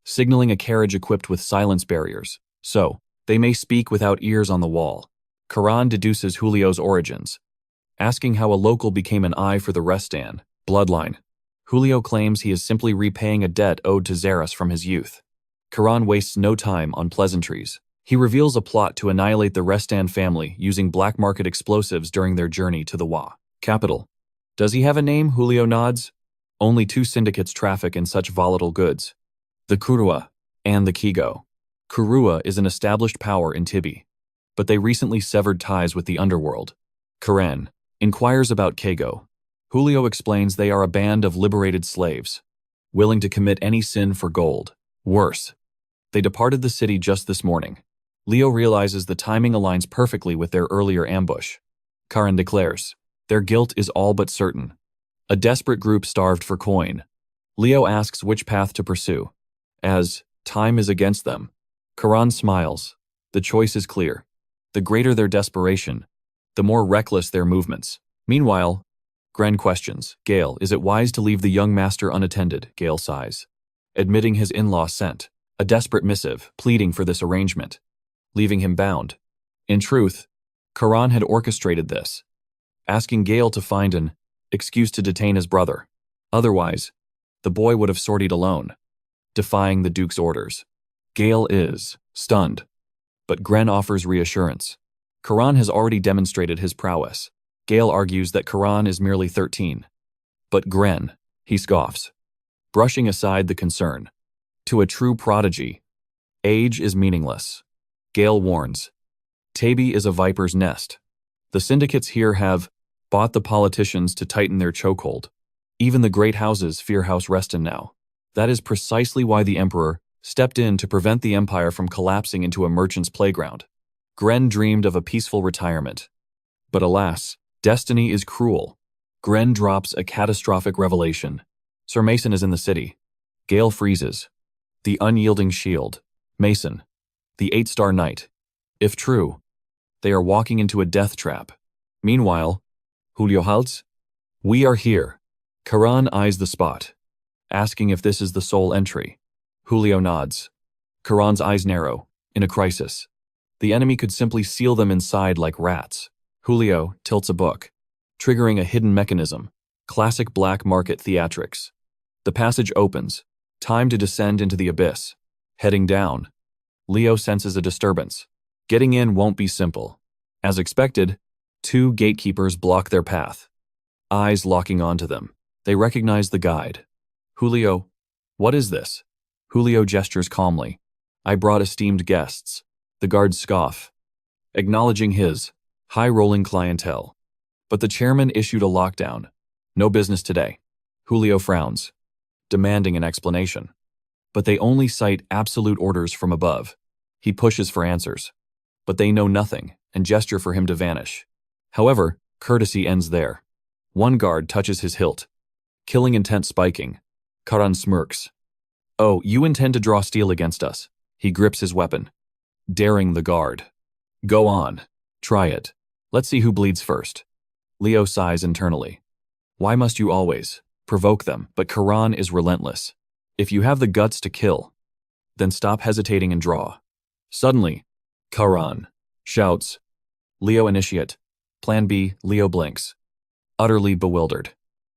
signaling a carriage equipped with silence barriers, so they may speak without ears on the wall. Karon deduces Julio's origins, asking how a local became an eye for the Restan bloodline. Julio claims he is simply repaying a debt owed to Zaris from his youth. Karon wastes no time on pleasantries. He reveals a plot to annihilate the Restan family using black market explosives during their journey to the Wa capital. "Does he have a name?" Julio nods. "Only 2 syndicates traffic in such volatile goods, the Kurua and the Kigo. Kurua is an established power in Tibi, but they recently severed ties with the underworld." Karen inquires about Kego. Julio explains they are a band of liberated slaves, willing to commit any sin for gold. Worse, they departed the city just this morning. Leo realizes the timing aligns perfectly with their earlier ambush. Karen declares, their guilt is all but certain. A desperate group starved for coin. Leo asks which path to pursue, as time is against them. Karan smiles. The choice is clear. The greater their desperation, the more reckless their movements. Meanwhile, Gren questions, Gale, is it wise to leave the young master unattended? Gale sighs, admitting his in-law sent a desperate missive, pleading for this arrangement, leaving him bound. In truth, Karan had orchestrated this, asking Gale to find an excuse to detain his brother. Otherwise, the boy would have sortied alone, defying the Duke's orders. Gale is stunned. But Gren offers reassurance. Karon has already demonstrated his prowess. Gale argues that Karon is merely 13. But Gren, he scoffs, brushing aside the concern. To a true prodigy, age is meaningless. Gale warns. Tabi is a viper's nest. The syndicates here have bought the politicians to tighten their chokehold. Even the great houses fear House Reston now. That is precisely why the Emperor stepped in to prevent the Empire from collapsing into a merchant's playground. Gren dreamed of a peaceful retirement. But alas, destiny is cruel. Gren drops a catastrophic revelation. Sir Mason is in the city. Gale freezes. The unyielding shield. Mason. The 8-star knight. If true, they are walking into a death trap. Meanwhile, Julio halts. We are here. Karon eyes the spot, asking if this is the sole entry. Julio nods. Karon's eyes narrow. In a crisis, the enemy could simply seal them inside like rats. Julio tilts a book, triggering a hidden mechanism. Classic black market theatrics. The passage opens. Time to descend into the abyss. Heading down. Leo senses a disturbance. Getting in won't be simple. As expected, 2 gatekeepers block their path. Eyes locking onto them. They recognize the guide. Julio, what is this? Julio gestures calmly. I brought esteemed guests. The guards scoff, acknowledging his high-rolling clientele. But the chairman issued a lockdown. No business today. Julio frowns, demanding an explanation. But they only cite absolute orders from above. He pushes for answers. But they know nothing and gesture for him to vanish. However, courtesy ends there. One guard touches his hilt, killing intent spiking. Karon smirks. Oh, you intend to draw steel against us. He grips his weapon, daring the guard. Go on. Try it. Let's see who bleeds first. Leo sighs internally. Why must you always provoke them? But Karon is relentless. If you have the guts to kill, then stop hesitating and draw. Suddenly, Karon shouts. Leo initiate. Plan B. Leo blinks, utterly bewildered.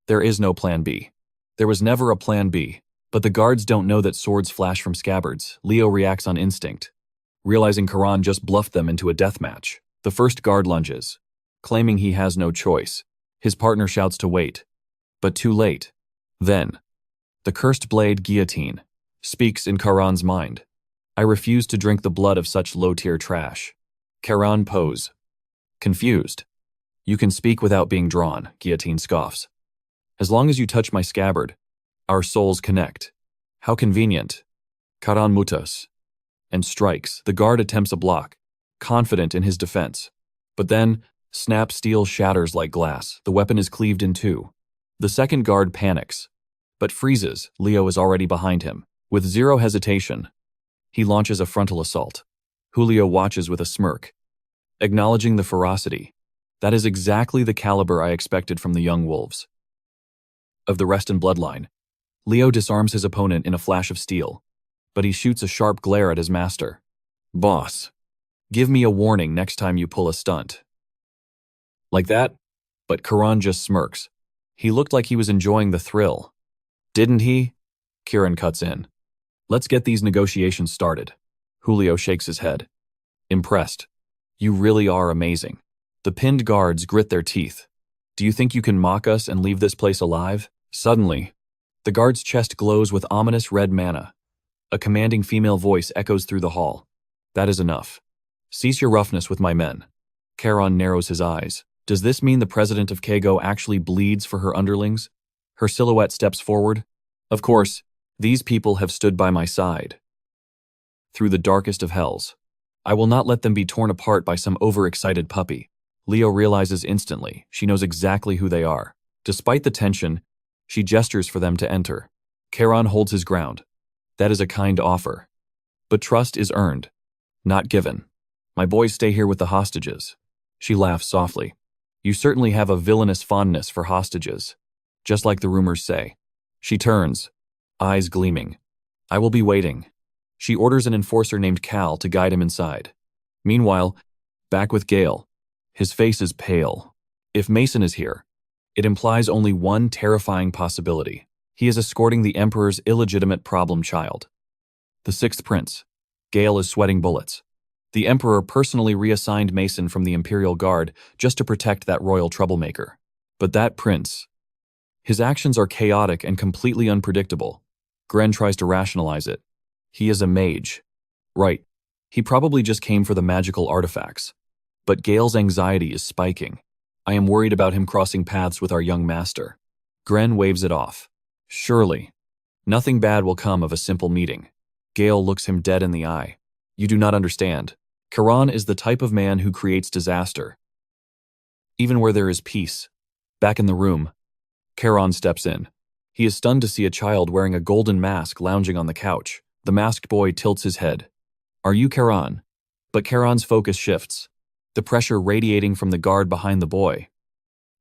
There is no plan B. There was never a plan B. But the guards don't know that swords flash from scabbards. Leo reacts on instinct, realizing Karon just bluffed them into a death match. The first guard lunges, claiming he has no choice. His partner shouts to wait, but too late. Then, the cursed blade Guillotine speaks in Karon's mind. I refuse to drink the blood of such low-tier trash. Karon pose, confused. You can speak without being drawn, Guillotine scoffs. As long as you touch my scabbard, our souls connect. How convenient. Karon mutas, and strikes. The guard attempts a block, confident in his defense. But then, snap steel shatters like glass. The weapon is cleaved in 2. The second guard panics, but freezes. Leo is already behind him. With zero hesitation, he launches a frontal assault. Julio watches with a smirk, acknowledging the ferocity. That is exactly the caliber I expected from the young wolves of the Reston bloodline. Leo disarms his opponent in a flash of steel, but he shoots a sharp glare at his master. Boss, give me a warning next time you pull a stunt. Like that? But Karon just smirks. He looked like he was enjoying the thrill. Didn't he? Karon cuts in. Let's get these negotiations started. Julio shakes his head, impressed. You really are amazing. The pinned guards grit their teeth. Do you think you can mock us and leave this place alive? Suddenly, the guard's chest glows with ominous red mana. A commanding female voice echoes through the hall. That is enough. Cease your roughness with my men. Karon narrows his eyes. Does this mean the president of Kago actually bleeds for her underlings? Her silhouette steps forward. Of course, these people have stood by my side through the darkest of hells. I will not let them be torn apart by some overexcited puppy. Leo realizes instantly. She knows exactly who they are. Despite the tension, she gestures for them to enter. Karon holds his ground. That is a kind offer. But trust is earned, not given. My boys stay here with the hostages. She laughs softly. You certainly have a villainous fondness for hostages, just like the rumors say. She turns, eyes gleaming. I will be waiting. She orders an enforcer named Cal to guide him inside. Meanwhile, back with Gale. His face is pale. If Mason is here, it implies only one terrifying possibility. He is escorting the Emperor's illegitimate problem child. The 6th prince. Gale is sweating bullets. The Emperor personally reassigned Mason from the Imperial Guard just to protect that royal troublemaker. But that prince, his actions are chaotic and completely unpredictable. Gren tries to rationalize it. He is a mage. Right. He probably just came for the magical artifacts. But Gale's anxiety is spiking. I am worried about him crossing paths with our young master. Gren waves it off. Surely. Nothing bad will come of a simple meeting. Gale looks him dead in the eye. You do not understand. Karon is the type of man who creates disaster. Even where there is peace. Back in the room, Karon steps in. He is stunned to see a child wearing a golden mask lounging on the couch. The masked boy tilts his head. Are you Karon? But Karon's focus shifts. The pressure radiating from the guard behind the boy.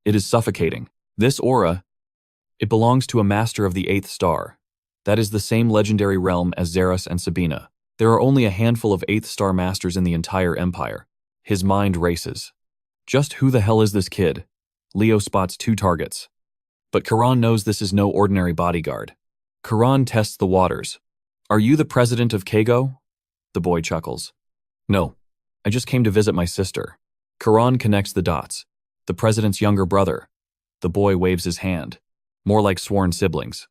It is suffocating. This aura, it belongs to a master of the 8th star. That is the same legendary realm as Xeris and Sabina. There are only a handful of 8th star masters in the entire empire. His mind races. Just who the hell is this kid? Leo spots 2 targets. But Karon knows this is no ordinary bodyguard. Karon tests the waters. Are you the president of Kago? The boy chuckles. No, I just came to visit my sister. Karon connects the dots. The president's younger brother. The boy waves his hand. More like sworn siblings.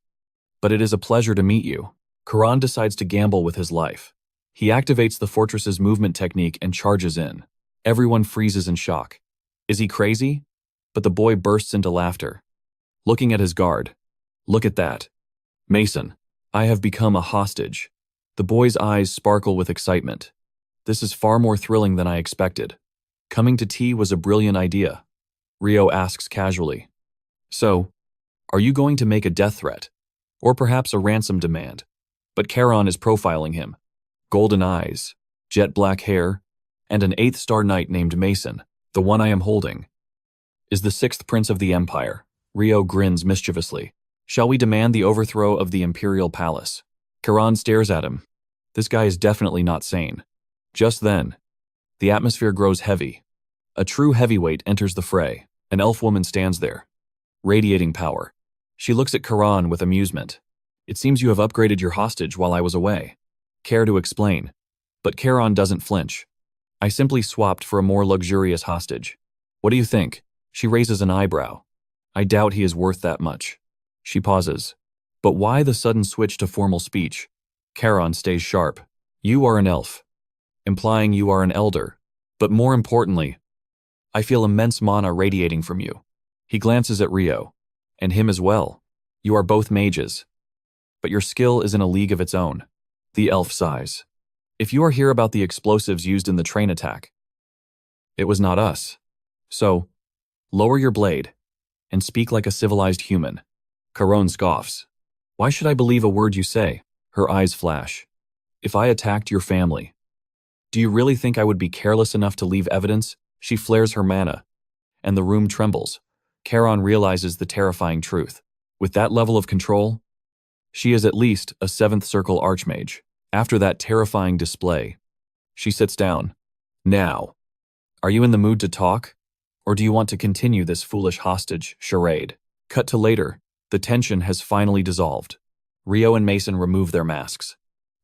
But it is a pleasure to meet you. Karon decides to gamble with his life. He activates the fortress's movement technique and charges in. Everyone freezes in shock. Is he crazy? But the boy bursts into laughter. Looking at his guard. Look at that. Mason, I have become a hostage. The boy's eyes sparkle with excitement. This is far more thrilling than I expected. Coming to tea was a brilliant idea. Rio asks casually. So, are you going to make a death threat? Or perhaps a ransom demand? But Karon is profiling him. Golden eyes, jet black hair, and an 8th star knight named Mason, the one I am holding, is the 6th prince of the empire. Rio grins mischievously. Shall we demand the overthrow of the imperial palace? Karon stares at him. This guy is definitely not sane. Just then, the atmosphere grows heavy. A true heavyweight enters the fray. An elf woman stands there, radiating power. She looks at Karon with amusement. It seems you have upgraded your hostage while I was away. Care to explain? But Karon doesn't flinch. I simply swapped for a more luxurious hostage. What do you think? She raises an eyebrow. I doubt he is worth that much. She pauses. But why the sudden switch to formal speech? Karon stays sharp. You are an elf, implying you are an elder. But more importantly, I feel immense mana radiating from you. He glances at Rio, and him as well. You are both mages. But your skill is in a league of its own. The elf sighs. If you are here about the explosives used in the train attack, it was not us. So, lower your blade, and speak like a civilized human. Karon scoffs. Why should I believe a word you say? Her eyes flash. If I attacked your family, do you really think I would be careless enough to leave evidence? She flares her mana, and the room trembles. Karon realizes the terrifying truth. With that level of control, she is at least a 7th circle archmage. After that terrifying display, she sits down. Now, are you in the mood to talk? Or do you want to continue this foolish hostage charade? Cut to later. The tension has finally dissolved. Rio and Mason remove their masks.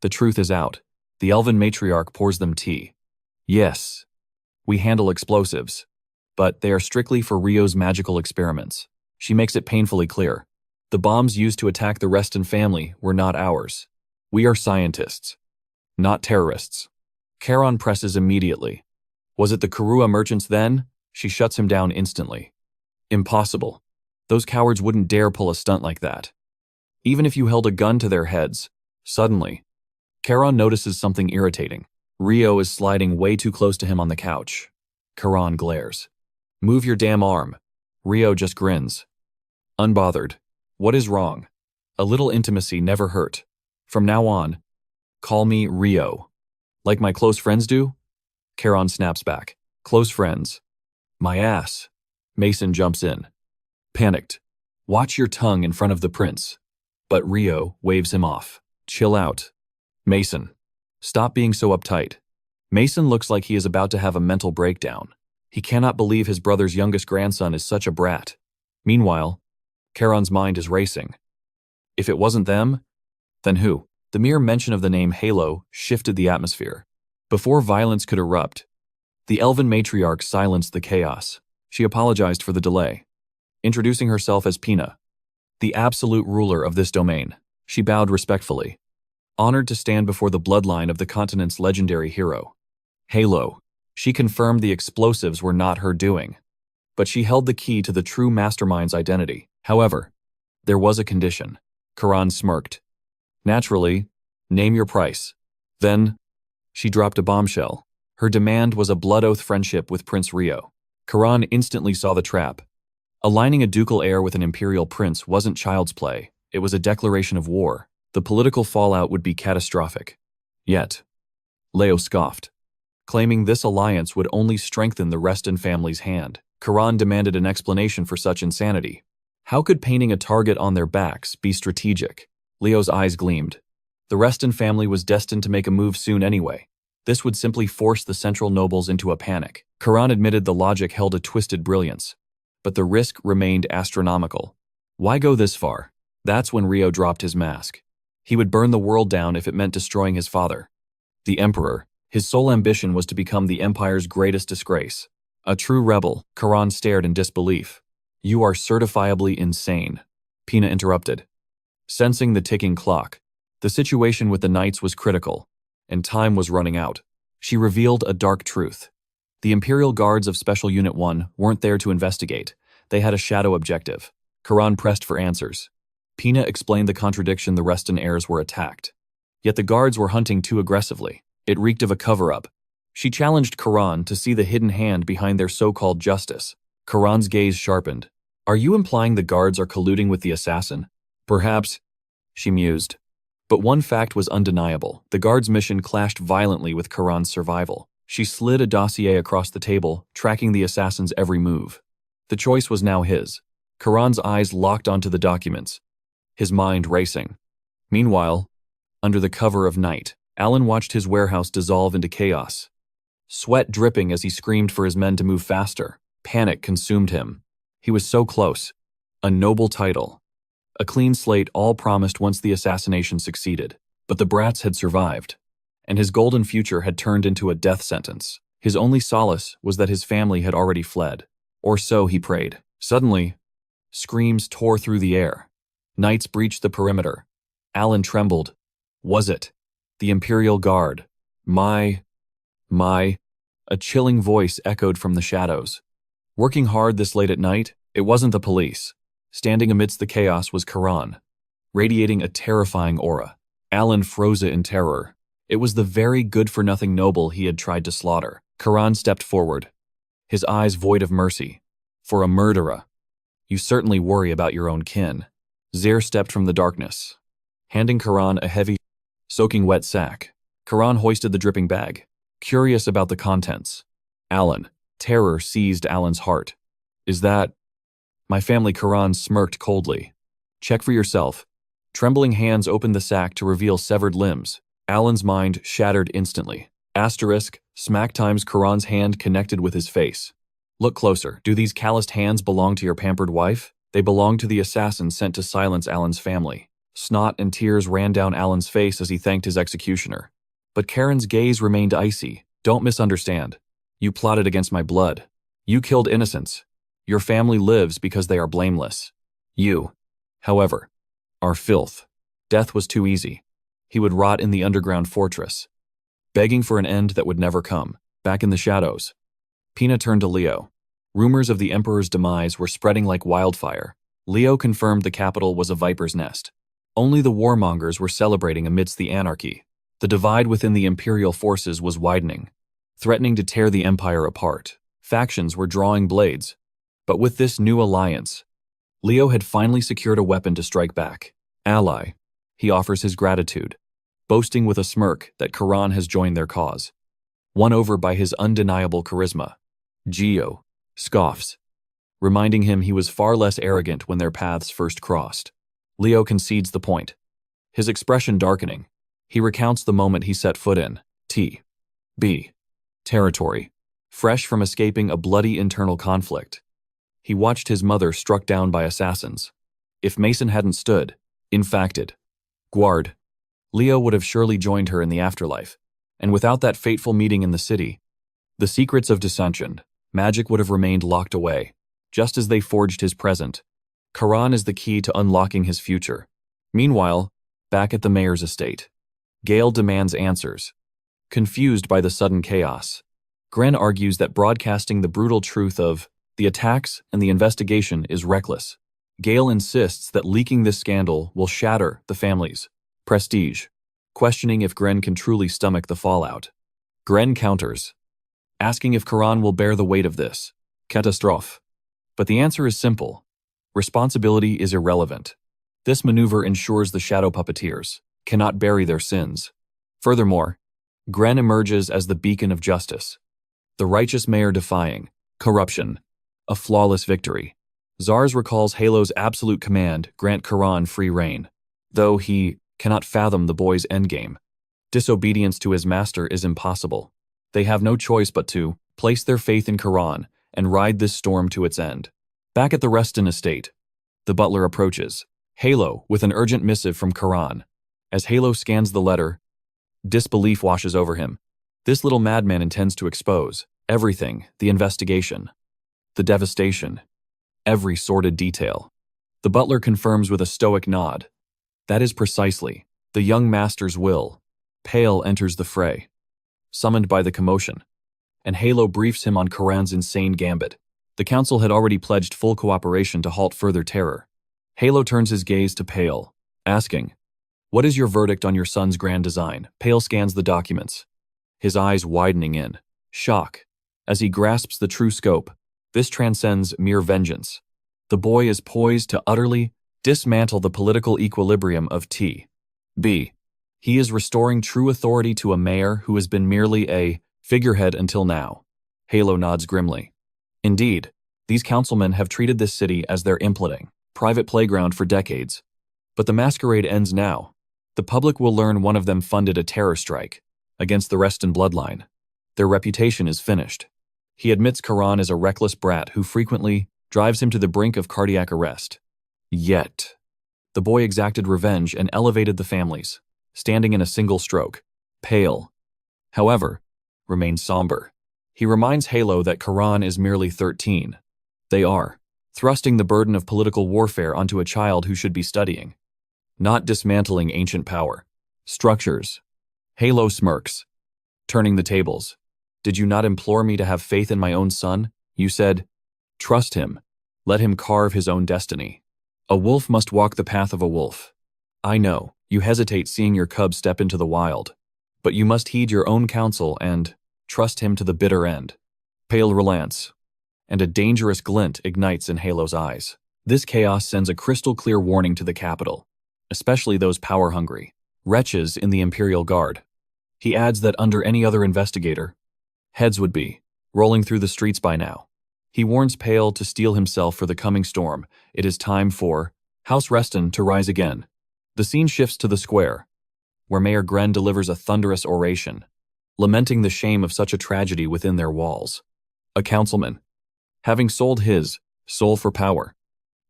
The truth is out. The elven matriarch pours them tea. Yes, we handle explosives, but they are strictly for Rio's magical experiments. She makes it painfully clear. The bombs used to attack the Reston family were not ours. We are scientists, not terrorists. Karon presses immediately. Was it the Karua merchants then? She shuts him down instantly. Impossible. Those cowards wouldn't dare pull a stunt like that. Even if you held a gun to their heads. Suddenly, Karon notices something irritating. Rio is sliding way too close to him on the couch. Karon glares. Move your damn arm. Rio just grins. Unbothered. What is wrong? A little intimacy never hurt. From now on, call me Rio. Like my close friends do? Karon snaps back. Close friends. My ass. Mason jumps in. Panicked. Watch your tongue in front of the prince. But Rio waves him off. Chill out. Mason. Stop being so uptight. Mason looks like he is about to have a mental breakdown. He cannot believe his brother's youngest grandson is such a brat. Meanwhile, Karon's mind is racing. If it wasn't them, then who? The mere mention of the name Halo shifted the atmosphere. Before violence could erupt, the elven matriarch silenced the chaos. She apologized for the delay, introducing herself as Pina, the absolute ruler of this domain. She bowed respectfully, honored to stand before the bloodline of the continent's legendary hero. Halo. She confirmed the explosives were not her doing, but she held the key to the true mastermind's identity. However, there was a condition. Karon smirked. Naturally, name your price. Then, she dropped a bombshell. Her demand was a blood oath friendship with Prince Rio. Karon instantly saw the trap. Aligning a ducal heir with an imperial prince wasn't child's play. It was a declaration of war. The political fallout would be catastrophic. Yet, Leo scoffed, claiming this alliance would only strengthen the Reston family's hand. Karon demanded an explanation for such insanity. How could painting a target on their backs be strategic? Leo's eyes gleamed. The Reston family was destined to make a move soon anyway. This would simply force the central nobles into a panic. Karon admitted the logic held a twisted brilliance, but the risk remained astronomical. Why go this far? That's when Rio dropped his mask. He would burn the world down if it meant destroying his father, the Emperor. His sole ambition was to become the Empire's greatest disgrace. A true rebel. Karon stared in disbelief. You are certifiably insane, Pina interrupted. Sensing the ticking clock, the situation with the knights was critical, and time was running out. She revealed a dark truth. The Imperial Guards of Special Unit 1 weren't there to investigate. They had a shadow objective. Karon pressed for answers. Pina explained the contradiction: the Reston heirs were attacked. Yet the guards were hunting too aggressively. It reeked of a cover-up. She challenged Karon to see the hidden hand behind their so-called justice. Karon's gaze sharpened. Are you implying the guards are colluding with the assassin? Perhaps, she mused. But one fact was undeniable. The guards' mission clashed violently with Karon's survival. She slid a dossier across the table, tracking the assassin's every move. The choice was now his. Karon's eyes locked onto the documents, his mind racing. Meanwhile, under the cover of night, Alan watched his warehouse dissolve into chaos. Sweat dripping as he screamed for his men to move faster. Panic consumed him. He was so close. A noble title. A clean slate, all promised once the assassination succeeded. But the brats had survived, and his golden future had turned into a death sentence. His only solace was that his family had already fled. Or so he prayed. Suddenly, screams tore through the air. Knights breached the perimeter. Alan trembled. Was it the Imperial Guard? My. A chilling voice echoed from the shadows. Working hard this late at night, it wasn't the police. Standing amidst the chaos was Karon, radiating a terrifying aura. Alan froze in terror. It was the very good-for-nothing noble he had tried to slaughter. Karon stepped forward, his eyes void of mercy. For a murderer, you certainly worry about your own kin. Zir stepped from the darkness, handing Karon a heavy, soaking wet sack. Karon hoisted the dripping bag, curious about the contents. Alan. Terror seized Alan's heart. Is that my family? Karon smirked coldly. Check for yourself. Trembling hands opened the sack to reveal severed limbs. Alan's mind shattered instantly. Asterisk, smack times. Karon's hand connected with his face. Look closer. Do these calloused hands belong to your pampered wife? They belong to the assassin sent to silence Alan's family. Snot and tears ran down Alan's face as he thanked his executioner. But Karen's gaze remained icy. Don't misunderstand. You plotted against my blood. You killed innocents. Your family lives because they are blameless. You, however, are filth. Death was too easy. He would rot in the underground fortress, begging for an end that would never come. Back in the shadows, Pina turned to Leo. Rumors of the Emperor's demise were spreading like wildfire. Leo confirmed the capital was a viper's nest. Only the warmongers were celebrating amidst the anarchy. The divide within the Imperial forces was widening, threatening to tear the Empire apart. Factions were drawing blades. But with this new alliance, Leo had finally secured a weapon to strike back. Ally, he offers his gratitude, boasting with a smirk that Karon has joined their cause, won over by his undeniable charisma. Gio scoffs, reminding him he was far less arrogant when their paths first crossed. Leo concedes the point, his expression darkening. He recounts the moment he set foot in T.B. territory, fresh from escaping a bloody internal conflict. He watched his mother struck down by assassins. If Mason hadn't stood, infacted, guard, Leo would have surely joined her in the afterlife. And without that fateful meeting in the city, the secrets of dissension, magic would have remained locked away, just as they forged his present. Karon is the key to unlocking his future. Meanwhile, back at the mayor's estate, Gale demands answers. Confused by the sudden chaos, Gren argues that broadcasting the brutal truth of the attacks and the investigation is reckless. Gale insists that leaking this scandal will shatter the family's prestige, questioning if Gren can truly stomach the fallout. Gren counters, asking if Karon will bear the weight of this catastrophe. But the answer is simple. Responsibility is irrelevant. This maneuver ensures the shadow puppeteers cannot bury their sins. Furthermore, Gren emerges as the beacon of justice, the righteous mayor defying corruption, a flawless victory. Zars recalls Halo's absolute command grant Karon free reign, though he cannot fathom the boy's endgame. Disobedience to his master is impossible. They have no choice but to place their faith in Karon and ride this storm to its end. Back at the Reston estate, the butler approaches Halo with an urgent missive from Karon. As Halo scans the letter, disbelief washes over him. This little madman intends to expose everything, the investigation, the devastation, every sordid detail. The butler confirms with a stoic nod. That is precisely the young master's will. Pale enters the fray, summoned by the commotion, and Halo briefs him on Karon's insane gambit. The council had already pledged full cooperation to halt further terror. Halo turns his gaze to Pale, asking, "What is your verdict on your son's grand design?" Pale scans the documents, his eyes widening in shock as he grasps the true scope. This transcends mere vengeance. The boy is poised to utterly dismantle the political equilibrium of T.B. He is restoring true authority to a mayor who has been merely a figurehead until now. Halo nods grimly. Indeed, these councilmen have treated this city as their implementing private playground for decades. But the masquerade ends now. The public will learn one of them funded a terror strike against the Reston bloodline. Their reputation is finished. He admits Karon is a reckless brat who frequently drives him to the brink of cardiac arrest. Yet, the boy exacted revenge and elevated the families, standing in a single stroke. Pale, however, remains somber. He reminds Halo that Karon is merely 13. They are thrusting the burden of political warfare onto a child who should be studying, not dismantling ancient power structures. Halo smirks, turning the tables. Did you not implore me to have faith in my own son? You said, trust him. Let him carve his own destiny. A wolf must walk the path of a wolf. I know, you hesitate seeing your cub step into the wild, but you must heed your own counsel and trust him to the bitter end. Pale relents, and a dangerous glint ignites in Halo's eyes. This chaos sends a crystal-clear warning to the capital, especially those power-hungry wretches in the Imperial Guard. He adds that under any other investigator, heads would be rolling through the streets by now. He warns Pale to steel himself for the coming storm. It is time for House Reston to rise again. The scene shifts to the square, where Mayor Gren delivers a thunderous oration, lamenting the shame of such a tragedy within their walls. A councilman, having sold his soul for power,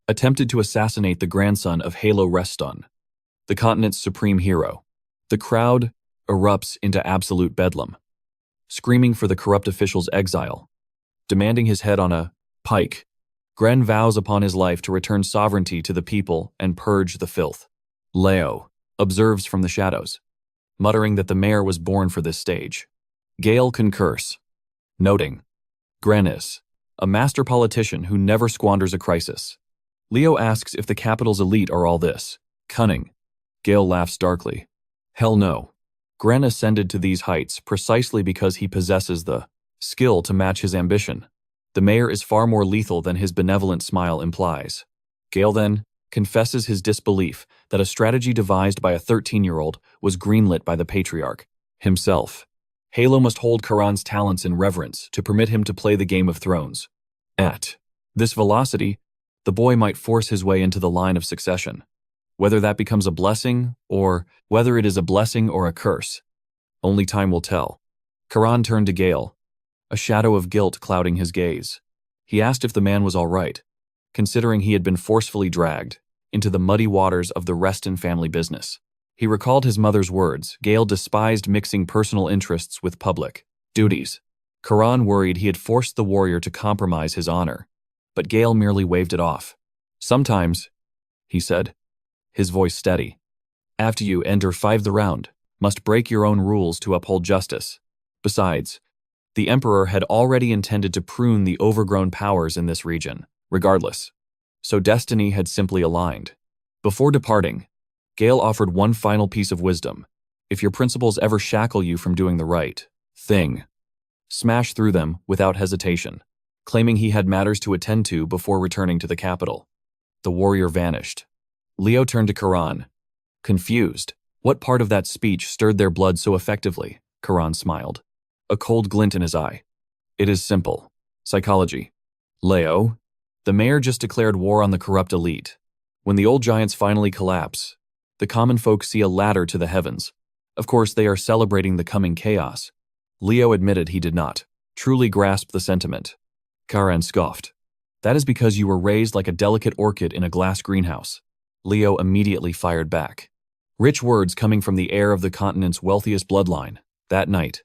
attempted to assassinate the grandson of Halo Reston, the continent's supreme hero. The crowd erupts into absolute bedlam, screaming for the corrupt official's exile, demanding his head on a pike. Gren vows upon his life to return sovereignty to the people and purge the filth. Leo observes from the shadows, muttering that the mayor was born for this stage. Gale concurs, noting, Gren is a master politician who never squanders a crisis. Leo asks if the capital's elite are all this cunning. Gale laughs darkly. Hell no. Gren ascended to these heights precisely because he possesses the skill to match his ambition. The mayor is far more lethal than his benevolent smile implies. Gale then confesses his disbelief that a strategy devised by a 13-year-old was greenlit by the patriarch himself. Halo must hold Karon's talents in reverence to permit him to play the Game of Thrones. At this velocity, the boy might force his way into the line of succession. Whether that becomes a blessing or whether it is a blessing or a curse, only time will tell. Karon turned to Gale, a shadow of guilt clouding his gaze. He asked if the man was all right, considering he had been forcefully dragged into the muddy waters of the Reston family business. He recalled his mother's words. Gale despised mixing personal interests with public duties. Karon worried he had forced the warrior to compromise his honor, but Gale merely waved it off. Sometimes, he said, his voice steady, after you enter 5 the round, must break your own rules to uphold justice. Besides, the Emperor had already intended to prune the overgrown powers in this region, regardless. So destiny had simply aligned. Before departing, Gale offered one final piece of wisdom. If your principles ever shackle you from doing the right thing, smash through them without hesitation, claiming he had matters to attend to before returning to the capital. The warrior vanished. Leo turned to Karon, confused. What part of that speech stirred their blood so effectively? Karon smiled, a cold glint in his eye. It is simple. Psychology. Leo, the mayor just declared war on the corrupt elite. When the old giants finally collapse, the common folk see a ladder to the heavens. Of course, they are celebrating the coming chaos. Leo admitted he did not truly grasp the sentiment. Karon scoffed. That is because you were raised like a delicate orchid in a glass greenhouse. Leo immediately fired back. Rich words coming from the heir of the continent's wealthiest bloodline. That night,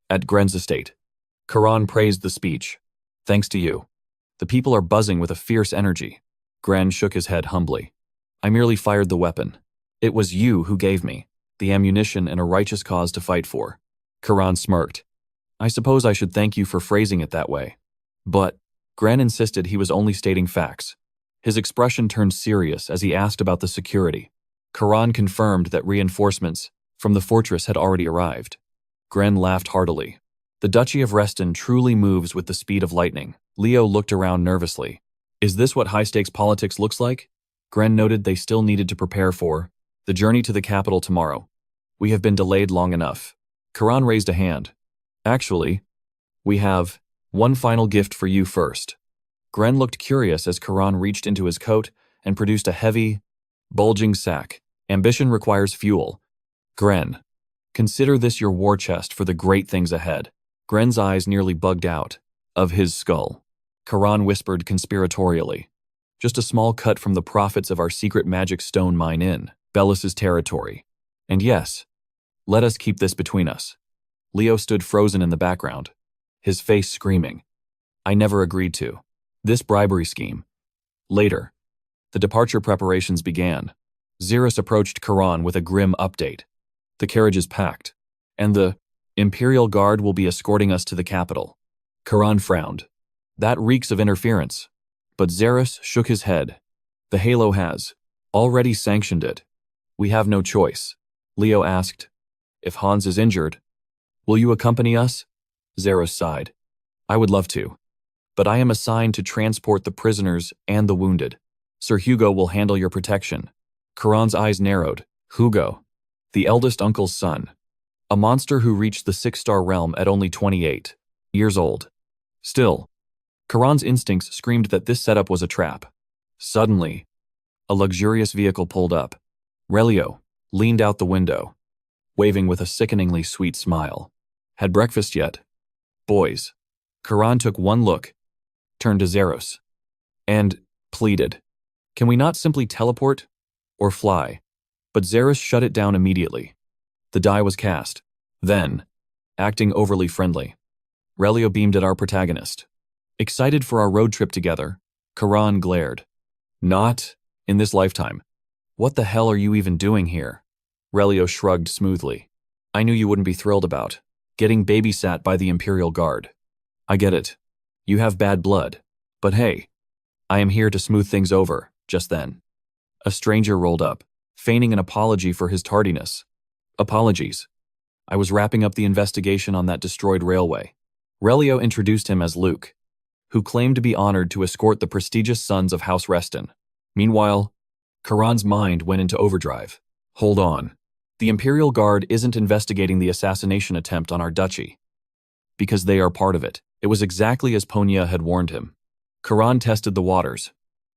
at Gren's estate, Karon praised the speech. Thanks to you. The people are buzzing with a fierce energy. Gren shook his head humbly. I merely fired the weapon. It was you who gave me the ammunition and a righteous cause to fight for. Karon smirked. I suppose I should thank you for phrasing it that way. But Gren insisted he was only stating facts. His expression turned serious as he asked about the security. Karon confirmed that reinforcements from the fortress had already arrived. Gren laughed heartily. The Duchy of Reston truly moves with the speed of lightning. Leo looked around nervously. Is this what high-stakes politics looks like? Gren noted they still needed to prepare for the journey to the capital tomorrow. We have been delayed long enough. Karon raised a hand. Actually, we have one final gift for you first. Gren looked curious as Karon reached into his coat and produced a heavy, bulging sack. Ambition requires fuel. Gren, consider this your war chest for the great things ahead. Gren's eyes nearly bugged out of his skull. Karon whispered conspiratorially. Just a small cut from the profits of our secret magic stone mine in Bellis's territory. And yes, let us keep this between us. Leo stood frozen in the background, his face screaming. I never agreed to this bribery scheme. Later, the departure preparations began. Xeris approached Karon with a grim update. The carriage is packed, and the Imperial Guard will be escorting us to the capital. Karon frowned. That reeks of interference. But Xeris shook his head. The Halo has already sanctioned it. We have no choice. Leo asked, if Hans is injured, will you accompany us? Xeris sighed. I would love to, but I am assigned to transport the prisoners and the wounded. Sir Hugo will handle your protection. Karon's eyes narrowed. Hugo, the eldest uncle's son. A monster who reached the 6-star realm at only 28 years old. Still, Karon's instincts screamed that this setup was a trap. Suddenly, a luxurious vehicle pulled up. Relio leaned out the window, waving with a sickeningly sweet smile. Had breakfast yet? Boys. Karon took one look, turned to Xeris, and pleaded. Can we not simply teleport or fly? But Xeris shut it down immediately. The die was cast. Then, acting overly friendly, Relio beamed at our protagonist. Excited for our road trip together, Karon glared. Not in this lifetime. What the hell are you even doing here? Relio shrugged smoothly. I knew you wouldn't be thrilled about getting babysat by the Imperial Guard. I get it. You have bad blood. But hey, I am here to smooth things over. Just then, a stranger rolled up, feigning an apology for his tardiness. Apologies. I was wrapping up the investigation on that destroyed railway. Relio introduced him as Luke, who claimed to be honored to escort the prestigious sons of House Reston. Meanwhile, Karon's mind went into overdrive. Hold on. The Imperial Guard isn't investigating the assassination attempt on our duchy, because they are part of it. It was exactly as Ponya had warned him. Karon tested the waters.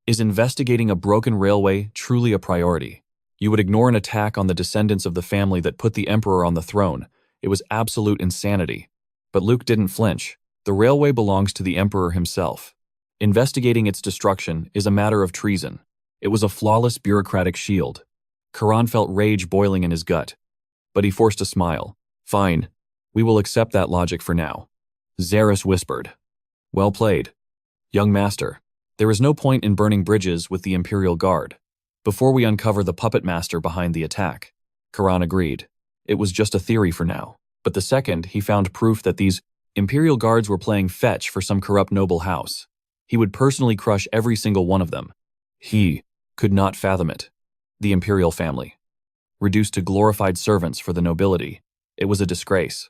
Is investigating a broken railway truly a priority? You would ignore an attack on the descendants of the family that put the Emperor on the throne. It was absolute insanity. But Luke didn't flinch. The railway belongs to the Emperor himself. Investigating its destruction is a matter of treason. It was a flawless bureaucratic shield. Karan felt rage boiling in his gut, but he forced a smile. Fine, we will accept that logic for now. Xeris whispered. Well played. Young master, there is no point in burning bridges with the Imperial Guard. Before we uncover the puppet master behind the attack. Karan agreed. It was just a theory for now, but the second he found proof that these Imperial Guards were playing fetch for some corrupt noble house, he would personally crush every single one of them. He could not fathom it. The Imperial family. Reduced to glorified servants for the nobility, it was a disgrace.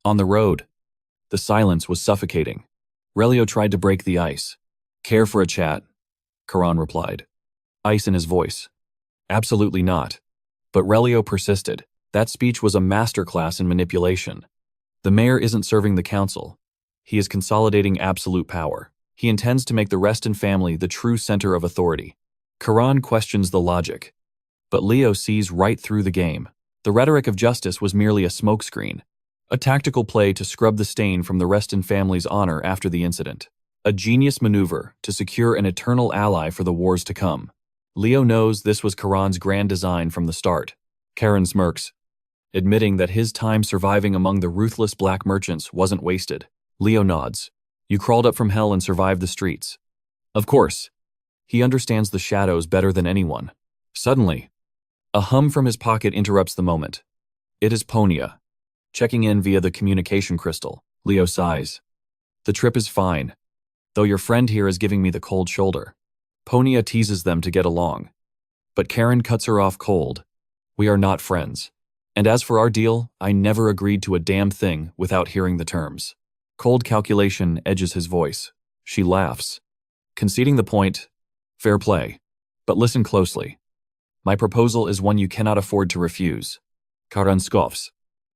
On the road, the silence was suffocating. Relio tried to break the ice. Care for a chat? Karan replied. Ice in his voice. Absolutely not. But Relio persisted. That speech was a masterclass in manipulation. The mayor isn't serving the council. He is consolidating absolute power. He intends to make the Reston family the true center of authority. Karan questions the logic. But Leo sees right through the game. The rhetoric of justice was merely a smokescreen. A tactical play to scrub the stain from the Reston family's honor after the incident. A genius maneuver to secure an eternal ally for the wars to come. Leo knows this was Karan's grand design from the start. Karan smirks, admitting that his time surviving among the ruthless black merchants wasn't wasted. Leo nods. You crawled up from hell and survived the streets. Of course. He understands the shadows better than anyone. Suddenly, a hum from his pocket interrupts the moment. It is Ponia, checking in via the communication crystal. Leo sighs. The trip is fine, though your friend here is giving me the cold shoulder. Ponia teases them to get along. But Karan cuts her off cold. We are not friends. And as for our deal, I never agreed to a damn thing without hearing the terms. Cold calculation edges his voice. She laughs. Conceding the point, fair play. But listen closely. My proposal is one you cannot afford to refuse. Karan scoffs.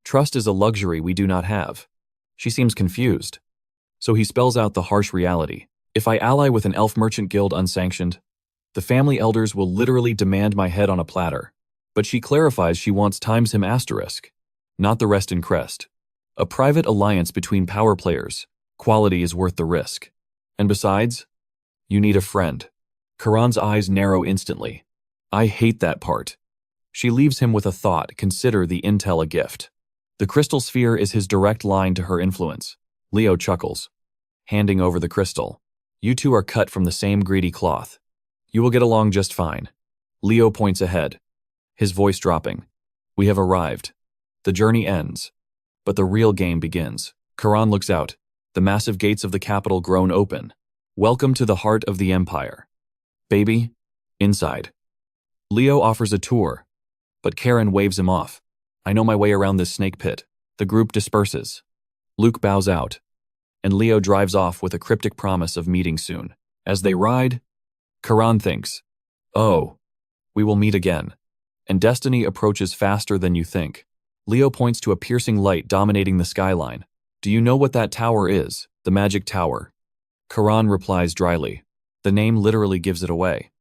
Trust is a luxury we do not have. She seems confused. So he spells out the harsh reality. If I ally with an elf merchant guild unsanctioned, the family elders will literally demand my head on a platter. But she clarifies she wants times him asterisk, not the Reston crest. A private alliance between power players. Quality is worth the risk. And besides, you need a friend. Karan's eyes narrow instantly. I hate that part. She leaves him with a thought. Consider the intel a gift. The crystal sphere is his direct line to her influence. Leo chuckles, handing over the crystal. You two are cut from the same greedy cloth. You will get along just fine. Leo points ahead, his voice dropping. We have arrived. The journey ends, but the real game begins. Karan looks out, the massive gates of the capital grown open. Welcome to the heart of the empire. Baby, inside. Leo offers a tour, but Karan waves him off. I know my way around this snake pit. The group disperses. Luke bows out, and Leo drives off with a cryptic promise of meeting soon. As they ride, Karan thinks, oh, we will meet again. And destiny approaches faster than you think. Leo points to a piercing light dominating the skyline. Do you know what that tower is? The magic tower. Karan replies dryly. The name literally gives it away.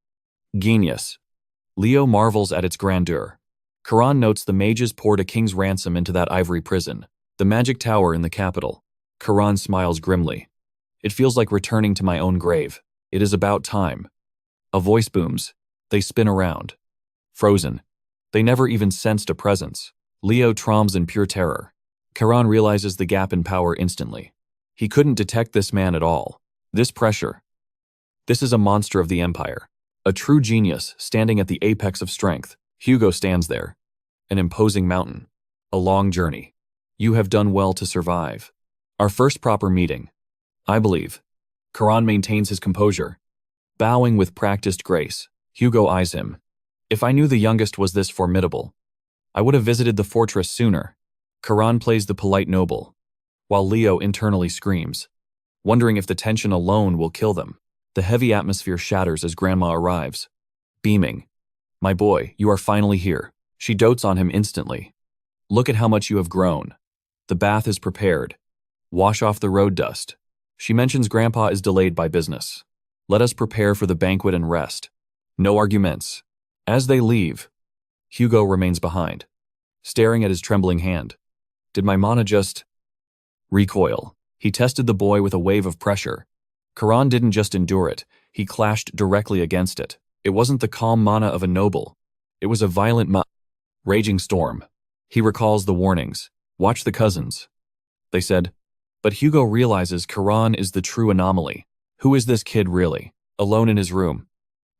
Genius. Leo marvels at its grandeur. Karan notes the mages poured a king's ransom into that ivory prison. The magic tower in the capital. Karan smiles grimly. It feels like returning to my own grave. It is about time. A voice booms. They spin around. Frozen. They never even sensed a presence. Leo troms in pure terror. Karan realizes the gap in power instantly. He couldn't detect this man at all. This pressure. This is a monster of the empire. A true genius standing at the apex of strength. Hugo stands there. An imposing mountain. A long journey. You have done well to survive. Our first proper meeting. I believe. Karan maintains his composure. Bowing with practiced grace, Hugo eyes him. If I knew the youngest was this formidable, I would have visited the fortress sooner. Karan plays the polite noble, while Leo internally screams, wondering if the tension alone will kill them. The heavy atmosphere shatters as Grandma arrives, beaming. My boy, you are finally here. She dotes on him instantly. Look at how much you have grown. The bath is prepared. Wash off the road dust. She mentions Grandpa is delayed by business. Let us prepare for the banquet and rest. No arguments. As they leave, Hugo remains behind, staring at his trembling hand. Did my mana just recoil? He tested the boy with a wave of pressure. Karan didn't just endure it, he clashed directly against it. It wasn't the calm mana of a noble. It was a raging storm. He recalls the warnings. Watch the cousins. They said, but Hugo realizes Karon is the true anomaly. Who is this kid really? Alone in his room.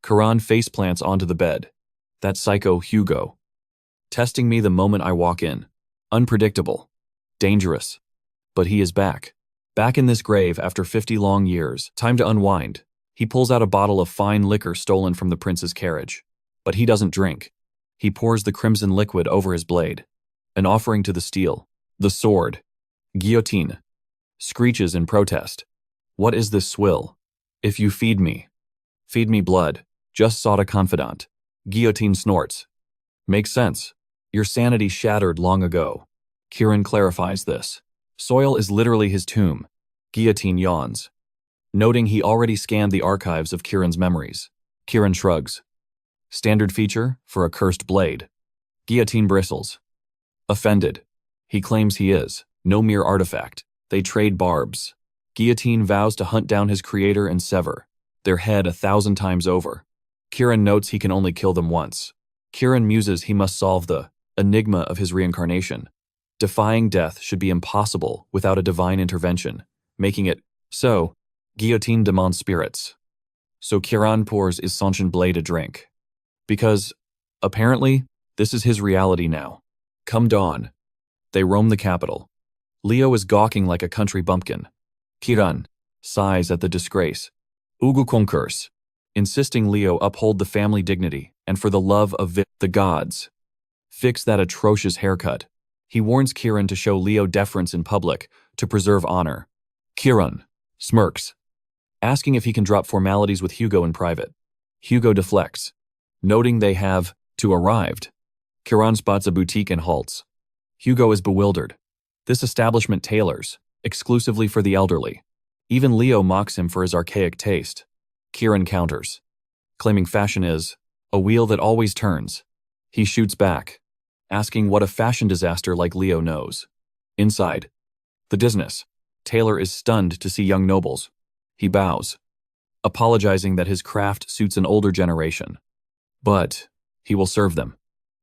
Karon faceplants onto the bed. That psycho Hugo. Testing me the moment I walk in. Unpredictable. Dangerous. But he is back. Back in this grave after 50 long years. Time to unwind. He pulls out a bottle of fine liquor stolen from the prince's carriage. But he doesn't drink. He pours the crimson liquid over his blade. An offering to the steel. The sword. Guillotine. Screeches in protest. What is this swill? If you feed me blood. Just sought a confidant. Guillotine snorts. Makes sense. Your sanity shattered long ago. Kieran clarifies this. Soil is literally his tomb. Guillotine yawns. Noting he already scanned the archives of Kieran's memories. Kieran shrugs. Standard feature for a cursed blade. Guillotine bristles. Offended. He claims he is. No mere artifact. They trade barbs. Guillotine vows to hunt down his creator and sever their head 1,000 times over. Kieran notes he can only kill them once. Kieran muses he must solve the enigma of his reincarnation. Defying death should be impossible without a divine intervention, making it so. Guillotine demands spirits. So Kieran pours his sentient blade a drink. Because, apparently, this is his reality now. Come dawn. They roam the capital. Leo is gawking like a country bumpkin. Kieran sighs at the disgrace. Ugu concurs, insisting Leo uphold the family dignity and for the love of the gods. Fix that atrocious haircut. He warns Kieran to show Leo deference in public to preserve honor. Kieran smirks, asking if he can drop formalities with Hugo in private. Hugo deflects, noting they have arrived. Kieran spots a boutique and halts. Hugo is bewildered. This establishment tailors, exclusively for the elderly. Even Leo mocks him for his archaic taste. Kieran counters, claiming fashion is a wheel that always turns. He shoots back, asking what a fashion disaster like Leo knows. Inside the business, Taylor is stunned to see young nobles. He bows, apologizing that his craft suits an older generation. But he will serve them.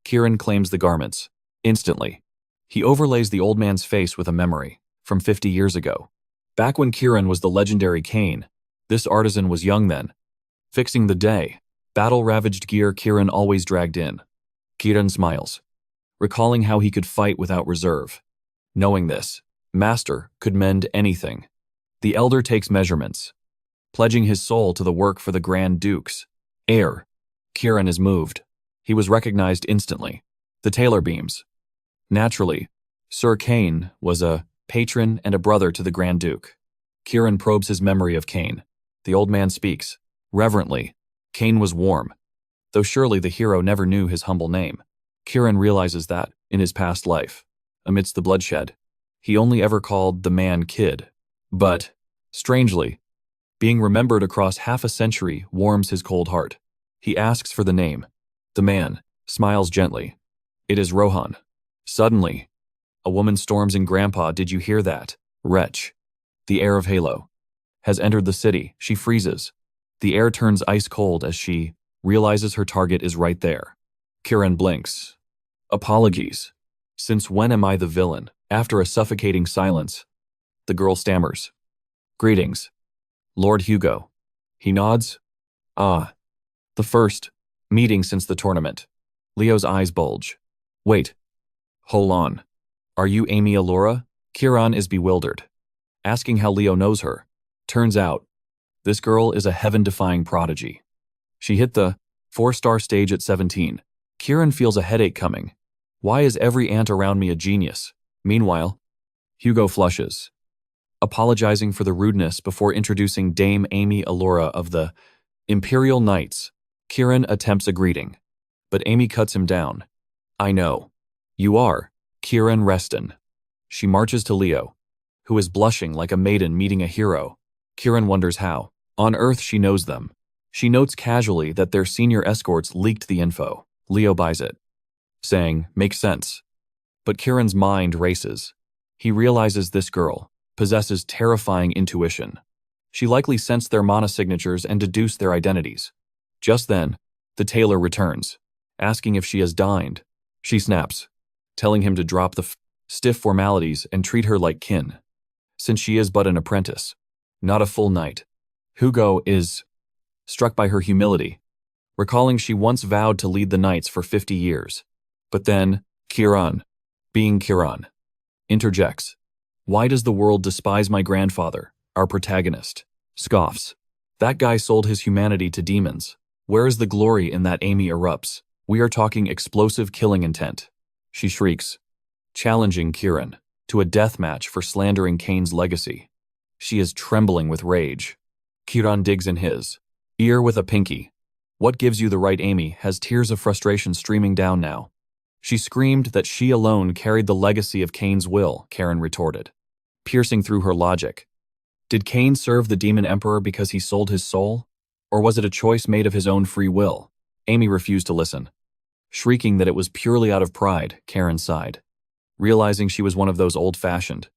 Kieran claims the garments. Instantly, he overlays the old man's face with a memory from 50 years ago. Back when Kieran was the legendary Kane, this artisan was young then. Fixing the day, battle-ravaged gear Kieran always dragged in. Kieran smiles, recalling how he could fight without reserve. Knowing this, Master could mend anything. The elder takes measurements, pledging his soul to the work for the Grand Duke's heir. Kieran is moved. He was recognized instantly. The tailor beams. Naturally, Sir Kane was a patron and a brother to the Grand Duke. Kieran probes his memory of Kane. The old man speaks. Reverently, Kane was warm, though surely the hero never knew his humble name. Kieran realizes that, in his past life, amidst the bloodshed, he only ever called the man Kid. But, strangely, being remembered across half a century warms his cold heart. He asks for the name. The man smiles gently. It is Rohan. Suddenly, a woman storms in. Grandpa, did you hear that? Wretch. The heir of Halo has entered the city. She freezes. The air turns ice cold as she realizes her target is right there. Kieran blinks. Apologies. Since when am I the villain? After a suffocating silence, the girl stammers. Greetings, Lord Hugo. He nods. Ah, the first meeting since the tournament. Leo's eyes bulge. Wait. Hold on. Are you Amy Allura? Kieran is bewildered, asking how Leo knows her. Turns out, this girl is a heaven-defying prodigy. She hit the 4-star stage at 17. Kieran feels a headache coming. Why is every ant around me a genius? Meanwhile, Hugo flushes, apologizing for the rudeness before introducing Dame Amy Allura of the Imperial Knights. Kieran attempts a greeting, but Amy cuts him down. I know. You are Karon Reston. She marches to Leo, who is blushing like a maiden meeting a hero. Kieran wonders how on earth she knows them. She notes casually that their senior escorts leaked the info. Leo buys it, saying, makes sense. But Kieran's mind races. He realizes this girl possesses terrifying intuition. She likely sensed their mana signatures and deduced their identities. Just then, the tailor returns, asking if she has dined. She snaps, telling him to drop the stiff formalities and treat her like kin, since she is but an apprentice, not a full knight. Hugo is struck by her humility, recalling she once vowed to lead the knights for 50 years. But then, Karon, being Karon, interjects. Why does the world despise my grandfather, our protagonist? Scoffs. That guy sold his humanity to demons. Where is the glory in that? Amy erupts. We are talking explosive killing intent. She shrieks, challenging Karon to a death match for slandering Kane's legacy. She is trembling with rage. Karon digs in his ear with a pinky. What gives you the right? Amy has tears of frustration streaming down now. She screamed that she alone carried the legacy of Kane's will, Karon retorted, piercing through her logic. Did Kane serve the demon emperor because he sold his soul? Or was it a choice made of his own free will? Amy refused to listen. Shrieking that it was purely out of pride, Karon sighed, realizing she was one of those old-fashioned,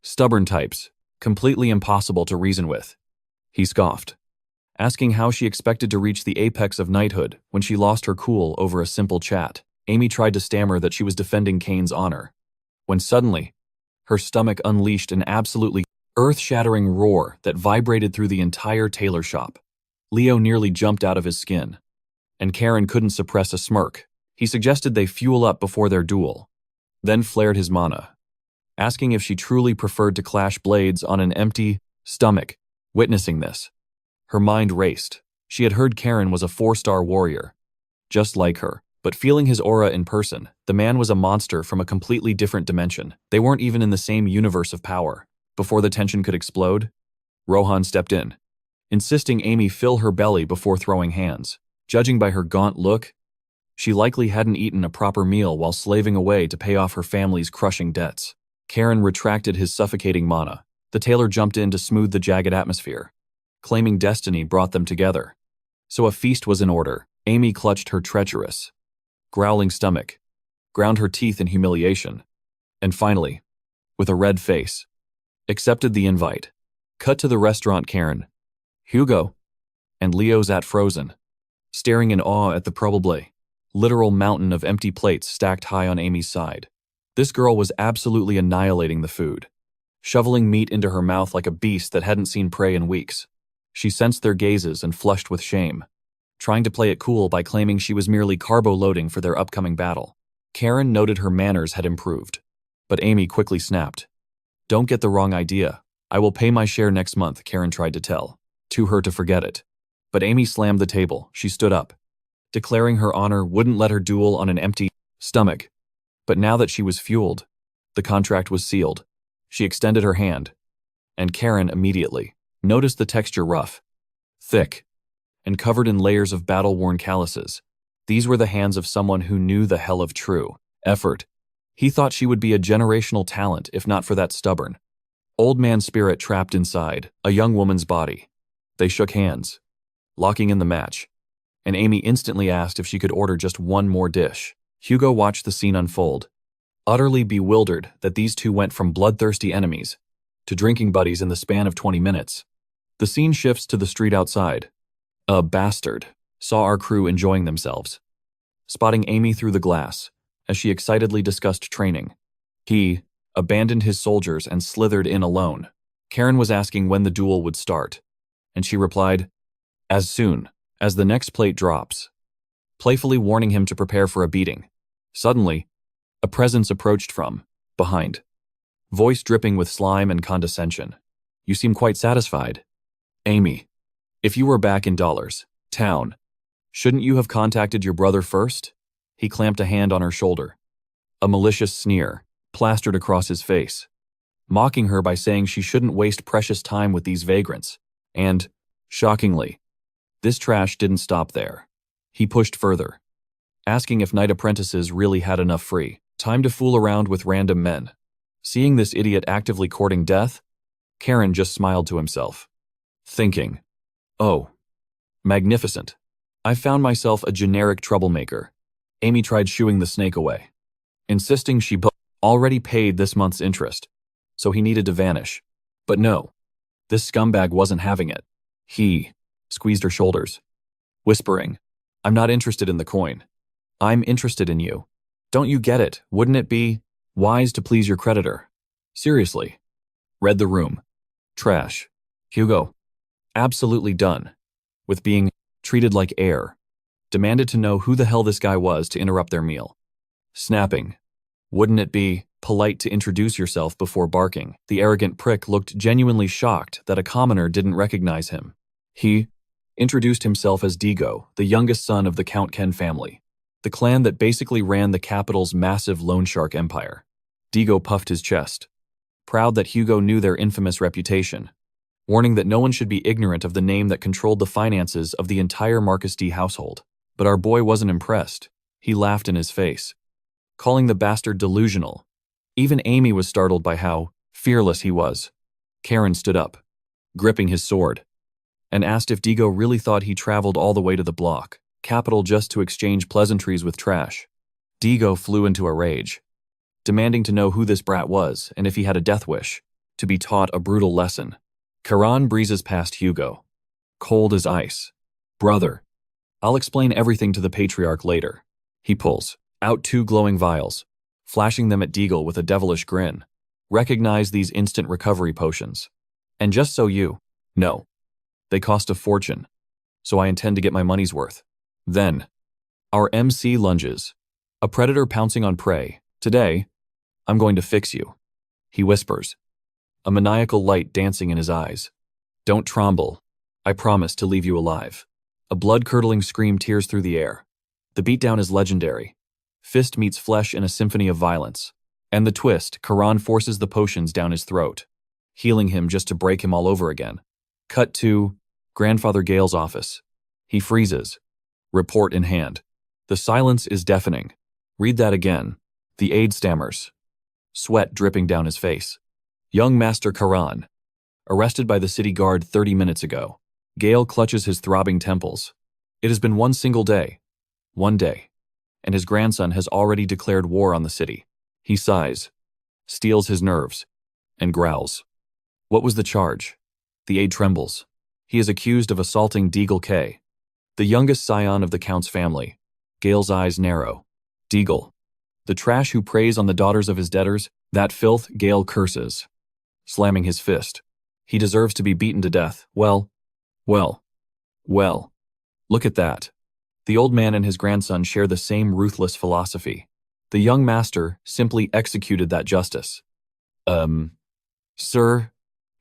stubborn types, completely impossible to reason with. He scoffed, asking how she expected to reach the apex of knighthood when she lost her cool over a simple chat. Amy tried to stammer that she was defending Kane's honor, when suddenly, her stomach unleashed an absolutely earth-shattering roar that vibrated through the entire tailor shop. Leo nearly jumped out of his skin, and Karon couldn't suppress a smirk. He suggested they fuel up before their duel, then flared his mana, asking if she truly preferred to clash blades on an empty stomach. Witnessing this, her mind raced. She had heard Karon was a 4-star warrior, just like her, but feeling his aura in person, the man was a monster from a completely different dimension. They weren't even in the same universe of power. Before the tension could explode, Rohan stepped in, insisting Amy fill her belly before throwing hands. Judging by her gaunt look, she likely hadn't eaten a proper meal while slaving away to pay off her family's crushing debts. Karon retracted his suffocating mana. The tailor jumped in to smooth the jagged atmosphere, claiming destiny brought them together. So a feast was in order. Amy clutched her treacherous, growling stomach, ground her teeth in humiliation, and finally, with a red face, accepted the invite. Cut to the restaurant. Karon, Hugo, and Leo sat frozen, staring in awe at the probably literal mountain of empty plates stacked high on Amy's side. This girl was absolutely annihilating the food, shoveling meat into her mouth like a beast that hadn't seen prey in weeks. She sensed their gazes and flushed with shame, trying to play it cool by claiming she was merely carbo-loading for their upcoming battle. Karon noted her manners had improved, but Amy quickly snapped. Don't get the wrong idea. I will pay my share next month, Karon tried to tell her to forget it. But Amy slammed the table. She stood up, declaring her honor wouldn't let her duel on an empty stomach. But now that she was fueled, the contract was sealed. She extended her hand, and Karon immediately noticed the texture rough, thick, and covered in layers of battle-worn calluses. These were the hands of someone who knew the hell of true effort. He thought she would be a generational talent if not for that stubborn, old man spirit trapped inside a young woman's body. They shook hands, locking in the match, and Amy instantly asked if she could order just one more dish. Hugo watched the scene unfold, utterly bewildered that these two went from bloodthirsty enemies to drinking buddies in the span of 20 minutes. The scene shifts to the street outside. A bastard saw our crew enjoying themselves, spotting Amy through the glass as she excitedly discussed training. He abandoned his soldiers and slithered in alone. Karon was asking when the duel would start, and she replied, as soon as the next plate drops, playfully warning him to prepare for a beating. Suddenly, a presence approached from behind, voice dripping with slime and condescension. You seem quite satisfied. Amy, if you were back in town, shouldn't you have contacted your brother first? He clamped a hand on her shoulder, a malicious sneer plastered across his face, mocking her by saying she shouldn't waste precious time with these vagrants. And, shockingly, this trash didn't stop there. He pushed further, asking if knight apprentices really had enough free time to fool around with random men. Seeing this idiot actively courting death, Karon just smiled to himself, thinking, oh, magnificent. I found myself a generic troublemaker. Amy tried shooing the snake away, insisting she already paid this month's interest, so he needed to vanish. But no, this scumbag wasn't having it. He squeezed her shoulders, whispering, I'm not interested in the coin. I'm interested in you. Don't you get it? Wouldn't it be wise to please your creditor? Seriously. Read the room. Trash. Hugo. Absolutely done. With being treated like air. Demanded to know who the hell this guy was to interrupt their meal. Snapping. Wouldn't it be polite to introduce yourself before barking? The arrogant prick looked genuinely shocked that a commoner didn't recognize him. He introduced himself as Digo, the youngest son of the Count Ken family, the clan that basically ran the capital's massive loan shark empire. Digo puffed his chest, proud that Hugo knew their infamous reputation, warning that no one should be ignorant of the name that controlled the finances of the entire Marcus D household. But our boy wasn't impressed. He laughed in his face, calling the bastard delusional. Even Amy was startled by how fearless he was. Karon stood up, gripping his sword, and asked if Digo really thought he traveled all the way to the block, capital, just to exchange pleasantries with trash. Digo flew into a rage, demanding to know who this brat was and if he had a death wish, to be taught a brutal lesson. Karon breezes past Hugo, cold as ice. Brother, I'll explain everything to the patriarch later. He pulls out 2 glowing vials, flashing them at Deagle with a devilish grin. Recognize these instant recovery potions. And just so you know, they cost a fortune, so I intend to get my money's worth. Then, our MC lunges, a predator pouncing on prey. Today, I'm going to fix you, he whispers, a maniacal light dancing in his eyes. Don't tremble. I promise to leave you alive. A blood-curdling scream tears through the air. The beatdown is legendary. Fist meets flesh in a symphony of violence. And the twist, Karon forces the potions down his throat, healing him just to break him all over again. Cut to Grandfather Gale's office. He freezes, report in hand. The silence is deafening. Read that again. The aide stammers, sweat dripping down his face. Young Master Karon, arrested by the city guard 30 minutes ago. Gale clutches his throbbing temples. It has been one single day. One day. And his grandson has already declared war on the city. He sighs, steels his nerves, and growls. What was the charge? The aide trembles. He is accused of assaulting Deagle K, the youngest scion of the Count's family. Gale's eyes narrow. Deagle, the trash who preys on the daughters of his debtors, that filth. Gale curses, slamming his fist. He deserves to be beaten to death. Well, look at that. The old man and his grandson share the same ruthless philosophy. The young master simply executed that justice. Sir?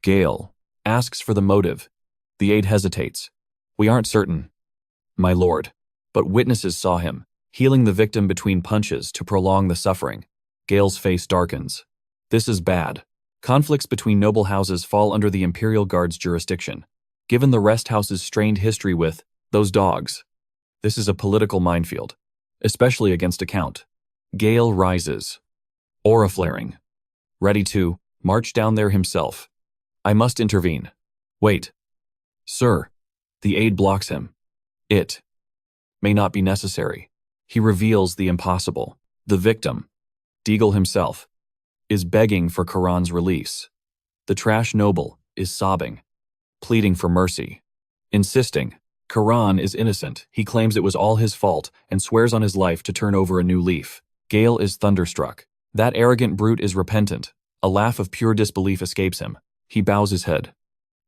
Gale asks for the motive. The aide hesitates. We aren't certain, my lord, but witnesses saw him, healing the victim between punches to prolong the suffering. Gale's face darkens. This is bad. Conflicts between noble houses fall under the Imperial Guard's jurisdiction. Given the rest house's strained history with those dogs, this is a political minefield, especially against a count. Gale rises, aura flaring, ready to march down there himself. I must intervene. Wait. Sir. The aide blocks him. It may not be necessary. He reveals the impossible. The victim, Deagle himself, is begging for Karon's release. The trash noble is sobbing, pleading for mercy, insisting Karon is innocent. He claims it was all his fault and swears on his life to turn over a new leaf. Gale is thunderstruck. That arrogant brute is repentant. A laugh of pure disbelief escapes him. He bows his head,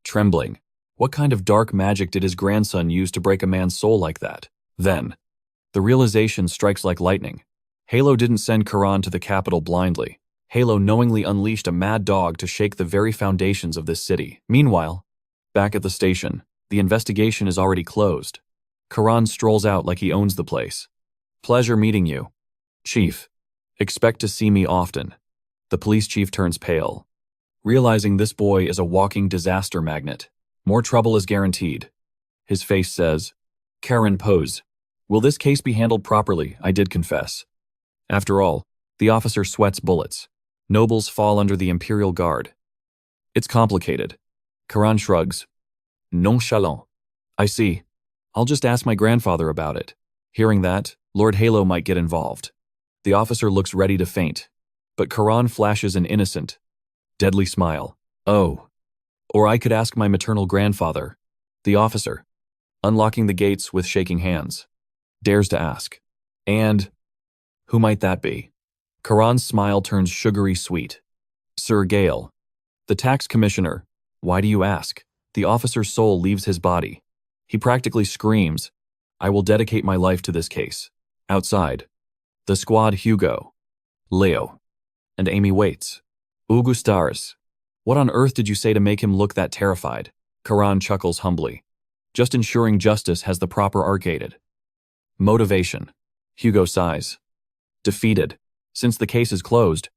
trembling. What kind of dark magic did his grandson use to break a man's soul like that? Then, the realization strikes like lightning. Halo didn't send Karon to the capital blindly. Halo knowingly unleashed a mad dog to shake the very foundations of this city. Meanwhile, back at the station, the investigation is already closed. Karon strolls out like he owns the place. Pleasure meeting you, Chief. Expect to see me often. The police chief turns pale, realizing this boy is a walking disaster magnet. More trouble is guaranteed. His face says, Karon pose. Will this case be handled properly? I did confess. After all, the officer sweats bullets. Nobles fall under the Imperial Guard. It's complicated. Karon shrugs. Nonchalant. I see. I'll just ask my grandfather about it. Hearing that, Lord Halo might get involved. The officer looks ready to faint, but Karon flashes an innocent, deadly smile. Oh. Or I could ask my maternal grandfather. The officer, unlocking the gates with shaking hands, dares to ask. And who might that be? Karan's smile turns sugary sweet. Sir Gale, the tax commissioner. Why do you ask? The officer's soul leaves his body. He practically screams, I will dedicate my life to this case. Outside, the squad Hugo, Leo, and Amy waits. Augustars, what on earth did you say to make him look that terrified? Karan chuckles humbly. Just ensuring justice has the proper arc aided. Motivation. Hugo sighs. Defeated. Since the case is closed,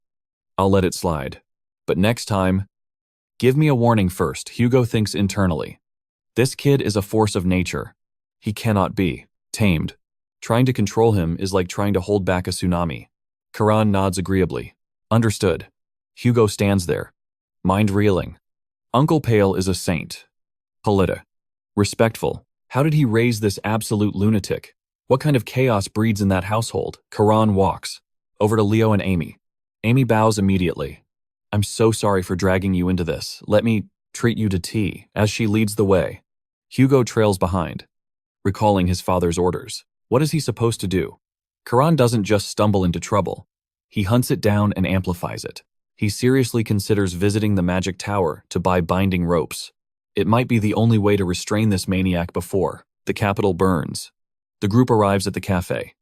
I'll let it slide. But next time, give me a warning first, Hugo thinks internally. This kid is a force of nature. He cannot be tamed. Trying to control him is like trying to hold back a tsunami. Karan nods agreeably. Understood. Hugo stands there, mind reeling. Uncle Pale is a saint. Polita. Respectful. How did he raise this absolute lunatic? What kind of chaos breeds in that household? Karan walks over to Leo and Amy. Amy bows immediately. I'm so sorry for dragging you into this. Let me treat you to tea. As she leads the way, Hugo trails behind, recalling his father's orders. What is he supposed to do? Karan doesn't just stumble into trouble. He hunts it down and amplifies it. He seriously considers visiting the magic tower to buy binding ropes. It might be the only way to restrain this maniac before the capital burns. The group arrives at the cafe,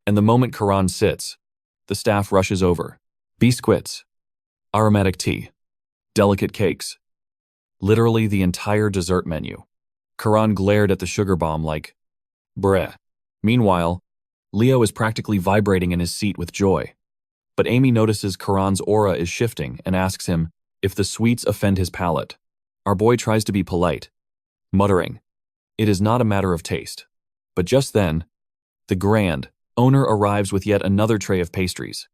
and the moment Karan sits, the staff rushes over. Biscuits, aromatic tea, delicate cakes, literally the entire dessert menu. Karan glared at the sugar bomb like, breh. Meanwhile, Leo is practically vibrating in his seat with joy. But Amy notices Karan's aura is shifting and asks him if the sweets offend his palate. Our boy tries to be polite, muttering, it is not a matter of taste. But just then, the grand owner arrives with yet another tray of pastries,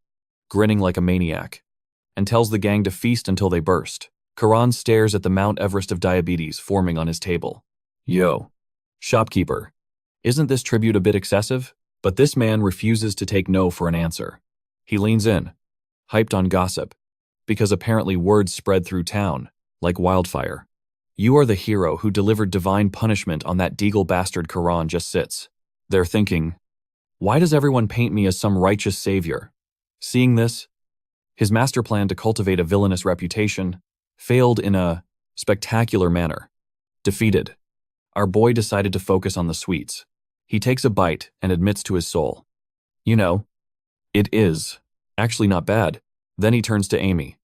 grinning like a maniac, and tells the gang to feast until they burst. Karan stares at the Mount Everest of diabetes forming on his table. Yo, shopkeeper, isn't this tribute a bit excessive? But this man refuses to take no for an answer. He leans in, hyped on gossip, because apparently words spread through town like wildfire. You are the hero who delivered divine punishment on that Deagle bastard. Karan just sits there thinking, why does everyone paint me as some righteous savior? Seeing this, his master plan to cultivate a villainous reputation failed in a spectacular manner. Defeated, our boy decided to focus on the sweets. He takes a bite and admits to his soul, you know, it is actually not bad. Then he turns to Amy,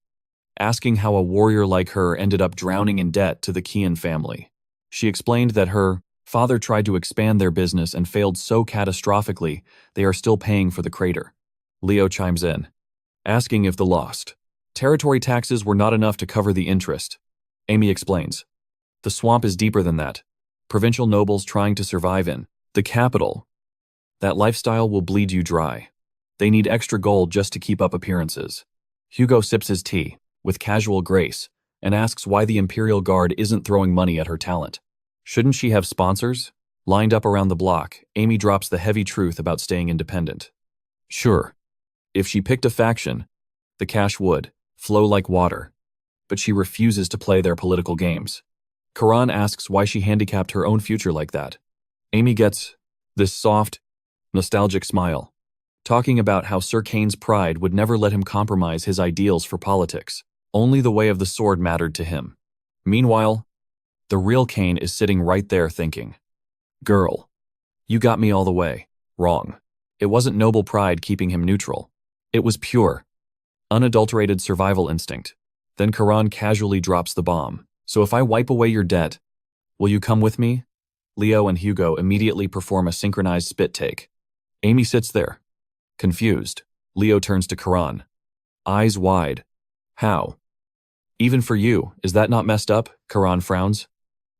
asking how a warrior like her ended up drowning in debt to the Kane family. She explained that her father tried to expand their business and failed so catastrophically they are still paying for the crater. Leo chimes in, asking if the lost territory taxes were not enough to cover the interest. Amy explains, the swamp is deeper than that. Provincial nobles trying to survive in the capital. That lifestyle will bleed you dry. They need extra gold just to keep up appearances. Hugo sips his tea with casual grace and asks why the Imperial Guard isn't throwing money at her talent. Shouldn't she have sponsors? Lined up around the block, Amy drops the heavy truth about staying independent. Sure, if she picked a faction, the cash would flow like water, but she refuses to play their political games. Karan asks why she handicapped her own future like that. Amy gets this soft, nostalgic smile, talking about how Sir Kane's pride would never let him compromise his ideals for politics. Only the way of the sword mattered to him. Meanwhile, the real Kane is sitting right there thinking, girl, you got me all the way wrong. It wasn't noble pride keeping him neutral. It was pure, unadulterated survival instinct. Then Karan casually drops the bomb. So if I wipe away your debt, will you come with me? Leo and Hugo immediately perform a synchronized spit take. Amy sits there, confused. Leo turns to Karan, eyes wide. How? Even for you, is that not messed up? Karan frowns.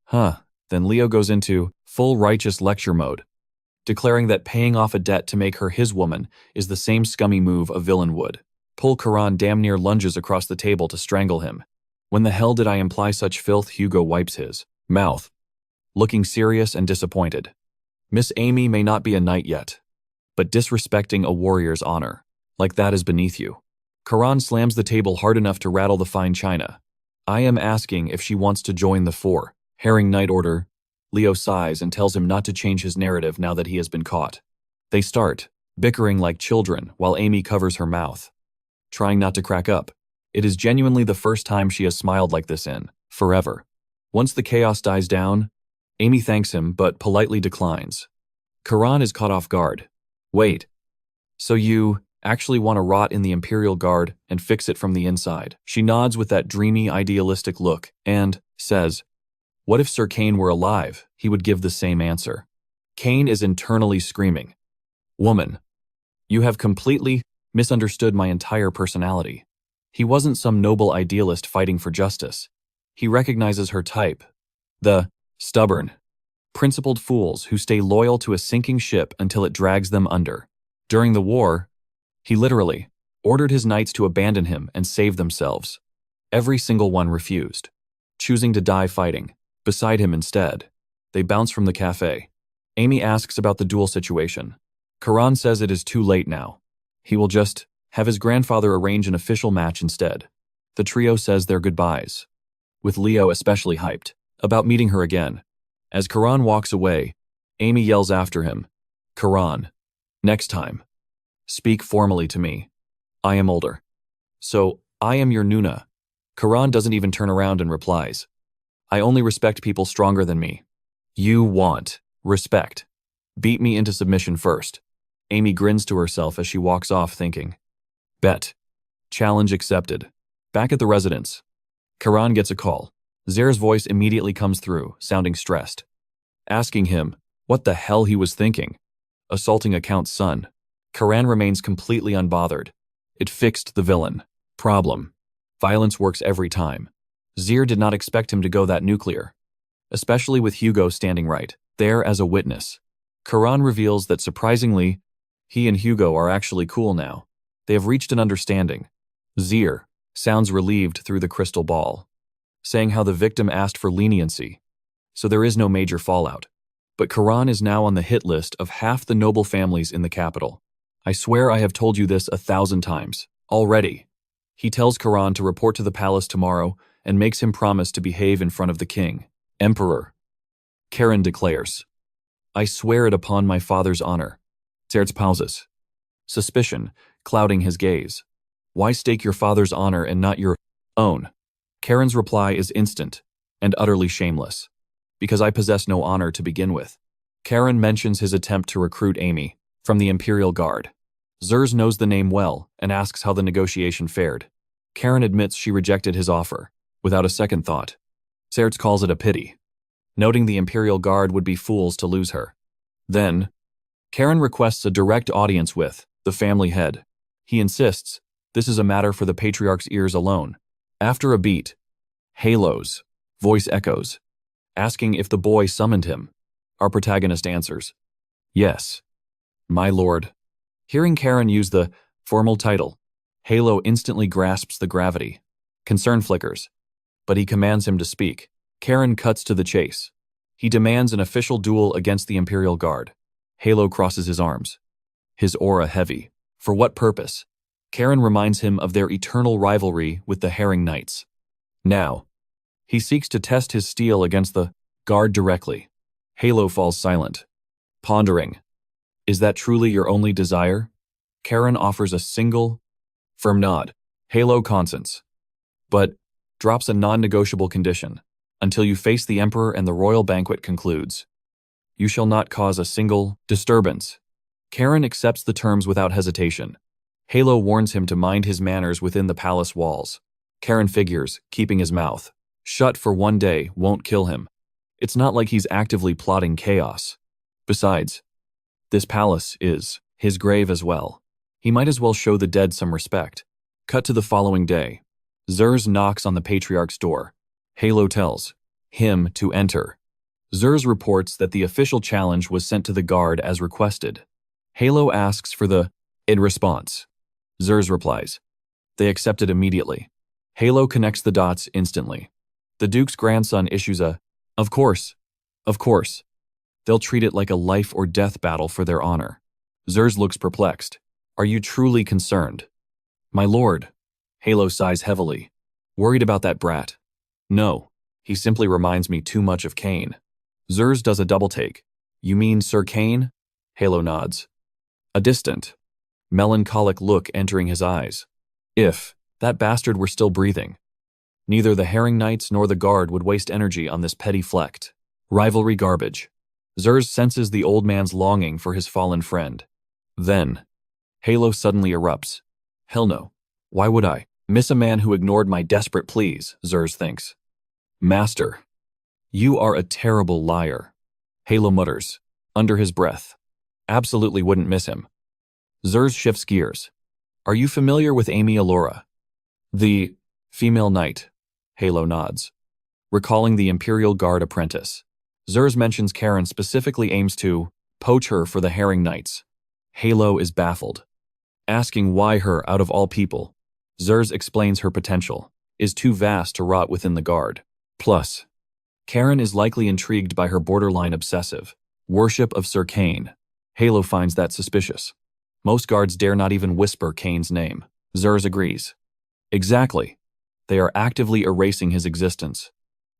Huh. Then Leo goes into full righteous lecture mode, declaring that paying off a debt to make her his woman is the same scummy move a villain would. Karan damn near lunges across the table to strangle him. When the hell did I imply such filth? Hugo wipes his mouth, looking serious and disappointed. Miss Amy may not be a knight yet, but disrespecting a warrior's honor like that is beneath you. Karan slams the table hard enough to rattle the fine china. I am asking if she wants to join the Four Herring Knight Order. Leo sighs and tells him not to change his narrative now that he has been caught. They start bickering like children while Amy covers her mouth, trying not to crack up. It is genuinely the first time she has smiled like this in forever. Once the chaos dies down, Amy thanks him but politely declines. Karon is caught off guard. Wait, so you actually want to rot in the Imperial Guard and fix it from the inside? She nods with that dreamy, idealistic look and says, what if Sir Kane were alive? He would give the same answer. Kane is internally screaming, woman, you have completely misunderstood my entire personality. He wasn't some noble idealist fighting for justice. He recognizes her type, the stubborn, principled fools who stay loyal to a sinking ship until it drags them under. During the war, he literally ordered his knights to abandon him and save themselves. Every single one refused, choosing to die fighting. Beside him instead, they bounce from the cafe. Amy asks about the duel situation. Karon says it is too late now. He will just have his grandfather arrange an official match instead. The trio says their goodbyes, with Leo especially hyped about meeting her again. As Karon walks away, Amy yells after him, Karon, next time, speak formally to me. I am older. So, I am your Nuna. Karon doesn't even turn around and replies, I only respect people stronger than me. You want respect. Beat me into submission first. Amy grins to herself as she walks off thinking, bet. Challenge accepted. Back at the residence, Karon gets a call. Zare's voice immediately comes through, sounding stressed, asking him what the hell he was thinking. Assaulting a count's son. Karon remains completely unbothered. It fixed the villain. Problem. Violence works every time. Zare did not expect him to go that nuclear, especially with Hugo standing right there as a witness. Karon reveals that surprisingly, he and Hugo are actually cool now. They have reached an understanding. Zare sounds relieved through the crystal ball, saying how the victim asked for leniency, so there is no major fallout. But Karon is now on the hit list of half the noble families in the capital. I swear I have told you this 1,000 times already. He tells Karon to report to the palace tomorrow and makes him promise to behave in front of the king. Emperor. Karon declares, I swear it upon my father's honor. Zertz pauses, suspicion clouding his gaze. Why stake your father's honor and not your own? Karon's reply is instant and utterly shameless. Because I possess no honor to begin with. Karon mentions his attempt to recruit Amy from the Imperial Guard. Zerz knows the name well and asks how the negotiation fared. Karon admits she rejected his offer, without a second thought. Zertz calls it a pity, noting the Imperial Guard would be fools to lose her. Then, Karon requests a direct audience with the family head. He insists this is a matter for the patriarch's ears alone. After a beat, Halo's voice echoes, asking if the boy summoned him. Our protagonist answers, yes, my lord. Hearing Karon use the formal title, Halo instantly grasps the gravity. Concern flickers, but he commands him to speak. Karon cuts to the chase. He demands an official duel against the Imperial Guard. Halo crosses his arms, his aura heavy. For what purpose? Karon reminds him of their eternal rivalry with the Herring Knights. Now, he seeks to test his steel against the guard directly. Halo falls silent, pondering. Is that truly your only desire? Karon offers a single, firm nod. Halo consents, but drops a non-negotiable condition. Until you face the Emperor and the royal banquet concludes, you shall not cause a single disturbance. Karon accepts the terms without hesitation. Halo warns him to mind his manners within the palace walls. Karon figures, keeping his mouth shut for one day won't kill him. It's not like he's actively plotting chaos. Besides, this palace is his grave as well. He might as well show the dead some respect. Cut to the following day. Zerz knocks on the patriarch's door. Halo tells him to enter. Zerz reports that the official challenge was sent to the guard as requested. Halo asks for the in response. Zerz replies, they accept it immediately. Halo connects the dots instantly. The Duke's grandson issues a, of course. They'll treat it like a life or death battle for their honor. Zerz looks perplexed. Are you truly concerned? My lord. Halo sighs heavily. Worried about that brat? No, he simply reminds me too much of Kane. Zerz does a double take. You mean Sir Kane? Halo nods. a distant, melancholic look entering his eyes. If that bastard were still breathing, neither the Herring Knights nor the guard would waste energy on this petty flecked rivalry garbage. Zerz senses the old man's longing for his fallen friend. Then, Halo suddenly erupts. Hell no. Why would I miss a man who ignored my desperate pleas, Zerz thinks. Master, you are a terrible liar, Halo mutters, under his breath. Absolutely wouldn't miss him. Zerz shifts gears. Are you familiar with Amy Allura? The female knight, Halo nods. Recalling the Imperial Guard apprentice, Zerz mentions Karon specifically aims to poach her for the Herring Knights. Halo is baffled. Asking why her out of all people, Zerz explains her potential is too vast to rot within the Guard. Plus, Karon is likely intrigued by her borderline obsessive worship of Sir Kane. Halo finds that suspicious. Most guards dare not even whisper Kane's name. Zerz agrees. Exactly. They are actively erasing his existence.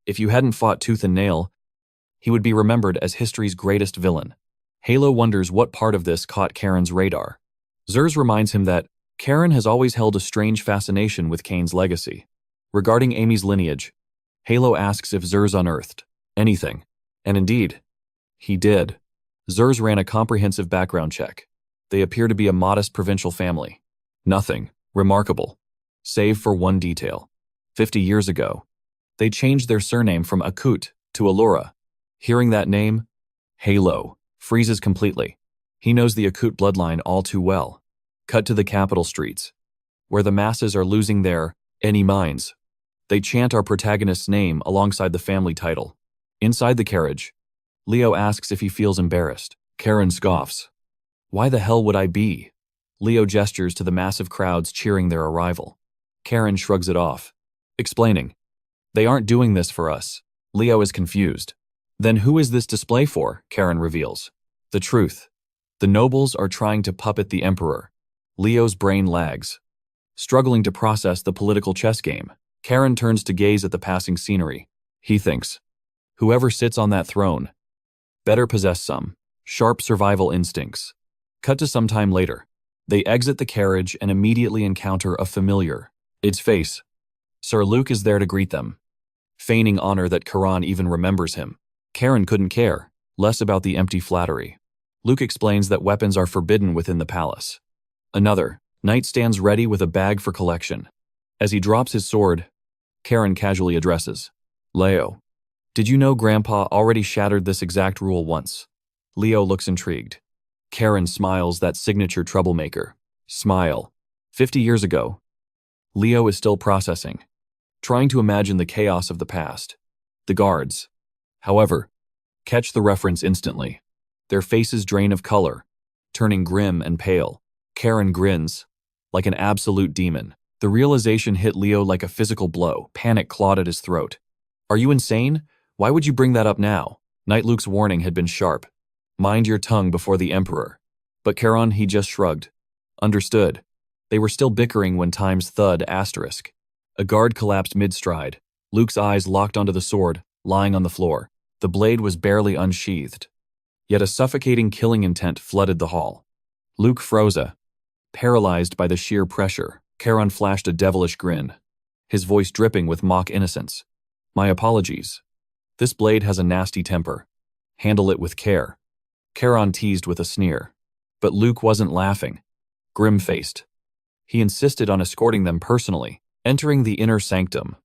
If you hadn't fought tooth and nail, he would be remembered as history's greatest villain. Halo wonders what part of this caught Karon's radar. Zerz reminds him that Karon has always held a strange fascination with Kane's legacy. Regarding Amy's lineage, Halo asks if Zerz unearthed anything. And indeed, he did. Zerz ran a comprehensive background check. They appear to be a modest provincial family. Nothing remarkable, save for one detail. 50 years ago, they changed their surname from Akut to Allura. Hearing that name, Halo freezes completely. He knows the Akut bloodline all too well. Cut to the capital streets, where the masses are losing their any minds. They chant our protagonist's name alongside the family title. Inside the carriage, Leo asks if he feels embarrassed. Karon scoffs. Why the hell would I be? Leo gestures to the massive crowds cheering their arrival. Karon shrugs it off, explaining, they aren't doing this for us. Leo is confused. Then who is this display for? Karon reveals. The truth. The nobles are trying to puppet the emperor. Leo's brain lags, struggling to process the political chess game. Karon turns to gaze at the passing scenery. He thinks, whoever sits on that throne better possess some sharp survival instincts. Cut to some time later. They exit the carriage and immediately encounter a familiar. Its face. Sir Luke is there to greet them, feigning honor that Karon even remembers him. Karon couldn't care less about the empty flattery. Luke explains that weapons are forbidden within the palace. Another knight stands ready with a bag for collection. As he drops his sword, Karon casually addresses, Leo, did you know Grandpa already shattered this exact rule once? Leo looks intrigued. Karon smiles, that signature troublemaker smile. 50 years ago. Leo is still processing, trying to imagine the chaos of the past. The guards, however, catch the reference instantly. Their faces drain of color, turning grim and pale. Karon grins, like an absolute demon. The realization hit Leo like a physical blow. Panic clawed at his throat. Are you insane? Why would you bring that up now? Knight Luke's warning had been sharp. Mind your tongue before the Emperor. But Karon, he just shrugged. Understood. They were still bickering when time's thud asterisk. A guard collapsed mid-stride. Luke's eyes locked onto the sword, lying on the floor. The blade was barely unsheathed. Yet a suffocating killing intent flooded the hall. Luke froze, paralyzed by the sheer pressure. Karon flashed a devilish grin, his voice dripping with mock innocence. My apologies. This blade has a nasty temper. Handle it with care. Karon teased with a sneer. But Luke wasn't laughing. Grim-faced. He insisted on escorting them personally, entering the inner sanctum.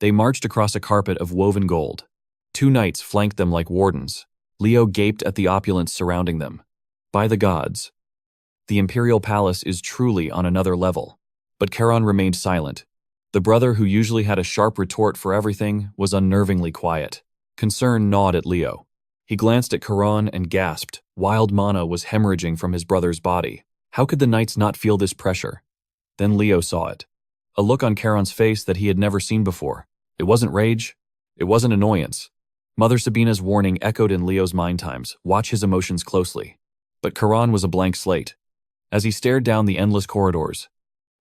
They marched across a carpet of woven gold. 2 knights flanked them like wardens. Leo gaped at the opulence surrounding them. By the gods. The Imperial Palace is truly on another level. But Karon remained silent. The brother who usually had a sharp retort for everything was unnervingly quiet. Concern gnawed at Leo. He glanced at Karon and gasped. Wild mana was hemorrhaging from his brother's body. How could the knights not feel this pressure? Then Leo saw it. A look on Karon's face that he had never seen before. It wasn't rage. It wasn't annoyance. Mother Sabina's warning echoed in Leo's mind times. Watch his emotions closely. But Karon was a blank slate. As he stared down the endless corridors,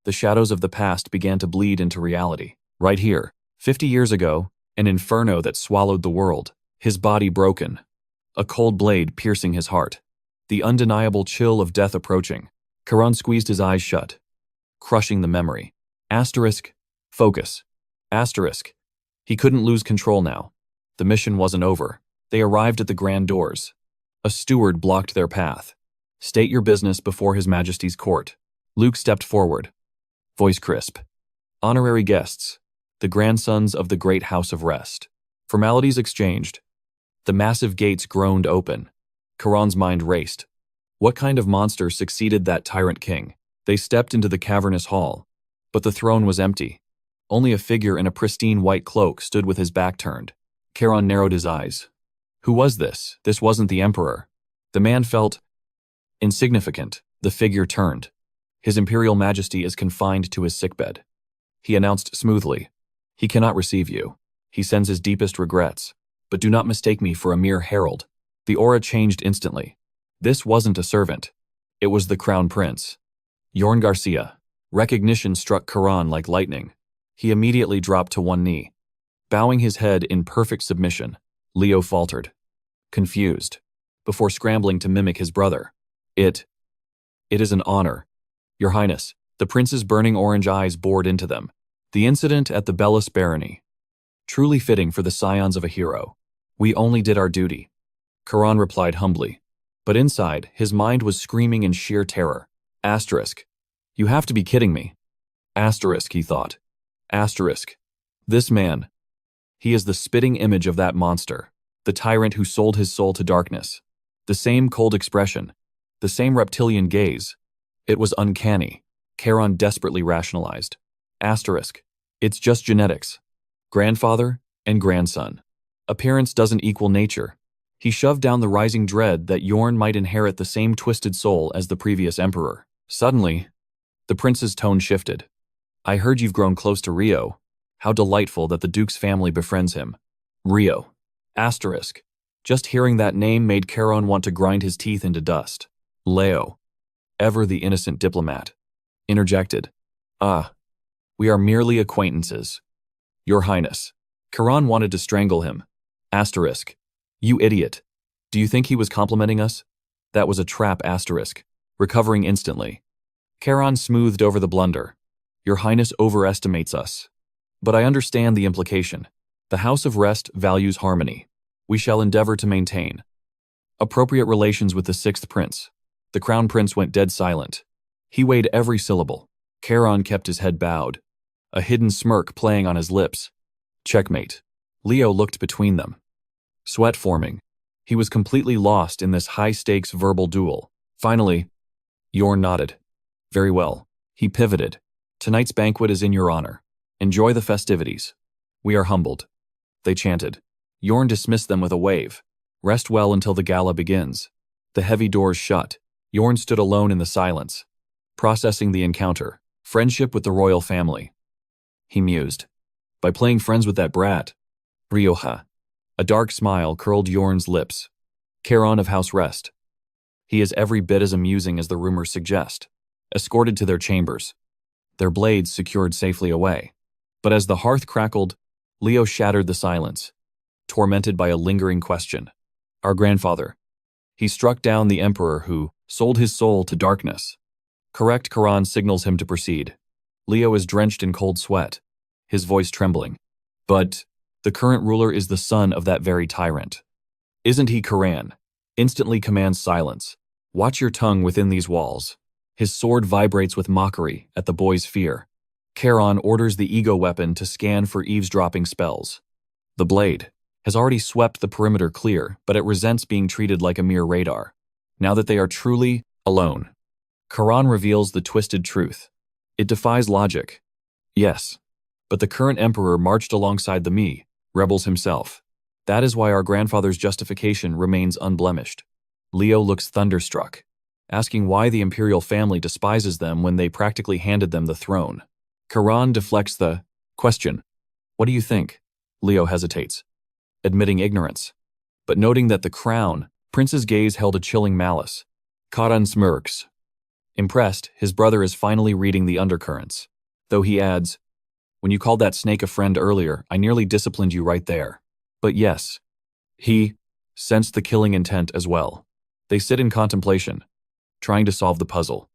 the shadows of the past began to bleed into reality. Right here, 50 years ago, an inferno that swallowed the world. His body broken. A cold blade piercing his heart. the undeniable chill of death approaching. Karan squeezed his eyes shut, crushing the memory. Asterisk. Focus. Asterisk. He couldn't lose control now. The mission wasn't over. They arrived at the grand doors. A steward blocked their path. State your business before His Majesty's court. Luke stepped forward. Voice crisp. Honorary guests, the grandsons of the great House of Rest. Formalities exchanged. The massive gates groaned open. Karan's mind raced. What kind of monster succeeded that tyrant king? They stepped into the cavernous hall, but the throne was empty. Only a figure in a pristine white cloak stood with his back turned. Karan narrowed his eyes. Who was this? This wasn't the emperor. The man felt insignificant. The figure turned. His Imperial Majesty is confined to his sickbed. He announced smoothly. He cannot receive you. He sends his deepest regrets. But do not mistake me for a mere herald. The aura changed instantly. This wasn't a servant. It was the Crown Prince. Yorn Garcia. Recognition struck Karan like lightning. He immediately dropped to one knee. Bowing his head in perfect submission, Leo faltered, confused, before scrambling to mimic his brother. It is an honor. Your Highness. The prince's burning orange eyes bored into them. The incident at the Bellis Barony. Truly fitting for the scions of a hero. We only did our duty. Karan replied humbly. But inside, his mind was screaming in sheer terror. Asterisk. You have to be kidding me. Asterisk, he thought. Asterisk. This man. He is the spitting image of that monster. The tyrant who sold his soul to darkness. The same cold expression. The same reptilian gaze. It was uncanny. Karan desperately rationalized. Asterisk. It's just genetics. Grandfather and grandson. Appearance doesn't equal nature. He shoved down the rising dread that Yorn might inherit the same twisted soul as the previous emperor. Suddenly, the prince's tone shifted. I heard you've grown close to Rio. How delightful that the Duke's family befriends him. Rio. Asterisk. Just hearing that name made Karan want to grind his teeth into dust. Leo. Ever the innocent diplomat. Interjected. We are merely acquaintances. Your Highness. Karan wanted to strangle him. Asterisk. You idiot. Do you think he was complimenting us? That was a trap. Asterisk. Recovering instantly. Karan smoothed over the blunder. Your Highness overestimates us. But I understand the implication. The House of Rest values harmony. We shall endeavor to maintain appropriate relations with the sixth prince. The Crown Prince went dead silent. He weighed every syllable. Karan kept his head bowed, a hidden smirk playing on his lips. Checkmate. Leo looked between them. Sweat forming. He was completely lost in this high-stakes verbal duel. Finally, Yorn nodded. Very well. He pivoted. Tonight's banquet is in your honor. Enjoy the festivities. We are humbled. They chanted. Yorn dismissed them with a wave. Rest well until the gala begins. The heavy doors shut. Yorn stood alone in the silence, processing the encounter. Friendship with the royal family. He mused. By playing friends with that brat. Rioja. A dark smile curled Yorn's lips. Karon of House Rest. He is every bit as amusing as the rumors suggest. Escorted to their chambers. Their blades secured safely away. But as the hearth crackled, Leo shattered the silence, tormented by a lingering question. Our grandfather. He struck down the emperor who sold his soul to darkness. Correct. Karan signals him to proceed. Leo is drenched in cold sweat, his voice trembling. But the current ruler is the son of that very tyrant. Isn't he? Karan instantly commands silence. Watch your tongue within these walls. His sword vibrates with mockery at the boy's fear. Karan orders the ego weapon to scan for eavesdropping spells. The blade has already swept the perimeter clear, but it resents being treated like a mere radar. Now that they are truly alone, Karan reveals the twisted truth. It defies logic. Yes, but the current emperor marched alongside the me, rebels himself. That is why our grandfather's justification remains unblemished. Leo looks thunderstruck, asking why the imperial family despises them when they practically handed them the throne. Karan deflects the question. What do you think? Leo hesitates, admitting ignorance, but noting that the crown prince's gaze held a chilling malice. Karan smirks. Impressed, his brother is finally reading the undercurrents, though he adds, when you called that snake a friend earlier, I nearly disciplined you right there. But yes, he sensed the killing intent as well. They sit in contemplation, trying to solve the puzzle.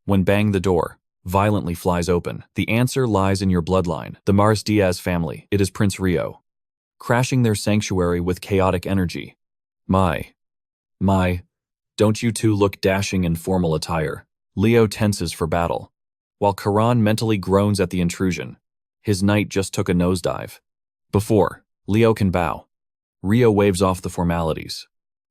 When bang, the door violently flies open. The answer lies in your bloodline, the Maris Diaz family. It is Prince Rio, crashing their sanctuary with chaotic energy. My, don't you two look dashing in formal attire? Leo tenses for battle, while Karan mentally groans at the intrusion. His knight just took a nosedive. Before Leo can bow, Rio waves off the formalities.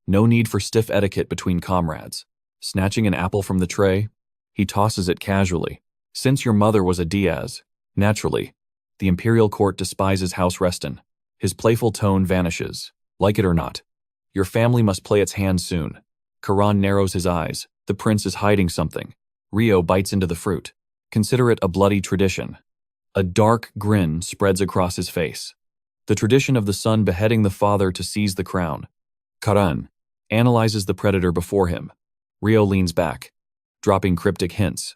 No need for stiff etiquette between comrades. Snatching an apple from the tray, he tosses it casually. Since your mother was a Diaz, naturally, the imperial court despises House Reston. His playful tone vanishes. Like it or not, your family must play its hand soon. Karan narrows his eyes. The prince is hiding something. Rio bites into the fruit. Consider it a bloody tradition. A dark grin spreads across his face. The tradition of the son beheading the father to seize the crown. Karan analyzes the predator before him. Rio leans back, dropping cryptic hints.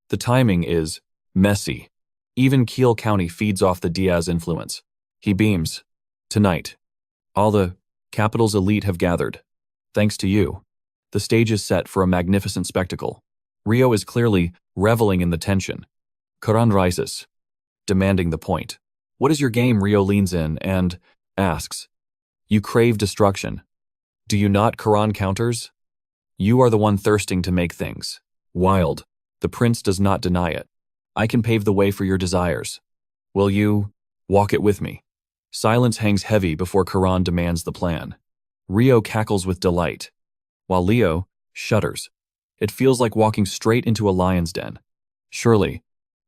The timing is messy. Even Kiel County feeds off the Diaz influence. He beams. Tonight, all the capital's elite have gathered. Thanks to you, the stage is set for a magnificent spectacle. Rio is clearly reveling in the tension. Karan rises, demanding the point. What is your game? Rio leans in and asks. You crave destruction. Do you not? Karan counters. You are the one thirsting to make things wild. The prince does not deny it. I can pave the way for your desires. Will you walk it with me? Silence hangs heavy before Karan demands the plan. Rio cackles with delight, while Leo shudders. It feels like walking straight into a lion's den. Surely,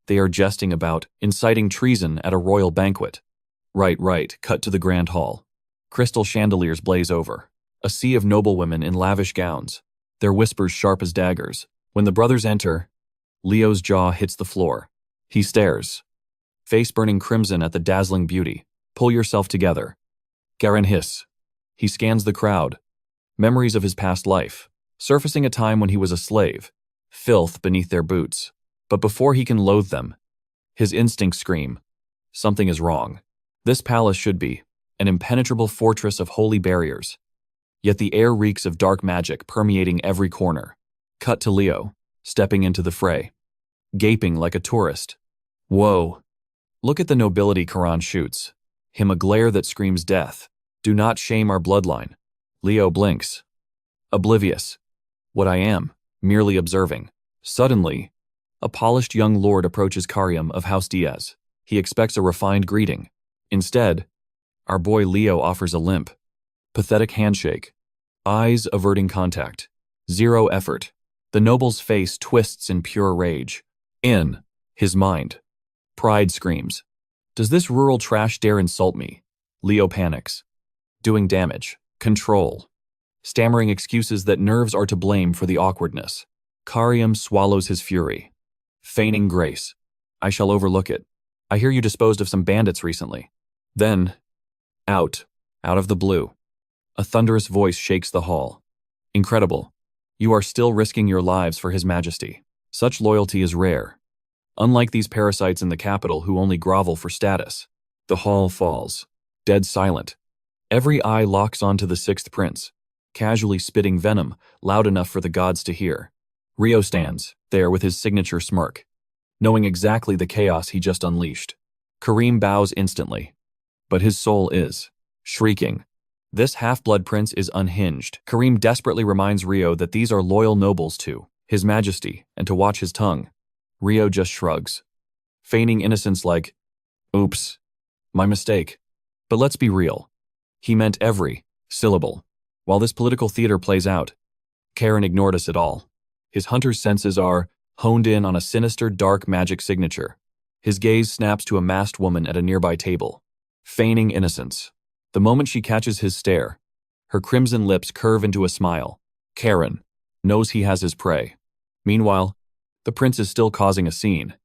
they are jesting about inciting treason at a royal banquet. Right, cut to the grand hall. Crystal chandeliers blaze over. A sea of noblewomen in lavish gowns, their whispers sharp as daggers. When the brothers enter, Leo's jaw hits the floor. He stares, face burning crimson at the dazzling beauty. Pull yourself together. Karan hiss. He scans the crowd. Memories of his past life, surfacing a time when he was a slave, filth beneath their boots. But before he can loathe them, his instincts scream, something is wrong. This palace should be an impenetrable fortress of holy barriers. Yet the air reeks of dark magic permeating every corner. Cut to Leo, stepping into the fray, gaping like a tourist. Whoa. Look at the nobility. Karan shoots him a glare that screams death. Do not shame our bloodline. Leo blinks, oblivious. What I am, merely observing. Suddenly, a polished young lord approaches Karim of House Diaz. He expects a refined greeting. Instead, our boy Leo offers a limp, pathetic handshake, eyes averting contact. Zero effort. The noble's face twists in pure rage. In his mind, pride screams. Does this rural trash dare insult me? Leo panics, doing damage, control, stammering excuses that nerves are to blame for the awkwardness. Karim swallows his fury, feigning grace. I shall overlook it. I hear you disposed of some bandits recently. Then, out of the blue, a thunderous voice shakes the hall. Incredible. You are still risking your lives for His Majesty. Such loyalty is rare. Unlike these parasites in the capital who only grovel for status. The hall falls, dead silent. Every eye locks onto the sixth prince, casually spitting venom loud enough for the gods to hear. Rio stands there with his signature smirk, knowing exactly the chaos he just unleashed. Karim bows instantly, but his soul is shrieking. This half-blood prince is unhinged. Karim desperately reminds Rio that these are loyal nobles to His Majesty and to watch his tongue. Rio just shrugs, feigning innocence like, oops, my mistake. But let's be real. He meant every syllable. While this political theater plays out, Karon ignored us at all. His hunter's senses are honed in on a sinister, dark magic signature. His gaze snaps to a masked woman at a nearby table, feigning innocence. The moment she catches his stare, her crimson lips curve into a smile. Karon knows he has his prey. Meanwhile, the prince is still causing a scene,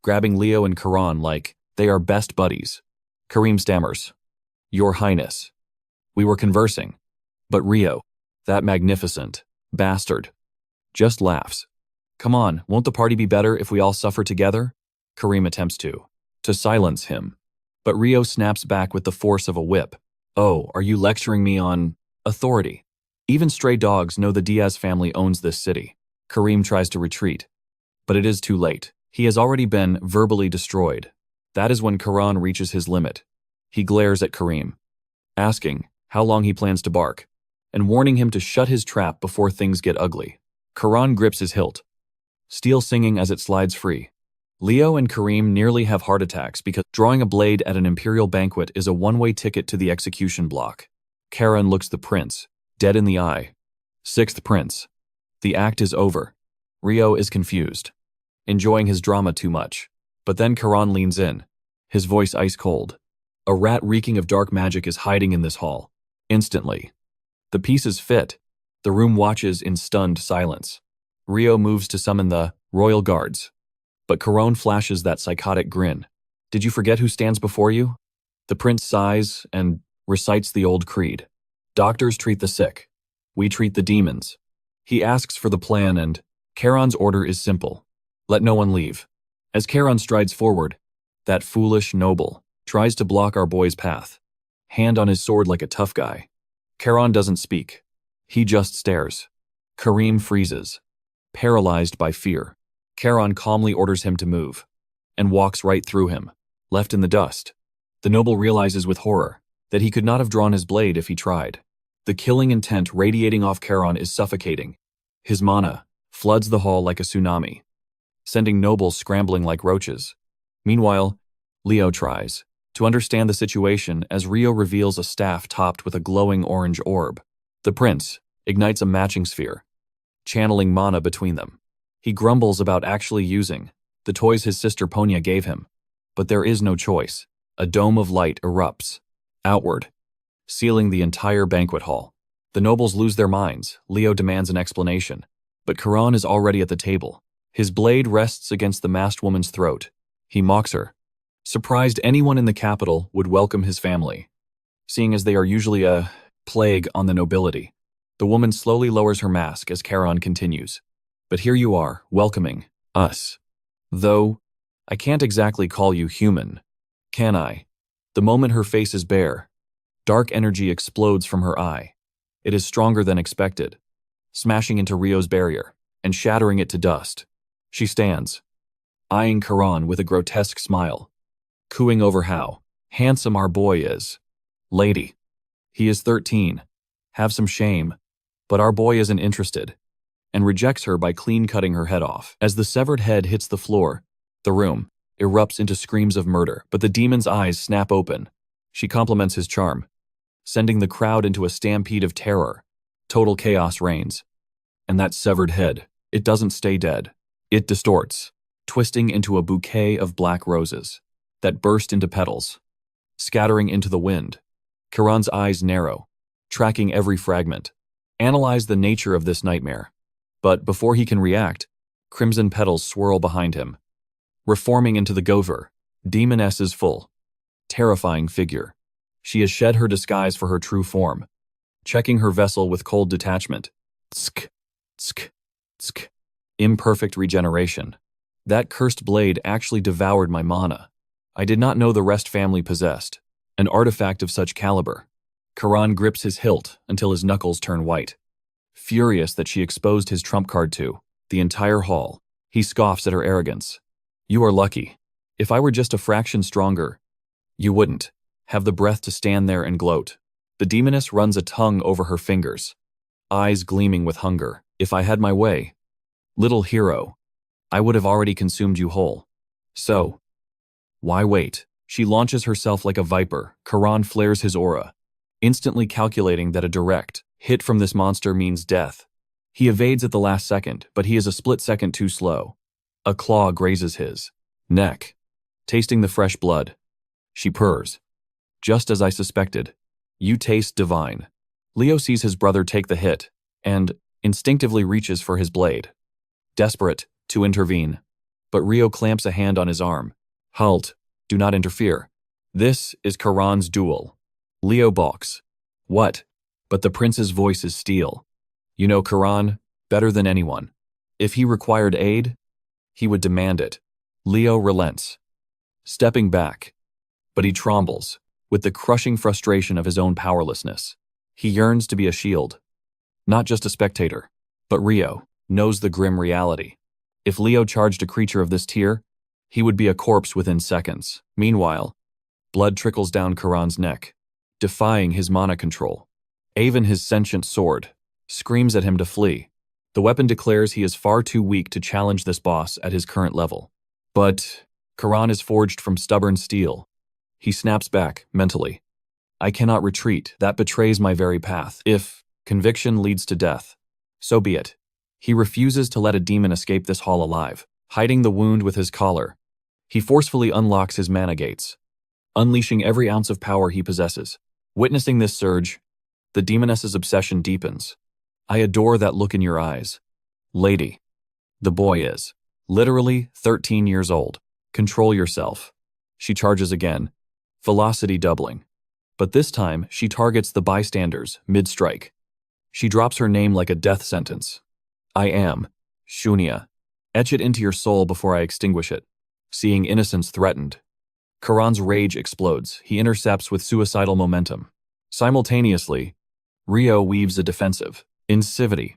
grabbing Leo and Karan like they are best buddies. Karim stammers, Your Highness. We were conversing, but Rio, that magnificent bastard, just laughs. Come on, won't the party be better if we all suffer together? Karim attempts to silence him, but Rio snaps back with the force of a whip. Oh, are you lecturing me on authority? Even stray dogs know the Diaz family owns this city. Karim tries to retreat, but it is too late. He has already been verbally destroyed. That is when Karan reaches his limit. He glares at Karim, asking how long he plans to bark, and warning him to shut his trap before things get ugly. Karan grips his hilt, steel singing as it slides free. Leo and Karim nearly have heart attacks because drawing a blade at an imperial banquet is a one-way ticket to the execution block. Karan looks the prince, dead in the eye. Sixth prince. The act is over. Rio is confused, enjoying his drama too much. But then Karan leans in, his voice ice cold. A rat reeking of dark magic is hiding in this hall. Instantly. The pieces fit. The room watches in stunned silence. Rio moves to summon the royal guards. But Karan flashes that psychotic grin. Did you forget who stands before you? The prince sighs and recites the old creed. Doctors treat the sick. We treat the demons. He asks for the plan and Karan's order is simple. Let no one leave. As Karan strides forward, that foolish noble tries to block our boy's path, hand on his sword like a tough guy. Karan doesn't speak. He just stares. Karim freezes, paralyzed by fear. Karan calmly orders him to move, and walks right through him, left in the dust. The noble realizes with horror that he could not have drawn his blade if he tried. The killing intent radiating off Karan is suffocating. His mana floods the hall like a tsunami, sending nobles scrambling like roaches. Meanwhile, Leo tries to understand the situation as Rio reveals a staff topped with a glowing orange orb. The prince ignites a matching sphere, channeling mana between them. He grumbles about actually using the toys his sister Ponya gave him, but there is no choice. A dome of light erupts outward, sealing the entire banquet hall. The nobles lose their minds. Leo demands an explanation, but Karan is already at the table. His blade rests against the masked woman's throat. He mocks her, surprised anyone in the capital would welcome his family, seeing as they are usually a plague on the nobility. The woman slowly lowers her mask as Karan continues. But here you are, welcoming us. Though, I can't exactly call you human, can I? The moment her face is bare, dark energy explodes from her eye. It is stronger than expected, smashing into Rio's barrier and shattering it to dust. She stands, eyeing Karan with a grotesque smile, cooing over how handsome our boy is. Lady, he is 13. Have some shame, but our boy isn't interested, and rejects her by clean-cutting her head off. As the severed head hits the floor, the room erupts into screams of murder, but the demon's eyes snap open. She compliments his charm, sending the crowd into a stampede of terror. Total chaos reigns. And that severed head, it doesn't stay dead. It distorts, twisting into a bouquet of black roses that burst into petals, scattering into the wind. Karan's eyes narrow, tracking every fragment. Analyze the nature of this nightmare. But before he can react, crimson petals swirl behind him, reforming into the Gopher, demoness's full, terrifying figure. She has shed her disguise for her true form, checking her vessel with cold detachment. Tsk, tsk, tsk. Imperfect regeneration. That cursed blade actually devoured my mana. I did not know the Rest family possessed an artifact of such caliber. Karan grips his hilt until his knuckles turn white. Furious that she exposed his trump card to the entire hall, he scoffs at her arrogance. You are lucky. If I were just a fraction stronger, you wouldn't have the breath to stand there and gloat. The demoness runs a tongue over her fingers, eyes gleaming with hunger. If I had my way, little hero, I would have already consumed you whole. So, why wait? She launches herself like a viper. Karan flares his aura, instantly calculating that a direct hit from this monster means death. He evades at the last second, but he is a split second too slow. A claw grazes his neck, tasting the fresh blood. She purrs. Just as I suspected. You taste divine. Leo sees his brother take the hit, and instinctively reaches for his blade, desperate to intervene. But Rio clamps a hand on his arm. Halt, do not interfere. This is Karan's duel. Leo balks. What? But the prince's voice is steel. You know Karan better than anyone. If he required aid, he would demand it. Leo relents, stepping back, but he trembles with the crushing frustration of his own powerlessness. He yearns to be a shield, Not just a spectator, but Rio knows the grim reality. If Leo charged a creature of this tier, he would be a corpse within seconds. Meanwhile, blood trickles down Karon's neck, defying his mana control. Avon, his sentient sword, screams at him to flee. The weapon declares he is far too weak to challenge this boss at his current level. But Karon is forged from stubborn steel. He snaps back, mentally. I cannot retreat. That betrays my very path. If conviction leads to death, so be it. He refuses to let a demon escape this hall alive. Hiding the wound with his collar, he forcefully unlocks his mana gates, unleashing every ounce of power he possesses. Witnessing this surge, the demoness's obsession deepens. I adore that look in your eyes. Lady. The boy is literally 13 years old. Control yourself. She charges again, velocity doubling. But this time, she targets the bystanders mid-strike. She drops her name like a death sentence. I am Shunya. Etch it into your soul before I extinguish it. Seeing innocence threatened, Karon's rage explodes. He intercepts with suicidal momentum. Simultaneously, Rio weaves a defensive incisivity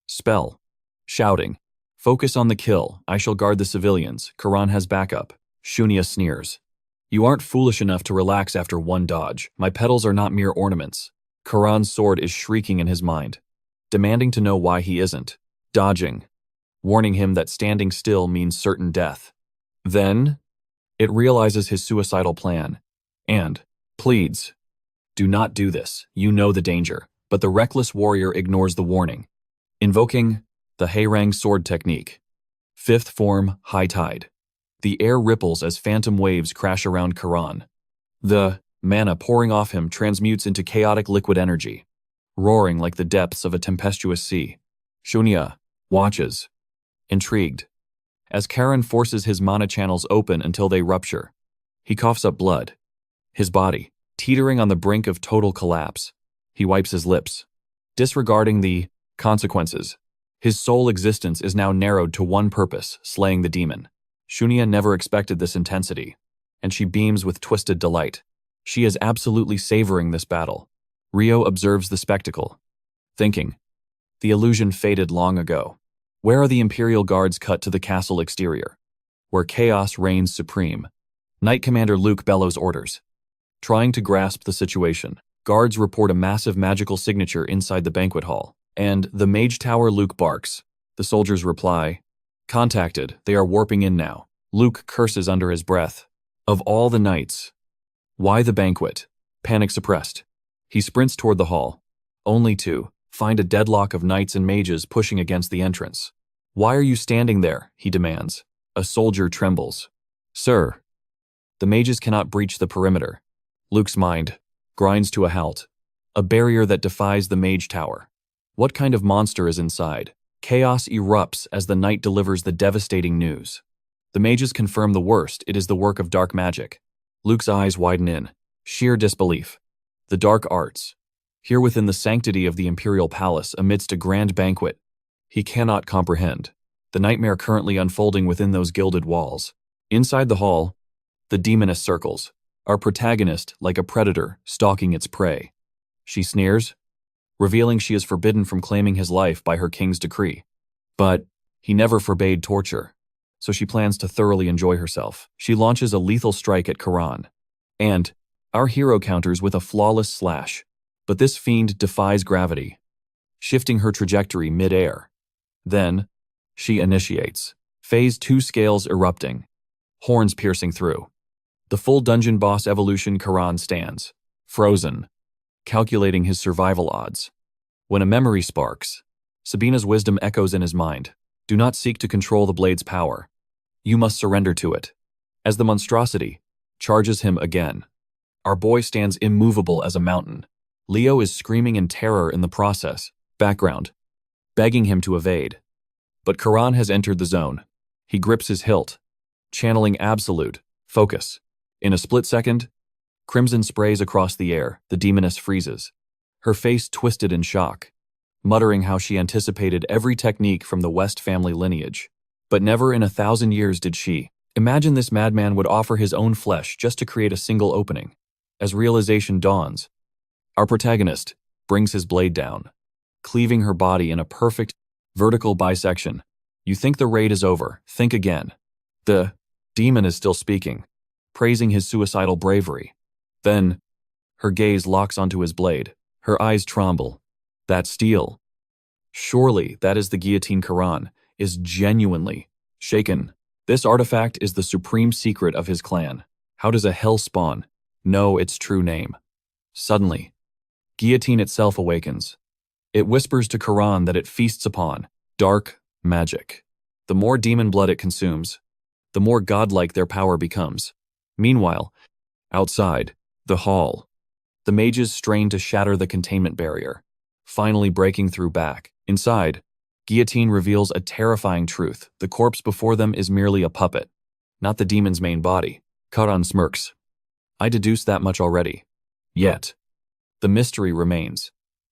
spell, shouting, "Focus on the kill. I shall guard the civilians. Karon has backup." Shunya sneers. You aren't foolish enough to relax after one dodge. My petals are not mere ornaments. Karon's sword is shrieking in his mind, demanding to know why he isn't dodging, warning him that standing still means certain death. Then, it realizes his suicidal plan, and pleads, do not do this, you know the danger. But the reckless warrior ignores the warning, invoking the Hairang sword technique. Fifth form, High Tide. The air ripples as phantom waves crash around Karon. The mana pouring off him transmutes into chaotic liquid energy, roaring like the depths of a tempestuous sea. Shunya watches, intrigued, as Karon forces his mana channels open until they rupture. He coughs up blood, his body teetering on the brink of total collapse. He wipes his lips, disregarding the consequences. His sole existence is now narrowed to one purpose, slaying the demon. Shunya never expected this intensity, and she beams with twisted delight. She is absolutely savoring this battle. Rio observes the spectacle, thinking, the illusion faded long ago. Where are the Imperial Guards cut to the castle exterior, where chaos reigns supreme? Knight Commander Luke bellows orders. Trying to grasp the situation, guards report a massive magical signature inside the banquet hall. And the Mage Tower. Luke barks. The soldiers reply, contacted, they are warping in now. Luke curses under his breath. Of all the knights, why the banquet? Panic suppressed. He sprints toward the hall, only to find a deadlock of knights and mages pushing against the entrance. Why are you standing there? He demands. A soldier trembles. Sir, the mages cannot breach the perimeter. Luke's mind grinds to a halt. A barrier that defies the Mage Tower. What kind of monster is inside? Chaos erupts as the knight delivers the devastating news. The mages confirm the worst. It is the work of dark magic. Luke's eyes widen in sheer disbelief. The dark arts, here within the sanctity of the Imperial Palace amidst a grand banquet. He cannot comprehend the nightmare currently unfolding within those gilded walls. Inside the hall, the demoness circles, our protagonist like a predator stalking its prey. She sneers, revealing she is forbidden from claiming his life by her king's decree. But he never forbade torture, so she plans to thoroughly enjoy herself. She launches a lethal strike at Karon, and our hero counters with a flawless slash. But this fiend defies gravity, shifting her trajectory mid-air. Then, she initiates. Phase 2 scales erupting, horns piercing through. The full dungeon boss evolution. Karon stands, frozen, calculating his survival odds. When a memory sparks, Sabina's wisdom echoes in his mind. Do not seek to control the blade's power. You must surrender to it. As the monstrosity charges him again, our boy stands immovable as a mountain. Leo is screaming in terror in the process, background, begging him to evade. But Karon has entered the zone. He grips his hilt, channeling absolute focus. In a split second, crimson sprays across the air. The demoness freezes, her face twisted in shock, muttering how she anticipated every technique from the West family lineage. But never in 1,000 years did she imagine this madman would offer his own flesh just to create a single opening. As realization dawns, our protagonist brings his blade down, cleaving her body in a perfect, vertical bisection. You think the raid is over, think again. The demon is still speaking, praising his suicidal bravery. Then, her gaze locks onto his blade. Her eyes tremble. That steel. Surely that is the guillotine Karon, is genuinely shaken. This artifact is the supreme secret of his clan. How does a hellspawn know its true name? Suddenly, Guillotine itself awakens. It whispers to Karon that it feasts upon dark magic. The more demon blood it consumes, the more godlike their power becomes. Meanwhile, outside, the hall, the mages strain to shatter the containment barrier, finally breaking through back. Inside, Guillotine reveals a terrifying truth. The corpse before them is merely a puppet, not the demon's main body. Karon smirks. I deduced that much already. Yet, the mystery remains.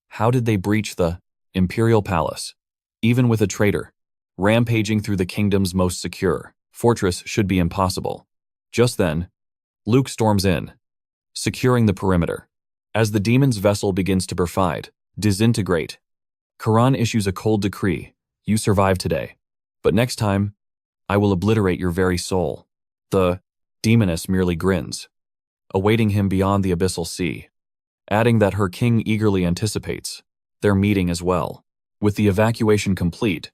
How did they breach the Imperial Palace? Even with a traitor, rampaging through the kingdom's most secure fortress should be impossible. Just then, Luke storms in, securing the perimeter. As the demon's vessel begins to perfide, disintegrate, Karon issues a cold decree. You survived today, but next time, I will obliterate your very soul. The demoness merely grins, awaiting him beyond the abyssal sea, adding that her king eagerly anticipates their meeting as well. With the evacuation complete,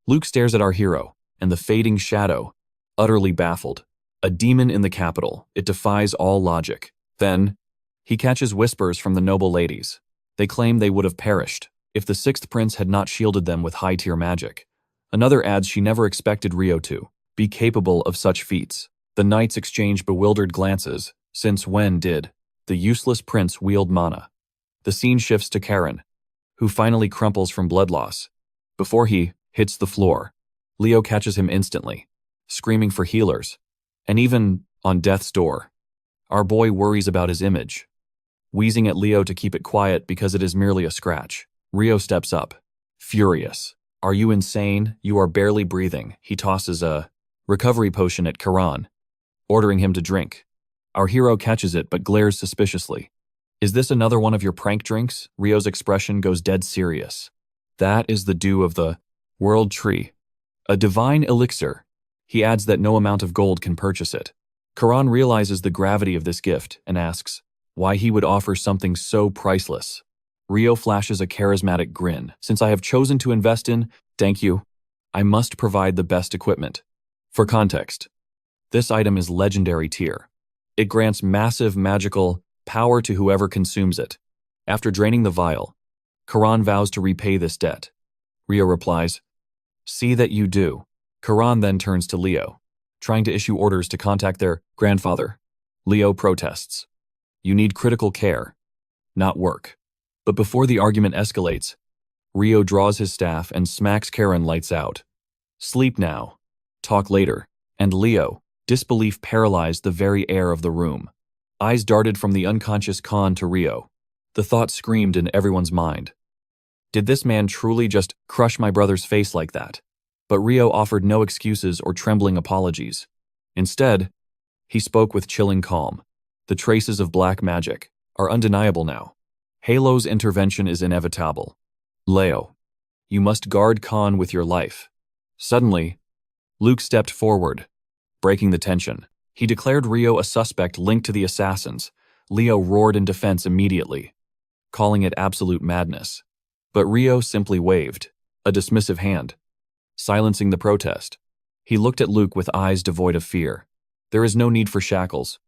Luke stares at our hero and the fading shadow, utterly baffled. A demon in the capital, it defies all logic. Then, he catches whispers from the noble ladies. They claim they would have perished if the sixth prince had not shielded them with high-tier magic. Another adds she never expected Rio to be capable of such feats. The knights exchange bewildered glances. Since when did the useless prince wield mana? The scene shifts to Karon, who finally crumples from blood loss. Before he hits the floor, Leo catches him instantly, screaming for healers. And even on death's door, our boy worries about his image, wheezing at Leo to keep it quiet because it is merely a scratch. Rio steps up, furious. Are you insane? You are barely breathing. He tosses a recovery potion at Karon, ordering him to drink. Our hero catches it but glares suspiciously. Is this another one of your prank drinks? Rio's expression goes dead serious. That is the dew of the world tree, a divine elixir. He adds that no amount of gold can purchase it. Karon realizes the gravity of this gift and asks why he would offer something so priceless. Rio flashes a charismatic grin. Since I have chosen to invest in, thank you, I must provide the best equipment. For context, this item is legendary tier. It grants massive magical power to whoever consumes it. After draining the vial, Karon vows to repay this debt. Rio replies, see that you do. Karon then turns to Leo, trying to issue orders to contact their grandfather. Leo protests. You need critical care, not work. But before the argument escalates, Rio draws his staff and smacks Karon lights out. Sleep now. Talk later. And Leo, disbelief paralyzed the very air of the room. Eyes darted from the unconscious Khan to Rio. The thought screamed in everyone's mind. Did this man truly just crush my brother's face like that? But Rio offered no excuses or trembling apologies. Instead, he spoke with chilling calm. The traces of black magic are undeniable now. Halo's intervention is inevitable. Leo, you must guard Khan with your life. Suddenly, Luke stepped forward, breaking the tension. He declared Rio a suspect linked to the assassins. Leo roared in defense immediately, calling it absolute madness. But Rio simply waved a dismissive hand, silencing the protest. He looked at Luke with eyes devoid of fear. There is no need for shackles.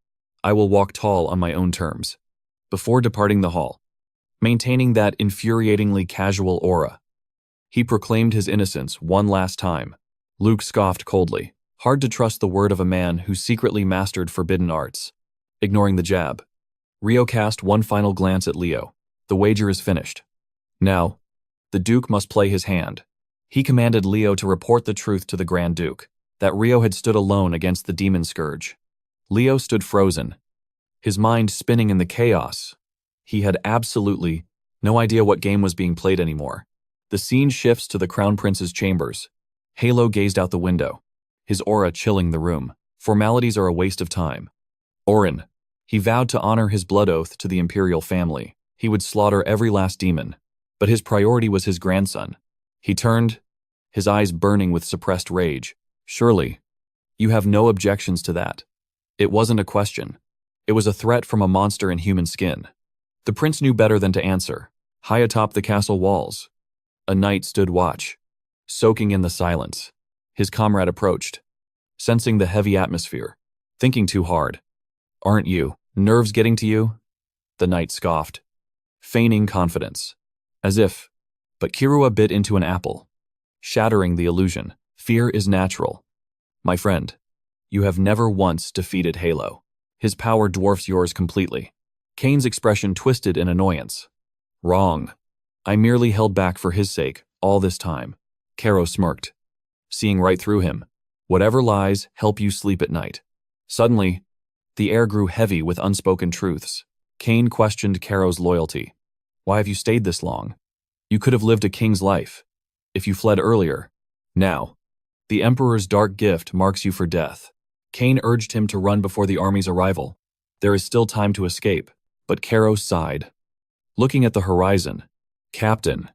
I will walk tall on my own terms. Before departing the hall, maintaining that infuriatingly casual aura, he proclaimed his innocence one last time. Luke scoffed coldly. Hard to trust the word of a man who secretly mastered forbidden arts. Ignoring the jab, Rio cast one final glance at Leo. The wager is finished. Now, the Duke must play his hand. He commanded Leo to report the truth to the Grand Duke, that Rio had stood alone against the demon scourge. Leo stood frozen, his mind spinning in the chaos. He had absolutely no idea what game was being played anymore. The scene shifts to the Crown Prince's chambers. Halo gazed out the window, his aura chilling the room. Formalities are a waste of time. Orin, he vowed to honor his blood oath to the Imperial family. He would slaughter every last demon, But his priority was his grandson. He turned, his eyes burning with suppressed rage. Surely, you have no objections to that. It wasn't a question. It was a threat from a monster in human skin. The prince knew better than to answer. High atop the castle walls, a knight stood watch, soaking in the silence. His comrade approached, sensing the heavy atmosphere, thinking too hard. Aren't you? Nerves getting to you? The knight scoffed, feigning confidence. As if, but Kirua bit into an apple, shattering the illusion. Fear is natural. My friend, you have never once defeated Halo. His power dwarfs yours completely. Kane's expression twisted in annoyance. Wrong. I merely held back for his sake all this time. Karo smirked, seeing right through him. Whatever lies help you sleep at night. Suddenly, the air grew heavy with unspoken truths. Kane questioned Karo's loyalty. Why have you stayed this long? You could have lived a king's life. If you fled earlier. Now, the Emperor's dark gift marks you for death. Kane urged him to run before the army's arrival. There is still time to escape. But Karo sighed, looking at the horizon. Captain,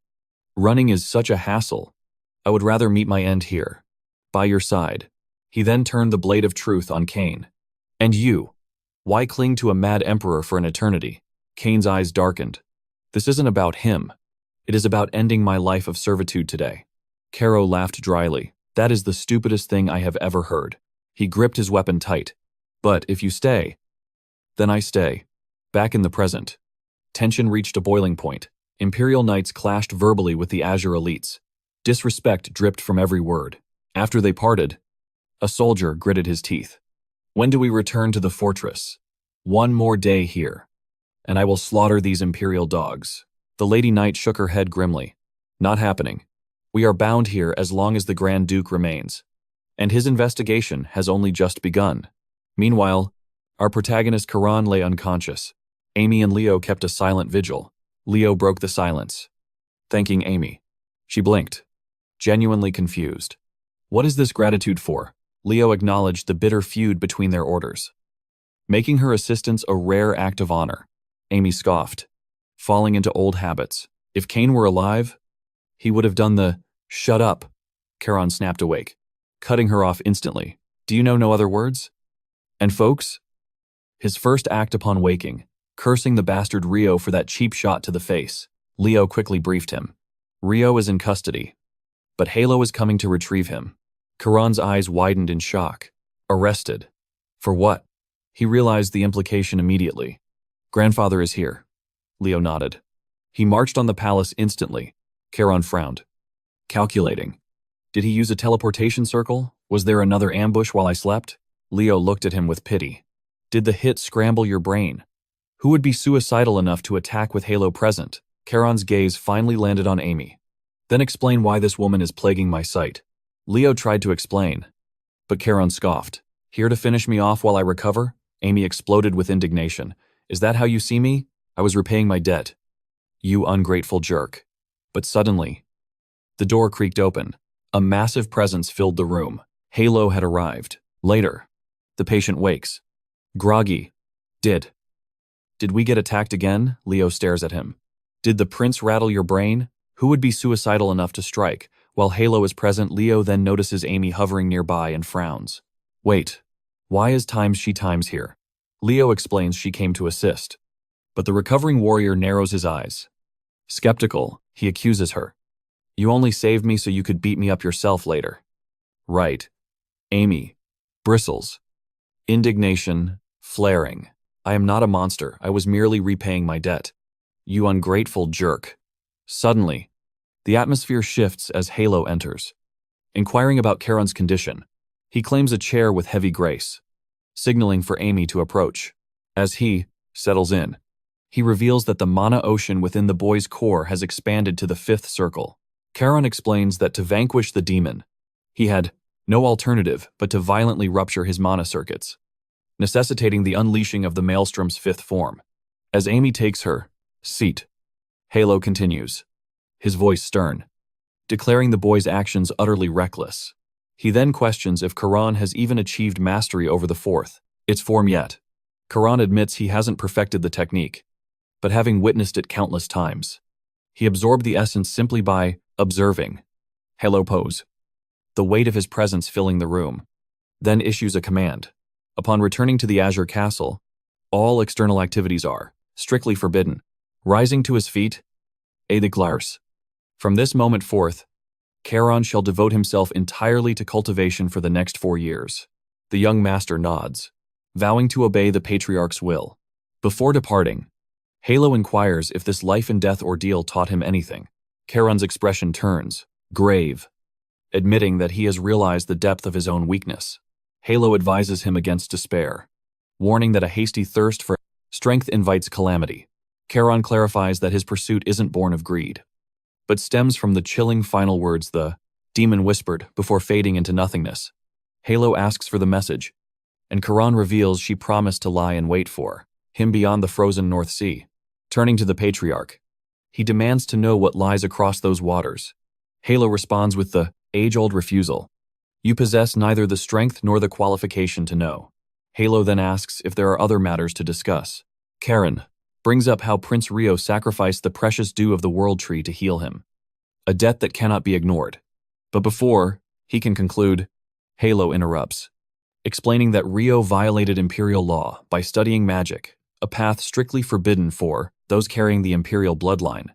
running is such a hassle. I would rather meet my end here, by your side. He then turned the blade of truth on Kane. And you, why cling to a mad emperor for an eternity? Kane's eyes darkened. This isn't about him. It is about ending my life of servitude today. Karo laughed dryly. That is the stupidest thing I have ever heard. He gripped his weapon tight. But if you stay, then I stay. Back in the present, tension reached a boiling point. Imperial Knights clashed verbally with the Azure elites. Disrespect dripped from every word. After they parted, a soldier gritted his teeth. When do we return to the fortress? One more day here, and I will slaughter these Imperial dogs. The Lady Knight shook her head grimly. Not happening. We are bound here as long as the Grand Duke remains. And his investigation has only just begun. Meanwhile, our protagonist Karon lay unconscious. Amy and Leo kept a silent vigil. Leo broke the silence, thanking Amy. She blinked, genuinely confused. What is this gratitude for? Leo acknowledged the bitter feud between their orders, making her assistance a rare act of honor. Amy scoffed, falling into old habits. If Kane were alive, he would have done the shut up. Karon snapped awake, cutting her off instantly. Do you know no other words? And folks? His first act upon waking, cursing the bastard Rio for that cheap shot to the face. Leo quickly briefed him. Rio is in custody, but Halo is coming to retrieve him. Karon's eyes widened in shock. Arrested? For what? He realized the implication immediately. Grandfather is here. Leo nodded. He marched on the palace instantly. Karon frowned. Calculating. Did he use a teleportation circle? Was there another ambush while I slept? Leo looked at him with pity. Did the hit scramble your brain? Who would be suicidal enough to attack with Halo present? Karon's gaze finally landed on Amy. Then explain why this woman is plaguing my sight. Leo tried to explain, but Karon scoffed. Here to finish me off while I recover? Amy exploded with indignation. Is that how you see me? I was repaying my debt. You ungrateful jerk. But suddenly, the door creaked open. A massive presence filled the room. Halo had arrived. Later, the patient wakes. Groggy. Did we get attacked again? Leo stares at him. Did the prince rattle your brain? Who would be suicidal enough to strike? While Halo is present, Leo then notices Amy hovering nearby and frowns. Wait, why is she times here? Leo explains she came to assist. But the recovering warrior narrows his eyes. Skeptical, he accuses her. You only saved me so you could beat me up yourself later. Right. Amy bristles. Indignation, flaring. I am not a monster. I was merely repaying my debt. You ungrateful jerk. Suddenly, the atmosphere shifts as Halo enters. Inquiring about Karon's condition, he claims a chair with heavy grace, signaling for Amy to approach. As he settles in, he reveals that the mana ocean within the boy's core has expanded to the 5th circle. Karon explains that to vanquish the demon, he had no alternative but to violently rupture his mana circuits, necessitating the unleashing of the Maelstrom's 5th form. As Amy takes her seat, Halo continues, his voice stern, declaring the boy's actions utterly reckless. He then questions if Karon has even achieved mastery over the 4th, its form yet. Karon admits he hasn't perfected the technique, but having witnessed it countless times, He absorbed the essence simply by observing. Halo pose. The weight of his presence filling the room. Then issues a command. Upon returning to the Azure Castle, all external activities are strictly forbidden. Rising to his feet, a declares. From this moment forth, Karon shall devote himself entirely to cultivation for the next 4 years. The young master nods, vowing to obey the patriarch's will. Before departing, Halo inquires if this life-and-death ordeal taught him anything. Karon's expression turns grave, admitting that he has realized the depth of his own weakness. Halo advises him against despair, warning that a hasty thirst for strength invites calamity. Karon clarifies that his pursuit isn't born of greed, but stems from the chilling final words the demon whispered before fading into nothingness. Halo asks for the message, and Karon reveals she promised to lie in wait for him beyond the frozen North Sea. Turning to the patriarch, he demands to know what lies across those waters. Halo responds with the age-old refusal. You possess neither the strength nor the qualification to know. Halo then asks if there are other matters to discuss. Karon brings up how Prince Rio sacrificed the precious dew of the World Tree to heal him, a debt that cannot be ignored. But before he can conclude, Halo interrupts, explaining that Rio violated imperial law by studying magic, a path strictly forbidden for those carrying the imperial bloodline.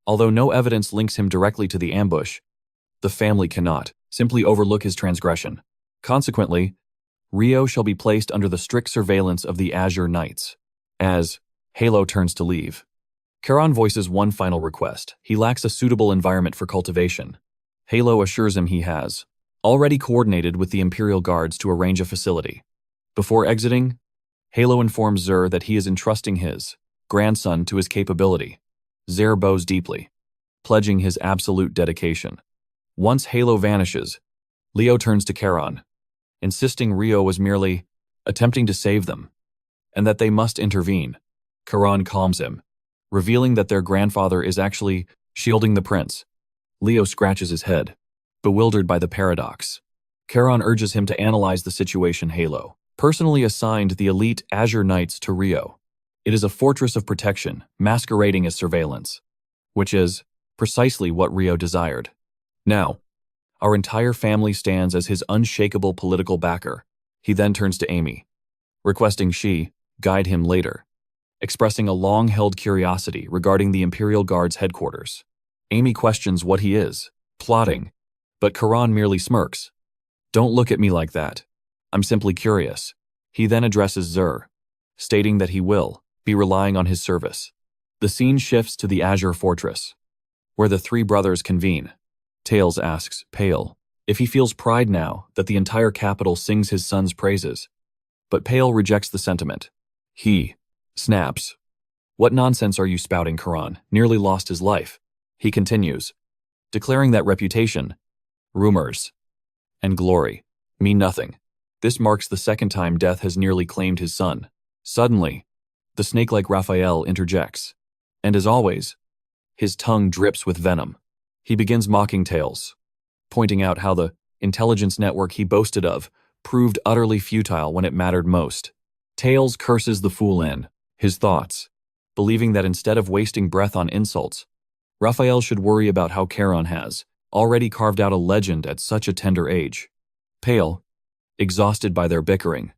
Although no evidence links him directly to the ambush, the family cannot simply overlook his transgression. Consequently, Rio shall be placed under the strict surveillance of the Azure Knights. As Halo turns to leave, Karon voices one final request. He lacks a suitable environment for cultivation. Halo assures him he has already coordinated with the Imperial Guards to arrange a facility. Before exiting, Halo informs Zur that he is entrusting his grandson to his capability. Zur bows deeply, pledging his absolute dedication. Once Halo vanishes, Leo turns to Karon, insisting Rio was merely attempting to save them, and that they must intervene. Karon calms him, revealing that their grandfather is actually shielding the prince. Leo scratches his head, bewildered by the paradox. Karon urges him to analyze the situation. Halo personally assigned the elite Azure Knights to Rio. It is a fortress of protection, masquerading as surveillance, which is precisely what Rio desired. Now, our entire family stands as his unshakable political backer. He then turns to Amy, requesting she guide him later, expressing a long-held curiosity regarding the Imperial Guard's headquarters. Amy questions what he is plotting, but Karon merely smirks. Don't look at me like that. I'm simply curious. He then addresses Zur, stating that he will be relying on his service. The scene shifts to the Azure Fortress, where the three brothers convene. Tails asks Pale if he feels pride now that the entire capital sings his son's praises, but Pale rejects the sentiment. He snaps. What nonsense are you spouting, Karon? Nearly lost his life. He continues, declaring that reputation, rumors, and glory mean nothing. This marks the second time death has nearly claimed his son. Suddenly, the snake-like Raphael interjects, and as always, his tongue drips with venom. He begins mocking Tails, pointing out how the intelligence network he boasted of proved utterly futile when it mattered most. Tails curses the fool in his thoughts, believing that instead of wasting breath on insults, Raphael should worry about how Karon has already carved out a legend at such a tender age. Pale, exhausted by their bickering,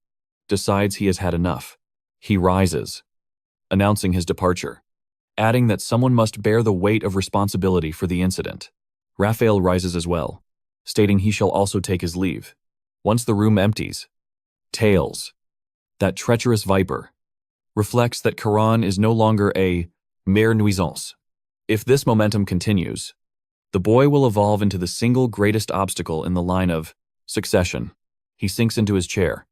decides he has had enough. He rises, announcing his departure, adding that someone must bear the weight of responsibility for the incident. Raphael rises as well, stating he shall also take his leave. Once the room empties, Tails, that treacherous viper, reflects that Karon is no longer a mere nuisance. If this momentum continues, the boy will evolve into the single greatest obstacle in the line of succession. He sinks into his chair,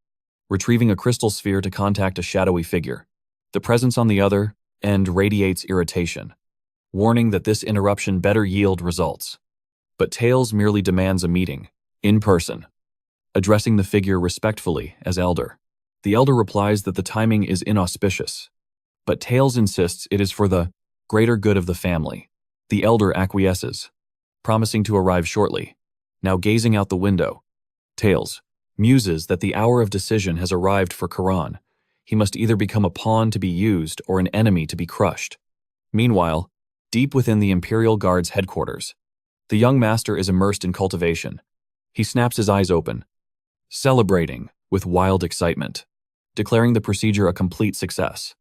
retrieving a crystal sphere to contact a shadowy figure. The presence on the other end radiates irritation, warning that this interruption better yield results. But Tails merely demands a meeting, in person, addressing the figure respectfully as elder. The elder replies that the timing is inauspicious, but Tails insists it is for the greater good of the family. The elder acquiesces, promising to arrive shortly. Now gazing out the window, Tails muses that the hour of decision has arrived for Karon. He must either become a pawn to be used or an enemy to be crushed. Meanwhile, Deep within the Imperial Guard's headquarters, the young master is immersed in cultivation. He snaps his eyes open, celebrating with wild excitement, declaring the procedure a complete success.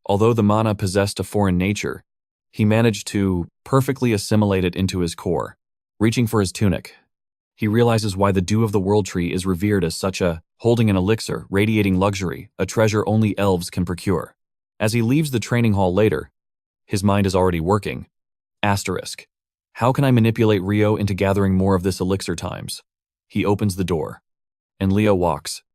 Although the mana possessed a foreign nature, he managed to perfectly assimilate it into his core. Reaching for his tunic, he realizes why the Dew of the World Tree is revered as such a holding an elixir, radiating luxury, a treasure only elves can procure. As he leaves the training hall later, his mind is already working. Asterisk. How can I manipulate Rio into gathering more of this elixir times? He opens the door, and Leo walks,